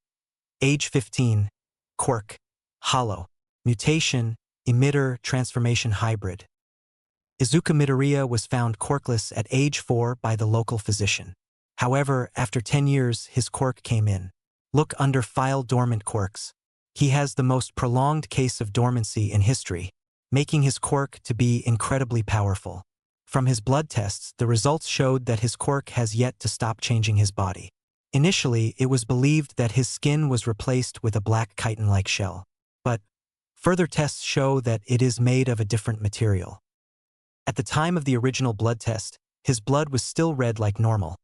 age 15, Quirk, Hollow, mutation, emitter, transformation hybrid. Izuka Midoriya was found quirkless at age 4 by the local physician. However, after 10 years, his quirk came in. Look under File Dormant Quirks. He has the most prolonged case of dormancy in history, making his quirk to be incredibly powerful. From his blood tests, the results showed that his quirk has yet to stop changing his body. Initially, it was believed that his skin was replaced with a black chitin-like shell. But further tests show that it is made of a different material. At the time of the original blood test, his blood was still red like normal.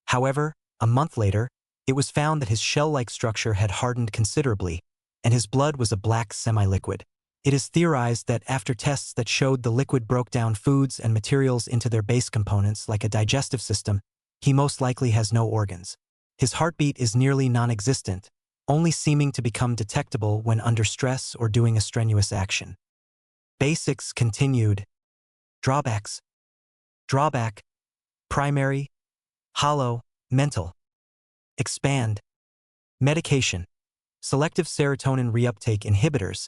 However, a month later, it was found that his shell-like structure had hardened considerably, and his blood was a black semi-liquid. It is theorized that after tests that showed the liquid broke down foods and materials into their base components like a digestive system, he most likely has no organs. His heartbeat is nearly non-existent, only seeming to become detectable when under stress or doing a strenuous action. Basics continued. Drawbacks. Drawback. Primary. Hollow. Mental. Expand. Medication. Selective serotonin reuptake inhibitors,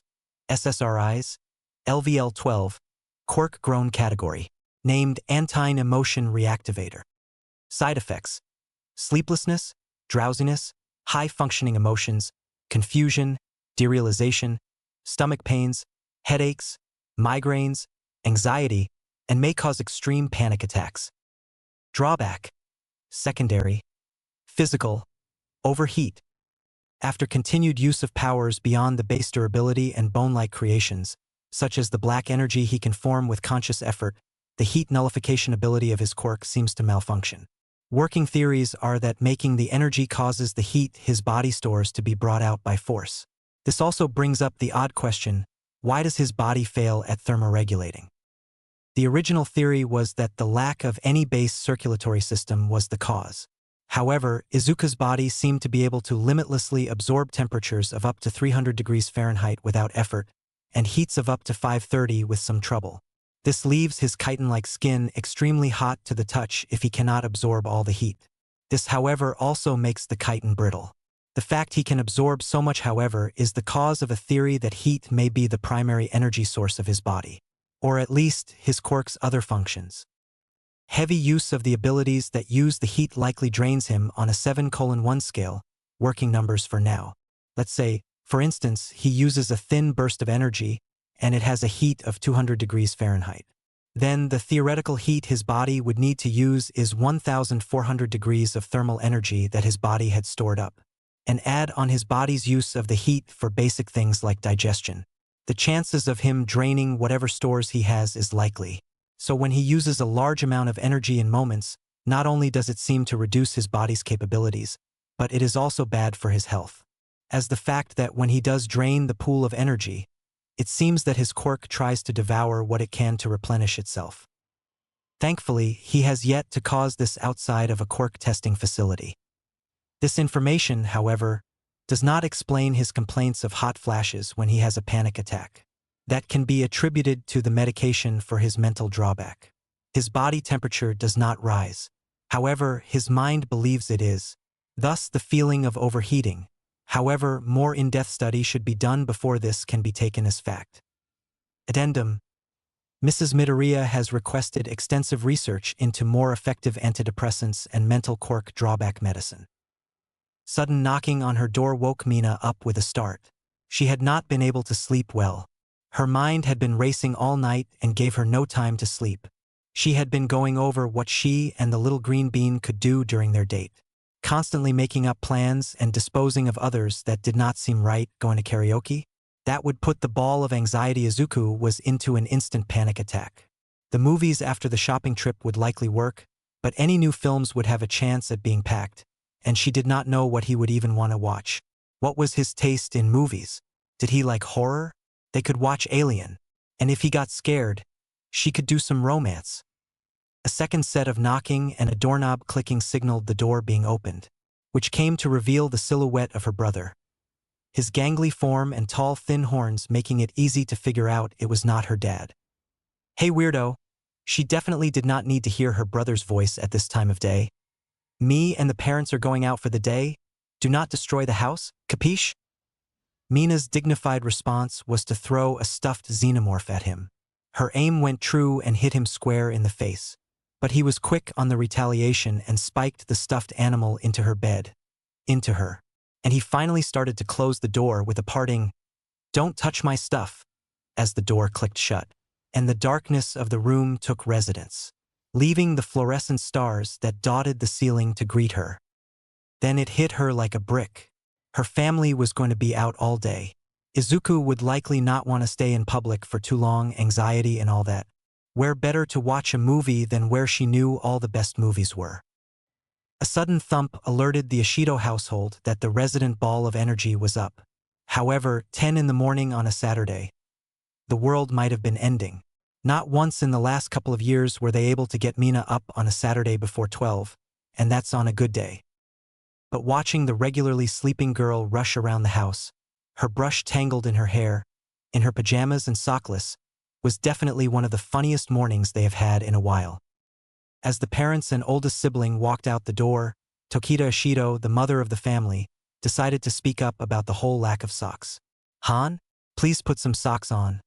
SSRIs, LVL-12, Quirk-grown category, named anti-emotion reactivator. Side effects. Sleeplessness, drowsiness, high-functioning emotions, confusion, derealization, stomach pains, headaches, migraines, anxiety, and may cause extreme panic attacks. Drawback. Secondary. Physical. Overheat. After continued use of powers beyond the base durability and bone-like creations, such as the black energy he can form with conscious effort, the heat nullification ability of his quirk seems to malfunction. Working theories are that making the energy causes the heat his body stores to be brought out by force. This also brings up the odd question, why does his body fail at thermoregulating? The original theory was that the lack of any base circulatory system was the cause. However, Izuka's body seemed to be able to limitlessly absorb temperatures of up to 300 degrees Fahrenheit without effort, and heats of up to 530 with some trouble. This leaves his chitin-like skin extremely hot to the touch if he cannot absorb all the heat. This, however, also makes the chitin brittle. The fact he can absorb so much, however, is the cause of a theory that heat may be the primary energy source of his body, or at least his quirk's other functions. Heavy use of the abilities that use the heat likely drains him on a 7:1 scale, working numbers for now. Let's say, for instance, he uses a thin burst of energy, and it has a heat of 200 degrees Fahrenheit. Then the theoretical heat his body would need to use is 1,400 degrees of thermal energy that his body had stored up. And add on his body's use of the heat for basic things like digestion. The chances of him draining whatever stores he has is likely. So when he uses a large amount of energy in moments, not only does it seem to reduce his body's capabilities, but it is also bad for his health. As the fact that when he does drain the pool of energy, it seems that his quirk tries to devour what it can to replenish itself. Thankfully, he has yet to cause this outside of a quirk testing facility. This information, however, does not explain his complaints of hot flashes when he has a panic attack. That can be attributed to the medication for his mental drawback. His body temperature does not rise. However, his mind believes it is. Thus, the feeling of overheating, However, more in-depth study should be done before this can be taken as fact. Addendum: Mrs. Midoriya has requested extensive research into more effective antidepressants and mental quirk drawback medicine. Sudden knocking on her door woke Mina up with a start. She had not been able to sleep well. Her mind had been racing all night and gave her no time to sleep. She had been going over what she and the little green bean could do during their date. Constantly making up plans and disposing of others that did not seem right. Going to karaoke? That would put the ball of anxiety. Izuku was into an instant panic attack. The movies after the shopping trip would likely work, but any new films would have a chance at being packed, and she did not know what he would even want to watch. What was his taste in movies? Did he like horror? They could watch Alien. And if he got scared, she could do some romance. A second set of knocking and a doorknob clicking signaled the door being opened, which came to reveal the silhouette of her brother. His gangly form and tall thin horns making it easy to figure out it was not her dad. Hey weirdo. She definitely did not need to hear her brother's voice at this time of day. Me and the parents are going out for the day. Do not destroy the house, capiche? Mina's dignified response was to throw a stuffed xenomorph at him. Her aim went true and hit him square in the face. But he was quick on the retaliation and spiked the stuffed animal into her bed. Into her. And he finally started to close the door with a parting, "Don't touch my stuff," as the door clicked shut. And the darkness of the room took residence, leaving the fluorescent stars that dotted the ceiling to greet her. Then it hit her like a brick. Her family was going to be out all day. Izuku would likely not want to stay in public for too long, anxiety and all that. Where better to watch a movie than where she knew all the best movies were. A sudden thump alerted the Ishido household that the resident ball of energy was up. However, 10 in the morning on a Saturday. The world might have been ending. Not once in the last couple of years were they able to get Mina up on a Saturday before 12, and that's on a good day. But watching the regularly sleeping girl rush around the house, her brush tangled in her hair, in her pajamas and sockless, was definitely one of the funniest mornings they have had in a while. As the parents and oldest sibling walked out the door, Tokita Ishido, the mother of the family, decided to speak up about the whole lack of socks. "Han, please put some socks on.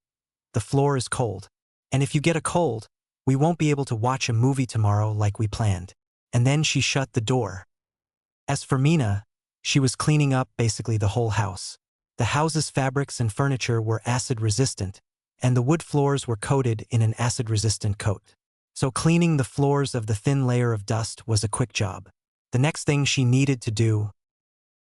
The floor is cold. And if you get a cold, we won't be able to watch a movie tomorrow like we planned." And then she shut the door. As for Mina, she was cleaning up basically the whole house. The house's fabrics and furniture were acid-resistant, and the wood floors were coated in an acid-resistant coat. So cleaning the floors of the thin layer of dust was a quick job. The next thing she needed to do: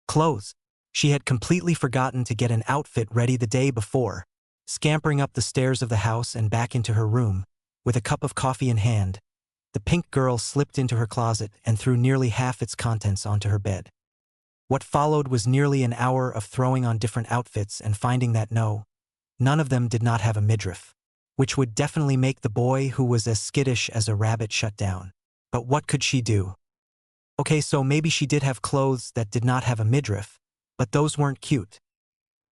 clothes. She had completely forgotten to get an outfit ready the day before. Scampering up the stairs of the house and back into her room, with a cup of coffee in hand, the pink girl slipped into her closet and threw nearly half its contents onto her bed. What followed was nearly an hour of throwing on different outfits and finding that none of them did not have a midriff, which would definitely make the boy who was as skittish as a rabbit shut down. But what could she do? Okay, so maybe she did have clothes that did not have a midriff, but those weren't cute.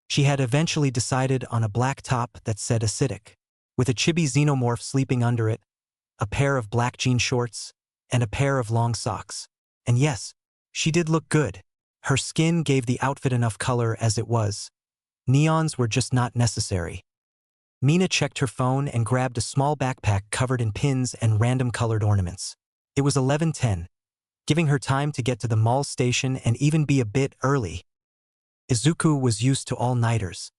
She had eventually decided on a black top that said acidic, with a chibi xenomorph sleeping under it, a pair of black jean shorts, and a pair of long socks. And yes, she did look good. Her skin gave the outfit enough color as it was. Neons were just not necessary. Mina checked her phone and grabbed a small backpack covered in pins and random colored ornaments. It was 11:10, giving her time to get to the mall station and even be a bit early. Izuku was used to all-nighters.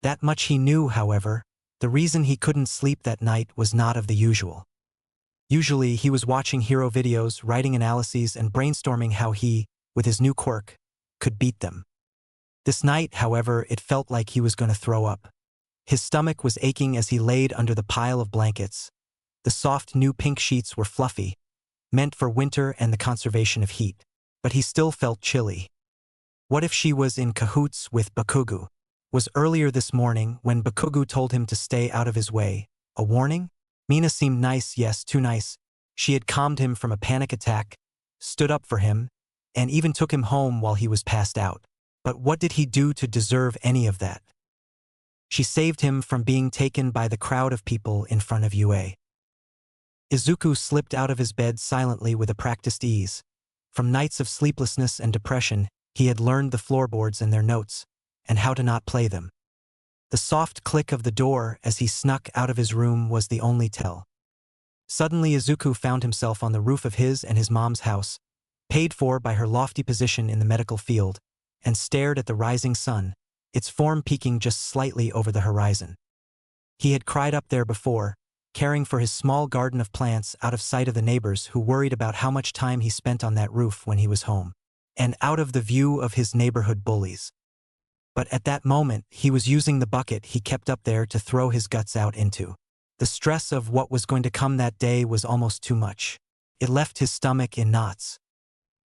That much he knew, however. The reason he couldn't sleep that night was not of the usual. Usually, he was watching hero videos, writing analyses, and brainstorming how he, with his new quirk, could beat them. This night, however, it felt like he was going to throw up. His stomach was aching as he laid under the pile of blankets. The soft new pink sheets were fluffy, meant for winter and the conservation of heat, but he still felt chilly. What if she was in cahoots with Bakugo? Was earlier this morning when Bakugo told him to stay out of his way a warning? Mina seemed nice, yes, too nice. She had calmed him from a panic attack, stood up for him, and even took him home while he was passed out. But what did he do to deserve any of that? She saved him from being taken by the crowd of people in front of UA. Izuku slipped out of his bed silently with a practiced ease. From nights of sleeplessness and depression, He had learned the floorboards and their notes, and how to not play them. The soft click of the door as he snuck out of his room was the only tell. Suddenly Izuku found himself on the roof of his and his mom's house, paid for by her lofty position in the medical field, and stared at the rising sun, its form peeking just slightly over the horizon. He had cried up there before, caring for his small garden of plants out of sight of the neighbors who worried about how much time he spent on that roof when he was home, and out of the view of his neighborhood bullies. But at that moment, he was using the bucket he kept up there to throw his guts out into. The stress of what was going to come that day was almost too much. It left his stomach in knots.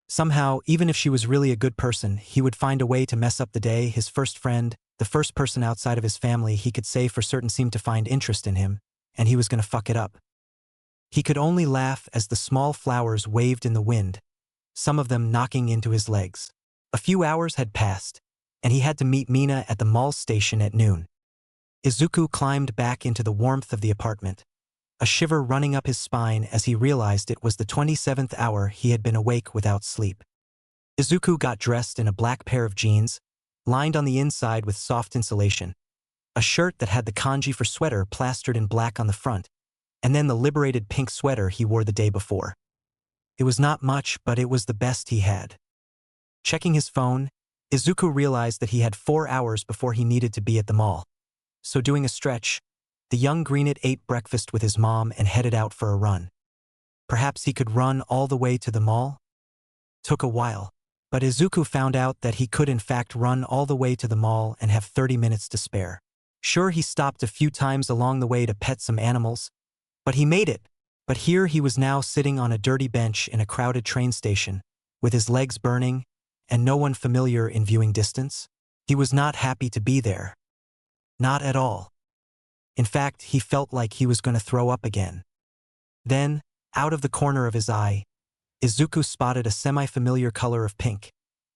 Somehow, even if she was really a good person, he would find a way to mess up the day. His first friend, the first person outside of his family he could say for certain seemed to find interest in him, and he was going to fuck it up. He could only laugh as the small flowers waved in the wind, some of them knocking into his legs. A few hours had passed, and he had to meet Mina at the mall station at noon. Izuku climbed back into the warmth of the apartment, a shiver running up his spine as he realized it was the 27th hour he had been awake without sleep. Izuku got dressed in a black pair of jeans, lined on the inside with soft insulation, a shirt that had the kanji for sweater plastered in black on the front, and then the liberated pink sweater he wore the day before. It was not much, but it was the best he had. Checking his phone, Izuku realized that he had 4 hours before he needed to be at the mall. So doing a stretch, the young greenet ate breakfast with his mom and headed out for a run. Perhaps he could run all the way to the mall? Took a while, but Izuku found out that he could in fact run all the way to the mall and have 30 minutes to spare. Sure, he stopped a few times along the way to pet some animals, but he made it. But here he was now sitting on a dirty bench in a crowded train station, with his legs burning, and no one familiar in viewing distance. He was not happy to be there. Not at all. In fact, he felt like he was going to throw up again. Then, out of the corner of his eye, Izuku spotted a semi-familiar color of pink,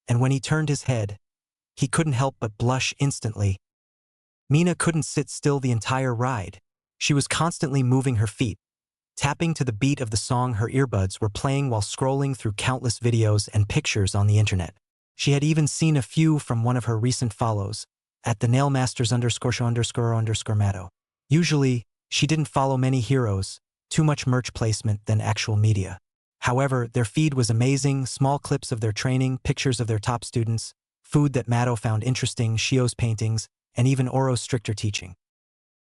and when he turned his head, he couldn't help but blush instantly. Mina couldn't sit still the entire ride. She was constantly moving her feet, tapping to the beat of the song her earbuds were playing while scrolling through countless videos and pictures on the internet. She had even seen a few from one of her recent follows, at the nailmasters_show__Mato. Usually, she didn't follow many heroes, too much merch placement than actual media. However, their feed was amazing, small clips of their training, pictures of their top students, food that Mato found interesting, Shio's paintings, and even Oro's stricter teaching.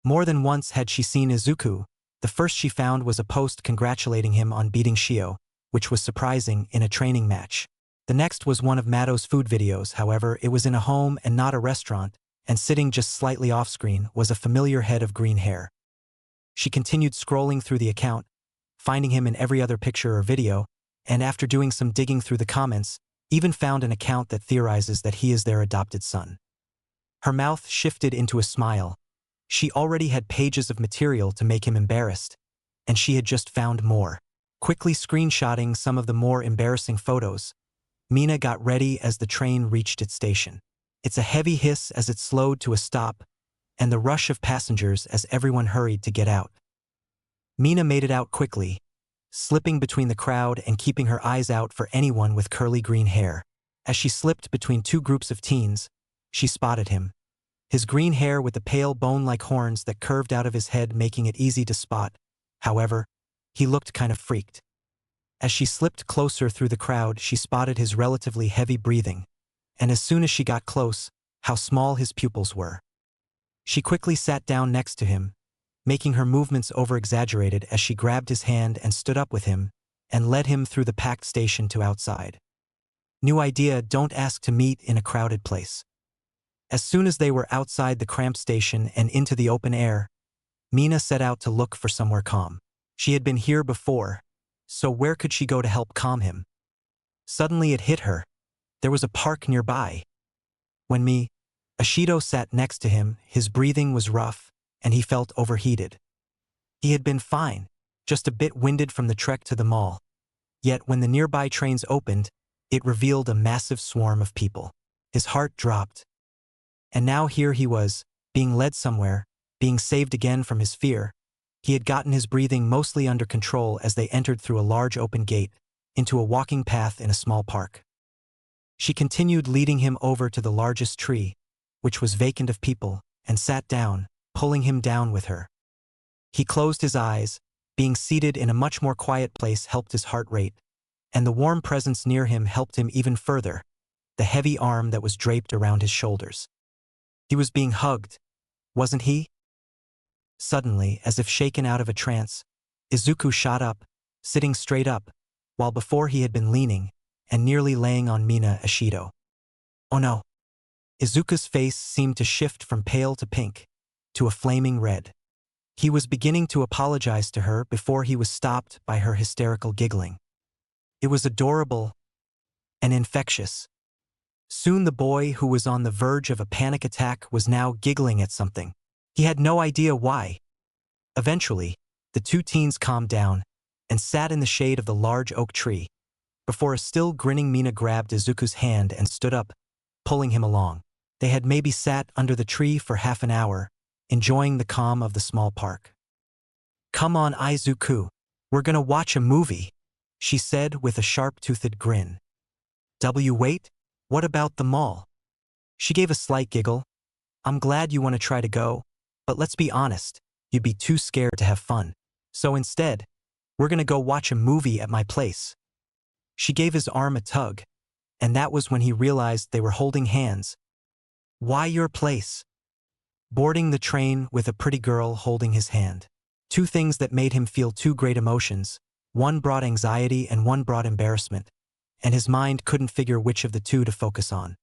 More than once had she seen Izuku. The first she found was a post congratulating him on beating Shio, which was surprising, in a training match. The next was one of Mato's food videos. However, it was in a home and not a restaurant, and sitting just slightly off-screen was a familiar head of green hair. She continued scrolling through the account, finding him in every other picture or video, and after doing some digging through the comments, even found an account that theorizes that he is their adopted son. Her mouth shifted into a smile. She already had pages of material to make him embarrassed, and she had just found more. Quickly screenshotting some of the more embarrassing photos, Mina got ready as the train reached its station. It's a heavy hiss as it slowed to a stop, and the rush of passengers as everyone hurried to get out. Mina made it out quickly, slipping between the crowd and keeping her eyes out for anyone with curly green hair. As she slipped between two groups of teens, she spotted him. His green hair with the pale bone-like horns that curved out of his head making it easy to spot. However, he looked kind of freaked. As she slipped closer through the crowd, she spotted his relatively heavy breathing, and as soon as she got close, how small his pupils were. She quickly sat down next to him, making her movements over-exaggerated as she grabbed his hand and stood up with him, and led him through the packed station to outside. New idea: don't ask to meet in a crowded place. As soon as they were outside the cramped station and into the open air, Mina set out to look for somewhere calm. She had been here before, so where could she go to help calm him? Suddenly it hit her. There was a park nearby. When Ashido sat next to him, his breathing was rough, and he felt overheated. He had been fine, just a bit winded from the trek to the mall. Yet when the nearby trains opened, it revealed a massive swarm of people. His heart dropped. And now here he was, being led somewhere, being saved again from his fear. He had gotten his breathing mostly under control as they entered through a large open gate, into a walking path in a small park. She continued leading him over to the largest tree, which was vacant of people, and sat down, pulling him down with her. He closed his eyes. Being seated in a much more quiet place helped his heart rate, and the warm presence near him helped him even further, the heavy arm that was draped around his shoulders. He was being hugged, wasn't he? Suddenly, as if shaken out of a trance, Izuku shot up, sitting straight up, while before he had been leaning, and nearly laying on Mina Ashido. Oh no! Izuku's face seemed to shift from pale to pink, to a flaming red. He was beginning to apologize to her before he was stopped by her hysterical giggling. It was adorable and infectious. Soon the boy who was on the verge of a panic attack was now giggling at something. He had no idea why. Eventually, the two teens calmed down and sat in the shade of the large oak tree, before a still grinning Mina grabbed Izuku's hand and stood up, pulling him along. They had maybe sat under the tree for half an hour, enjoying the calm of the small park. "Come on, Izuku, we're gonna watch a movie," she said with a sharp-toothed grin. Wait, what about the mall?" She gave a slight giggle. "I'm glad you want to try to go, but let's be honest, you'd be too scared to have fun. So instead, we're gonna go watch a movie at my place." She gave his arm a tug, and that was when he realized they were holding hands. "Why your place?" Boarding the train with a pretty girl holding his hand. Two things that made him feel two great emotions. One brought anxiety and one brought embarrassment, and his mind couldn't figure which of the two to focus on.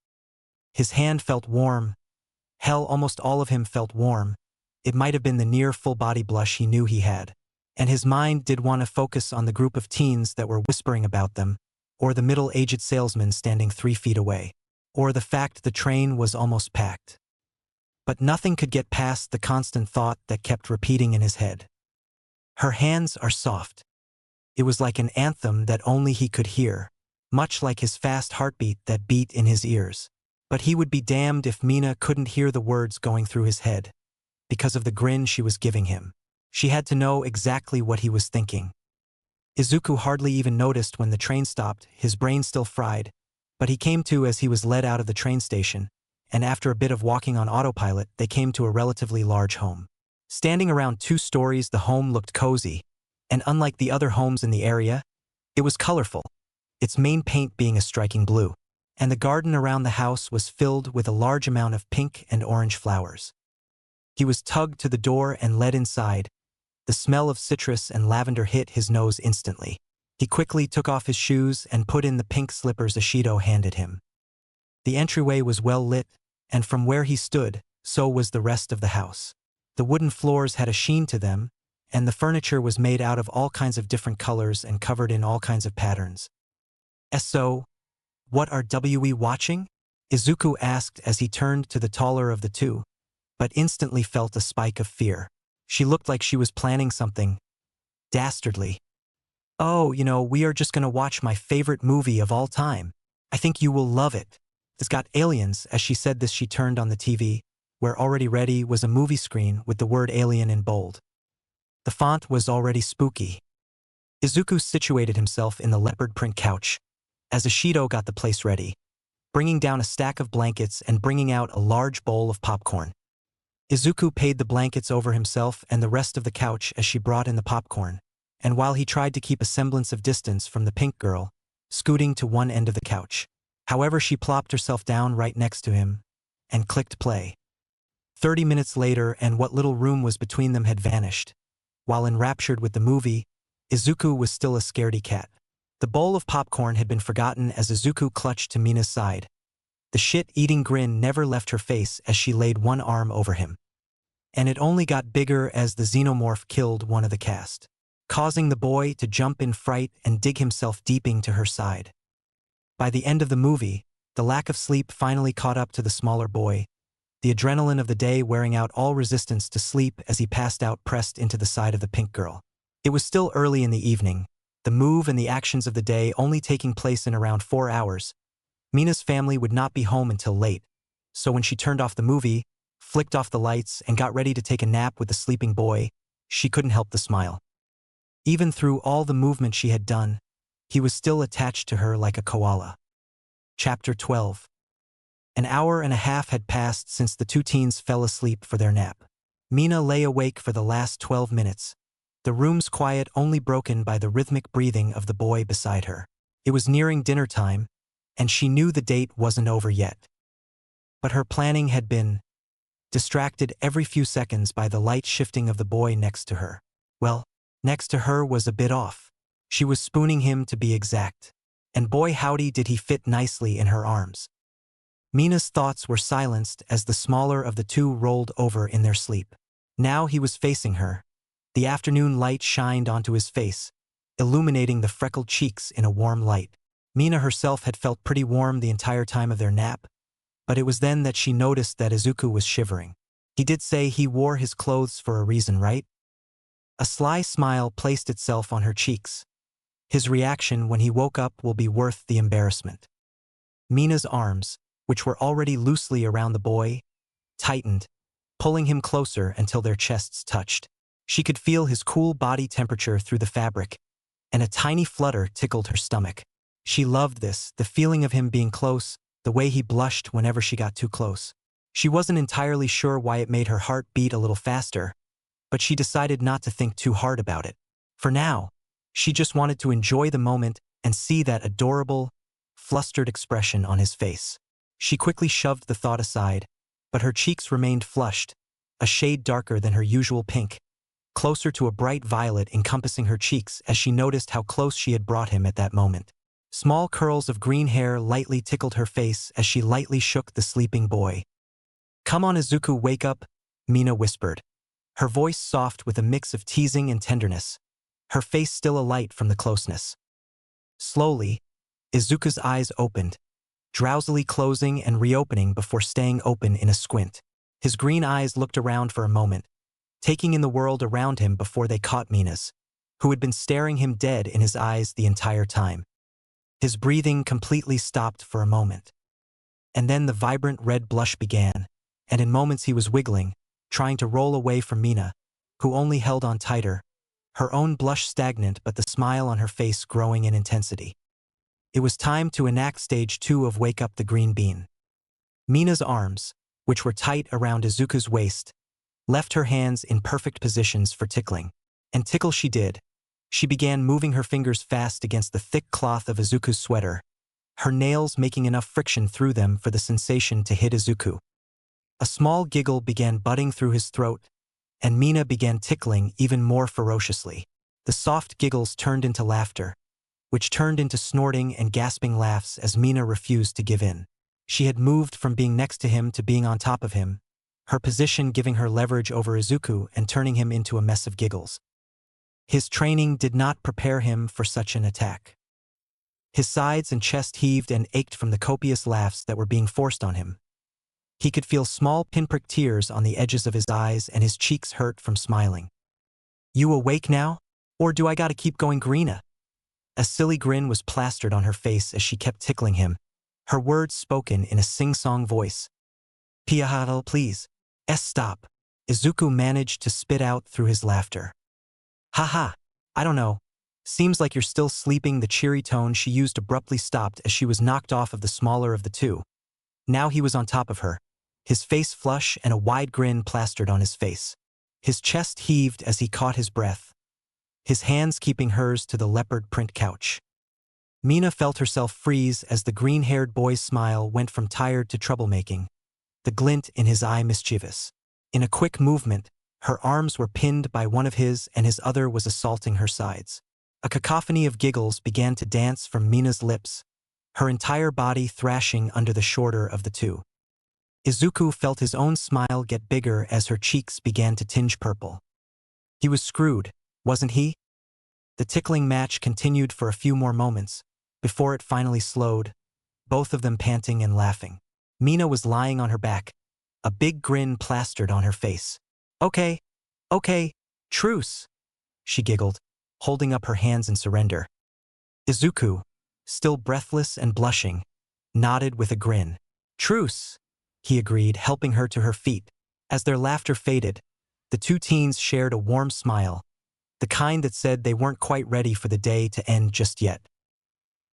His hand felt warm. Hell, almost all of him felt warm. It might have been the near full-body blush he knew he had. And his mind did want to focus on the group of teens that were whispering about them, or the middle-aged salesman standing 3 feet away, or the fact the train was almost packed. But nothing could get past the constant thought that kept repeating in his head. Her hands are soft. It was like an anthem that only he could hear, much like his fast heartbeat that beat in his ears. But he would be damned if Mina couldn't hear the words going through his head, because of the grin she was giving him. She had to know exactly what he was thinking. Izuku hardly even noticed when the train stopped, his brain still fried, but he came to as he was led out of the train station, and after a bit of walking on autopilot, they came to a relatively large home. Standing around 2 stories, the home looked cozy, and unlike the other homes in the area, it was colorful, its main paint being a striking blue, and the garden around the house was filled with a large amount of pink and orange flowers. He was tugged to the door and led inside. The smell of citrus and lavender hit his nose instantly. He quickly took off his shoes and put in the pink slippers Ashido handed him. The entryway was well lit, and from where he stood, so was the rest of the house. The wooden floors had a sheen to them, and the furniture was made out of all kinds of different colors and covered in all kinds of patterns. "So, what are we watching?" Izuku asked as he turned to the taller of the two, but instantly felt a spike of fear. She looked like she was planning something dastardly. "Oh, we are just gonna watch my favorite movie of all time. I think you will love it. It's got aliens." As she said this, she turned on the TV, where already ready was a movie screen with the word alien in bold. The font was already spooky. Izuku situated himself in the leopard print couch, as Ashido got the place ready, bringing down a stack of blankets and bringing out a large bowl of popcorn. Izuku paid the blankets over himself and the rest of the couch as she brought in the popcorn, and while he tried to keep a semblance of distance from the pink girl, scooting to one end of the couch. However, she plopped herself down right next to him and clicked play. 30 minutes later, and what little room was between them had vanished. While enraptured with the movie, Izuku was still a scaredy cat. The bowl of popcorn had been forgotten as Izuku clutched to Mina's side. The shit-eating grin never left her face as she laid one arm over him. And it only got bigger as the xenomorph killed one of the cast, causing the boy to jump in fright and dig himself deep into her side. By the end of the movie, the lack of sleep finally caught up to the smaller boy, the adrenaline of the day wearing out all resistance to sleep as he passed out pressed into the side of the pink girl. It was still early in the evening, the move and the actions of the day only taking place in around 4 hours. Mina's family would not be home until late, so when she turned off the movie, flicked off the lights, and got ready to take a nap with the sleeping boy, she couldn't help the smile. Even through all the movement she had done, he was still attached to her like a koala. Chapter 12. An hour and a half had passed since the two teens fell asleep for their nap. Mina lay awake for the last 12 minutes, the room's quiet only broken by the rhythmic breathing of the boy beside her. It was nearing dinner time, and she knew the date wasn't over yet. But her planning had been distracted every few seconds by the light shifting of the boy next to her. Well, next to her was a bit off. She was spooning him, to be exact. And boy howdy did he fit nicely in her arms. Mina's thoughts were silenced as the smaller of the two rolled over in their sleep. Now he was facing her. The afternoon light shined onto his face, illuminating the freckled cheeks in a warm light. Mina herself had felt pretty warm the entire time of their nap, but it was then that she noticed that Izuku was shivering. He did say he wore his clothes for a reason, right? A sly smile placed itself on her cheeks. His reaction when he woke up will be worth the embarrassment. Mina's arms, which were already loosely around the boy, tightened, pulling him closer until their chests touched. She could feel his cool body temperature through the fabric, and a tiny flutter tickled her stomach. She loved this, the feeling of him being close, the way he blushed whenever she got too close. She wasn't entirely sure why it made her heart beat a little faster, but she decided not to think too hard about it. For now, she just wanted to enjoy the moment and see that adorable, flustered expression on his face. She quickly shoved the thought aside, but her cheeks remained flushed, a shade darker than her usual pink, closer to a bright violet encompassing her cheeks as she noticed how close she had brought him at that moment. Small curls of green hair lightly tickled her face as she lightly shook the sleeping boy. "Come on, Izuku, wake up," Mina whispered, her voice soft with a mix of teasing and tenderness, her face still alight from the closeness. Slowly, Izuku's eyes opened, drowsily closing and reopening before staying open in a squint. His green eyes looked around for a moment, taking in the world around him before they caught Mina's, who had been staring him dead in his eyes the entire time. His breathing completely stopped for a moment. And then the vibrant red blush began, and in moments he was wiggling, trying to roll away from Mina, who only held on tighter, her own blush stagnant but the smile on her face growing in intensity. It was time to enact stage 2 of Wake Up the Green Bean. Mina's arms, which were tight around Izuku's waist, left her hands in perfect positions for tickling. And tickle she did. She began moving her fingers fast against the thick cloth of Izuku's sweater, her nails making enough friction through them for the sensation to hit Izuku. A small giggle began budding through his throat, and Mina began tickling even more ferociously. The soft giggles turned into laughter, which turned into snorting and gasping laughs as Mina refused to give in. She had moved from being next to him to being on top of him, her position giving her leverage over Izuku and turning him into a mess of giggles. His training did not prepare him for such an attack. His sides and chest heaved and ached from the copious laughs that were being forced on him. He could feel small pinprick tears on the edges of his eyes and his cheeks hurt from smiling. "You awake now? Or do I gotta keep going, Greena?" A silly grin was plastered on her face as she kept tickling him, her words spoken in a sing-song voice. "Piahadal, please. Stop." Izuku managed to spit out through his laughter. "Haha, I don't know. Seems like you're still sleeping." The cheery tone she used abruptly stopped as she was knocked off of the smaller of the two. Now he was on top of her, his face flush and a wide grin plastered on his face. His chest heaved as he caught his breath, his hands keeping hers to the leopard print couch. Mina felt herself freeze as the green-haired boy's smile went from tired to troublemaking, the glint in his eye mischievous. In a quick movement, her arms were pinned by one of his and his other was assaulting her sides. A cacophony of giggles began to dance from Mina's lips, her entire body thrashing under the shorter of the two. Izuku felt his own smile get bigger as her cheeks began to tinge purple. He was screwed, wasn't he? The tickling match continued for a few more moments, before it finally slowed, both of them panting and laughing. Mina was lying on her back, a big grin plastered on her face. Okay, truce," she giggled, holding up her hands in surrender. Izuku, still breathless and blushing, nodded with a grin. "Truce," he agreed, helping her to her feet. As their laughter faded, the two teens shared a warm smile, the kind that said they weren't quite ready for the day to end just yet.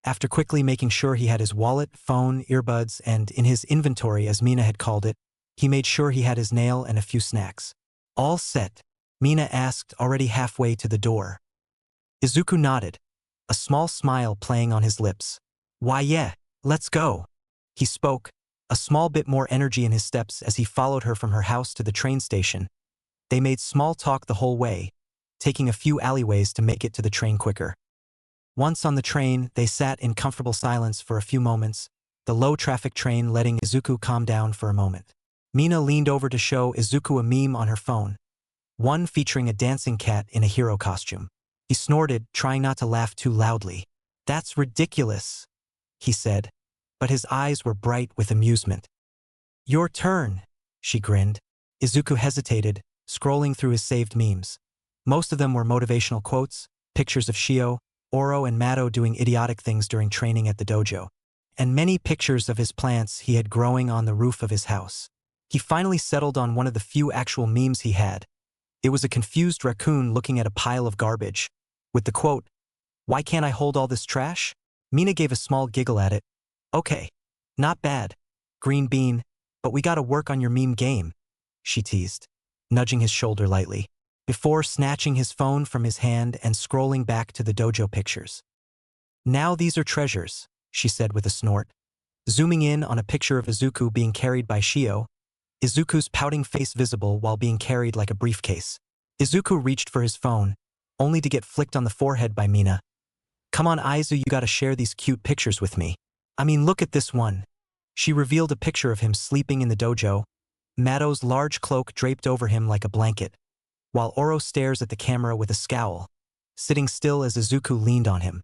After quickly making sure he had his wallet, phone, earbuds, and, in his inventory as Mina had called it, he made sure he had his nail and a few snacks. All set? Mina asked, already halfway to the door. Izuku nodded, a small smile playing on his lips. Why yeah, let's go. He spoke, a small bit more energy in his steps as he followed her from her house to the train station. They made small talk the whole way, taking a few alleyways to make it to the train quicker. Once on the train, they sat in comfortable silence for a few moments, the low-traffic train letting Izuku calm down for a moment. Mina leaned over to show Izuku a meme on her phone, one featuring a dancing cat in a hero costume. He snorted, trying not to laugh too loudly. That's ridiculous, he said, but his eyes were bright with amusement. Your turn, she grinned. Izuku hesitated, scrolling through his saved memes. Most of them were motivational quotes, pictures of Shio, Oro and Mado doing idiotic things during training at the dojo, and many pictures of his plants he had growing on the roof of his house. He finally settled on one of the few actual memes he had. It was a confused raccoon looking at a pile of garbage, with the quote, "Why can't I hold all this trash?" Mina gave a small giggle at it. Okay, not bad, green bean, but we gotta work on your meme game, she teased, nudging his shoulder lightly, before snatching his phone from his hand and scrolling back to the dojo pictures. Now these are treasures, she said with a snort, zooming in on a picture of Izuku being carried by Shio, Izuku's pouting face visible while being carried like a briefcase. Izuku reached for his phone, only to get flicked on the forehead by Mina. Come on Aizu, you gotta share these cute pictures with me. I mean, look at this one. She revealed a picture of him sleeping in the dojo, Mado's large cloak draped over him like a blanket, while Oro stares at the camera with a scowl, sitting still as Izuku leaned on him.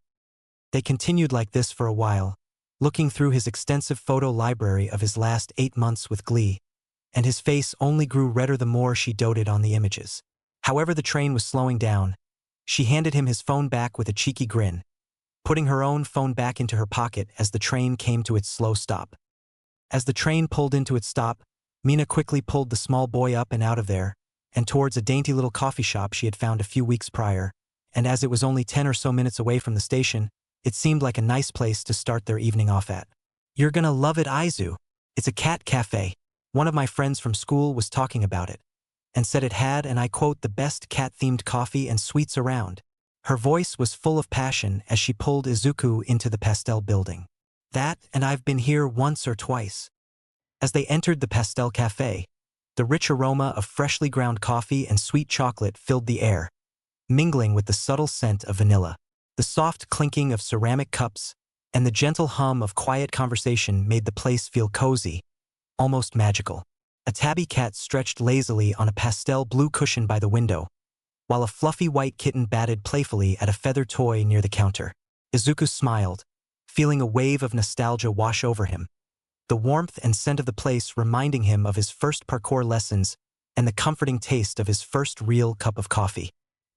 They continued like this for a while, looking through his extensive photo library of his last 8 months with glee, and his face only grew redder the more she doted on the images. However, the train was slowing down. She handed him his phone back with a cheeky grin, putting her own phone back into her pocket as the train came to its slow stop. As the train pulled into its stop, Mina quickly pulled the small boy up and out of there, and towards a dainty little coffee shop she had found a few weeks prior, and as it was only 10 or so minutes away from the station, it seemed like a nice place to start their evening off at. You're gonna love it, Aizu. It's a cat cafe. One of my friends from school was talking about it, and said it had, and I quote, the best cat-themed coffee and sweets around. Her voice was full of passion as she pulled Izuku into the pastel building. That, and I've been here once or twice. As they entered the pastel cafe, the rich aroma of freshly ground coffee and sweet chocolate filled the air, mingling with the subtle scent of vanilla. The soft clinking of ceramic cups and the gentle hum of quiet conversation made the place feel cozy, almost magical. A tabby cat stretched lazily on a pastel blue cushion by the window, while a fluffy white kitten batted playfully at a feather toy near the counter. Izuku smiled, feeling a wave of nostalgia wash over him, the warmth and scent of the place reminding him of his first parkour lessons and the comforting taste of his first real cup of coffee.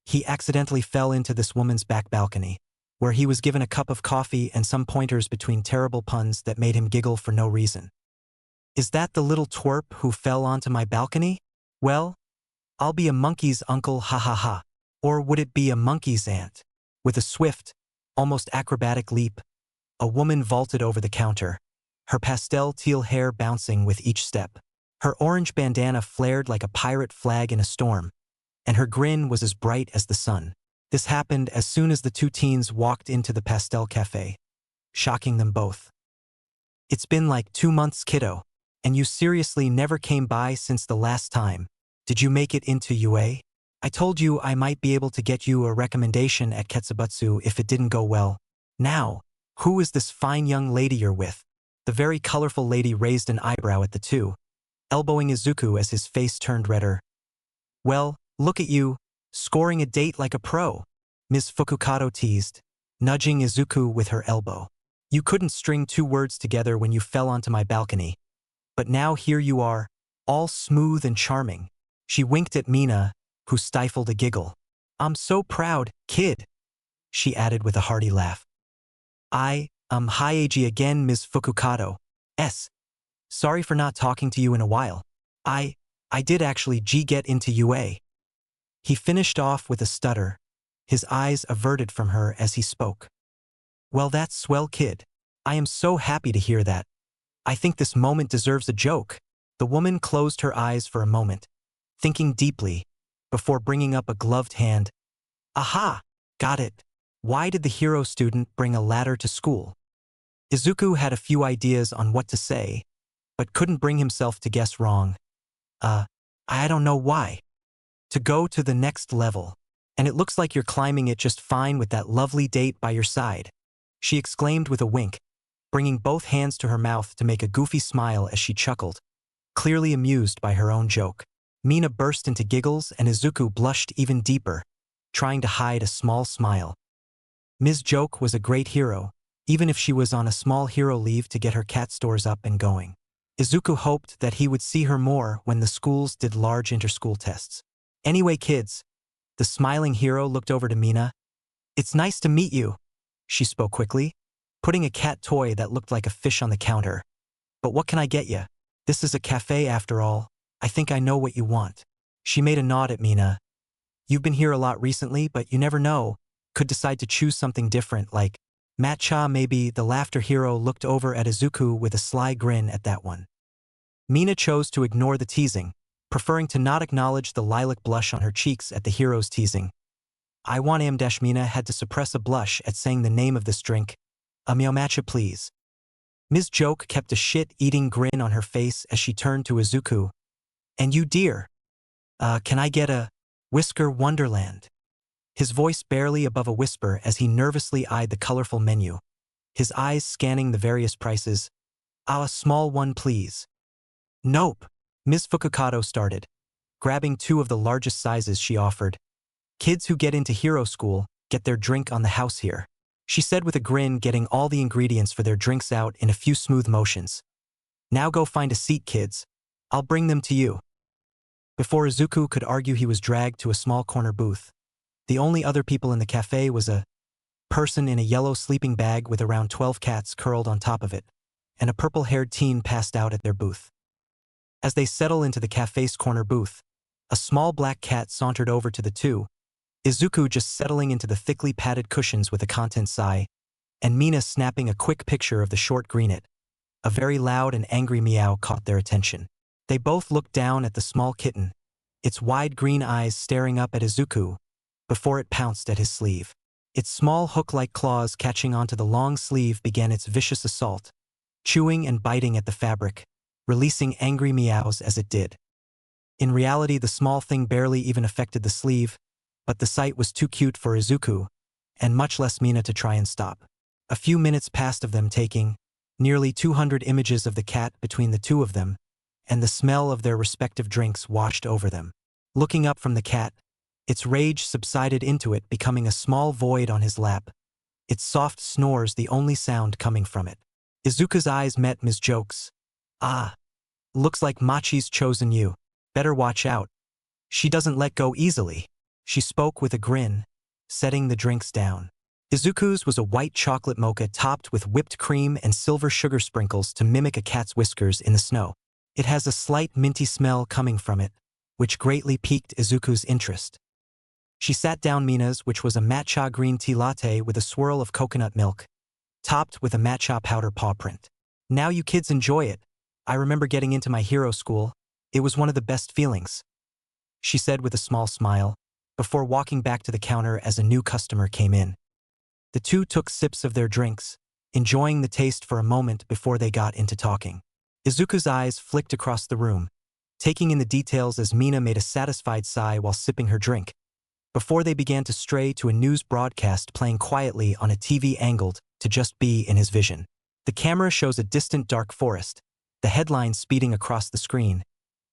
He accidentally fell into this woman's back balcony, where he was given a cup of coffee and some pointers between terrible puns that made him giggle for no reason. Is that the little twerp who fell onto my balcony? Well, I'll be a monkey's uncle, ha ha ha. Or would it be a monkey's aunt? With a swift, almost acrobatic leap, a woman vaulted over the counter, her pastel teal hair bouncing with each step. Her orange bandana flared like a pirate flag in a storm, and her grin was as bright as the sun. This happened as soon as the two teens walked into the pastel cafe, shocking them both. It's been like 2 months, kiddo, and you seriously never came by since the last time. Did you make it into UA? I told you I might be able to get you a recommendation at Ketsubutsu if it didn't go well. Now, who is this fine young lady you're with? The very colorful lady raised an eyebrow at the two, elbowing Izuku as his face turned redder. Well, look at you, scoring a date like a pro, Ms. Fukukado teased, nudging Izuku with her elbow. You couldn't string 2 words together when you fell onto my balcony. But now here you are, all smooth and charming. She winked at Mina, who stifled a giggle. I'm so proud, kid, she added with a hearty laugh. Hi again, Ms. Fukukado. Sorry for not talking to you in a while. I did actually get into UA. He finished off with a stutter, his eyes averted from her as he spoke. Well, that's swell, kid. I am so happy to hear that. I think this moment deserves a joke. The woman closed her eyes for a moment, thinking deeply, before bringing up a gloved hand. Aha! Got it. Why did the hero student bring a ladder to school? Izuku had a few ideas on what to say, but couldn't bring himself to guess wrong. I don't know why. To go to the next level. And it looks like you're climbing it just fine with that lovely date by your side, she exclaimed with a wink, bringing both hands to her mouth to make a goofy smile as she chuckled, clearly amused by her own joke. Mina burst into giggles and Izuku blushed even deeper, trying to hide a small smile. Ms. Joke was a great hero, even if she was on a small hero leave to get her cat stores up and going. Izuku hoped that he would see her more when the schools did large inter-school tests. Anyway, kids, the smiling hero looked over to Mina. It's nice to meet you, she spoke quickly, putting a cat toy that looked like a fish on the counter. But what can I get you? This is a cafe after all. I think I know what you want. She made a nod at Mina. You've been here a lot recently, but you never know. Could decide to choose something different, like matcha maybe. The laughter hero looked over at Izuku with a sly grin at that one. Mina chose to ignore the teasing, preferring to not acknowledge the lilac blush on her cheeks at the hero's teasing. I want Mina had to suppress a blush at saying the name of this drink. A meow matcha, please. Ms. Joke kept a shit-eating grin on her face as she turned to Izuku. And you, dear? Can I get a Whisker Wonderland? His voice barely above a whisper as he nervously eyed the colorful menu, his eyes scanning the various prices. A small one, please. Nope. Ms. Fukukato started, grabbing 2 of the largest sizes she offered. Kids who get into hero school get their drink on the house here, she said with a grin, getting all the ingredients for their drinks out in a few smooth motions. Now go find a seat, kids. I'll bring them to you. Before Izuku could argue, he was dragged to a small corner booth. The only other people in the cafe was a person in a yellow sleeping bag with around 12 cats curled on top of it, and a purple-haired teen passed out at their booth. As they settle into the cafe's corner booth, a small black cat sauntered over to the two, Izuku just settling into the thickly padded cushions with a content sigh, and Mina snapping a quick picture of the short greenet. A very loud and angry meow caught their attention. They both looked down at the small kitten, its wide green eyes staring up at Izuku, before it pounced at his sleeve. Its small hook-like claws catching onto the long sleeve began its vicious assault, chewing and biting at the fabric, releasing angry meows as it did. In reality, the small thing barely even affected the sleeve, but the sight was too cute for Izuku, and much less Mina to try and stop. A few minutes passed of them taking nearly 200 images of the cat between the two of them, and the smell of their respective drinks washed over them. Looking up from the cat, its rage subsided into it, becoming a small void on his lap, its soft snores the only sound coming from it. Izuku's eyes met Ms. Joke's. Ah, looks like Machi's chosen you. Better watch out. She doesn't let go easily, she spoke with a grin, setting the drinks down. Izuku's was a white chocolate mocha topped with whipped cream and silver sugar sprinkles to mimic a cat's whiskers in the snow. It has a slight minty smell coming from it, which greatly piqued Izuku's interest. She sat down Mina's, which was a matcha green tea latte with a swirl of coconut milk, topped with a matcha powder paw print. Now you kids enjoy it. I remember getting into my hero school. It was one of the best feelings, she said with a small smile, before walking back to the counter as a new customer came in. The two took sips of their drinks, enjoying the taste for a moment before they got into talking. Izuku's eyes flicked across the room, taking in the details as Mina made a satisfied sigh while sipping her drink, before they began to stray to a news broadcast playing quietly on a TV angled to just be in his vision. The camera shows a distant dark forest, the headline speeding across the screen.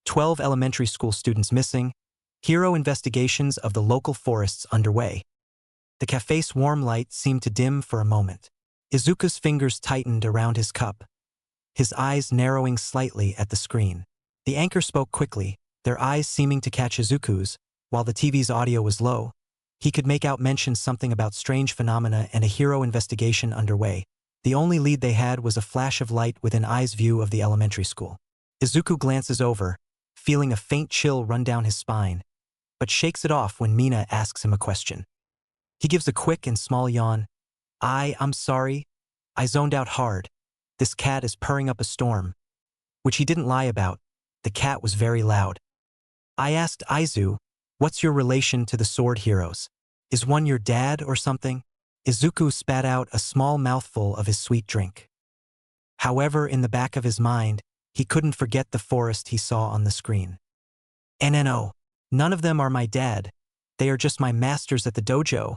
12 elementary school students missing, hero investigations of the local forests underway. The cafe's warm light seemed to dim for a moment. Izuku's fingers tightened around his cup, his eyes narrowing slightly at the screen. The anchor spoke quickly, their eyes seeming to catch Izuku's, while the TV's audio was low. He could make out mention something about strange phenomena and a hero investigation underway. The only lead they had was a flash of light within eye's view of the elementary school. Izuku glances over, feeling a faint chill run down his spine, but shakes it off when Mina asks him a question. He gives a quick and small yawn. I'm sorry. I zoned out hard. This cat is purring up a storm. Which he didn't lie about. The cat was very loud. I asked Aizu, what's your relation to the sword heroes? Is one your dad or something? Izuku spat out a small mouthful of his sweet drink. However, in the back of his mind, he couldn't forget the forest he saw on the screen. NNO. None of them are my dad. They are just my masters at the dojo.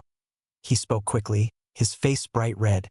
He spoke quickly, his face bright red.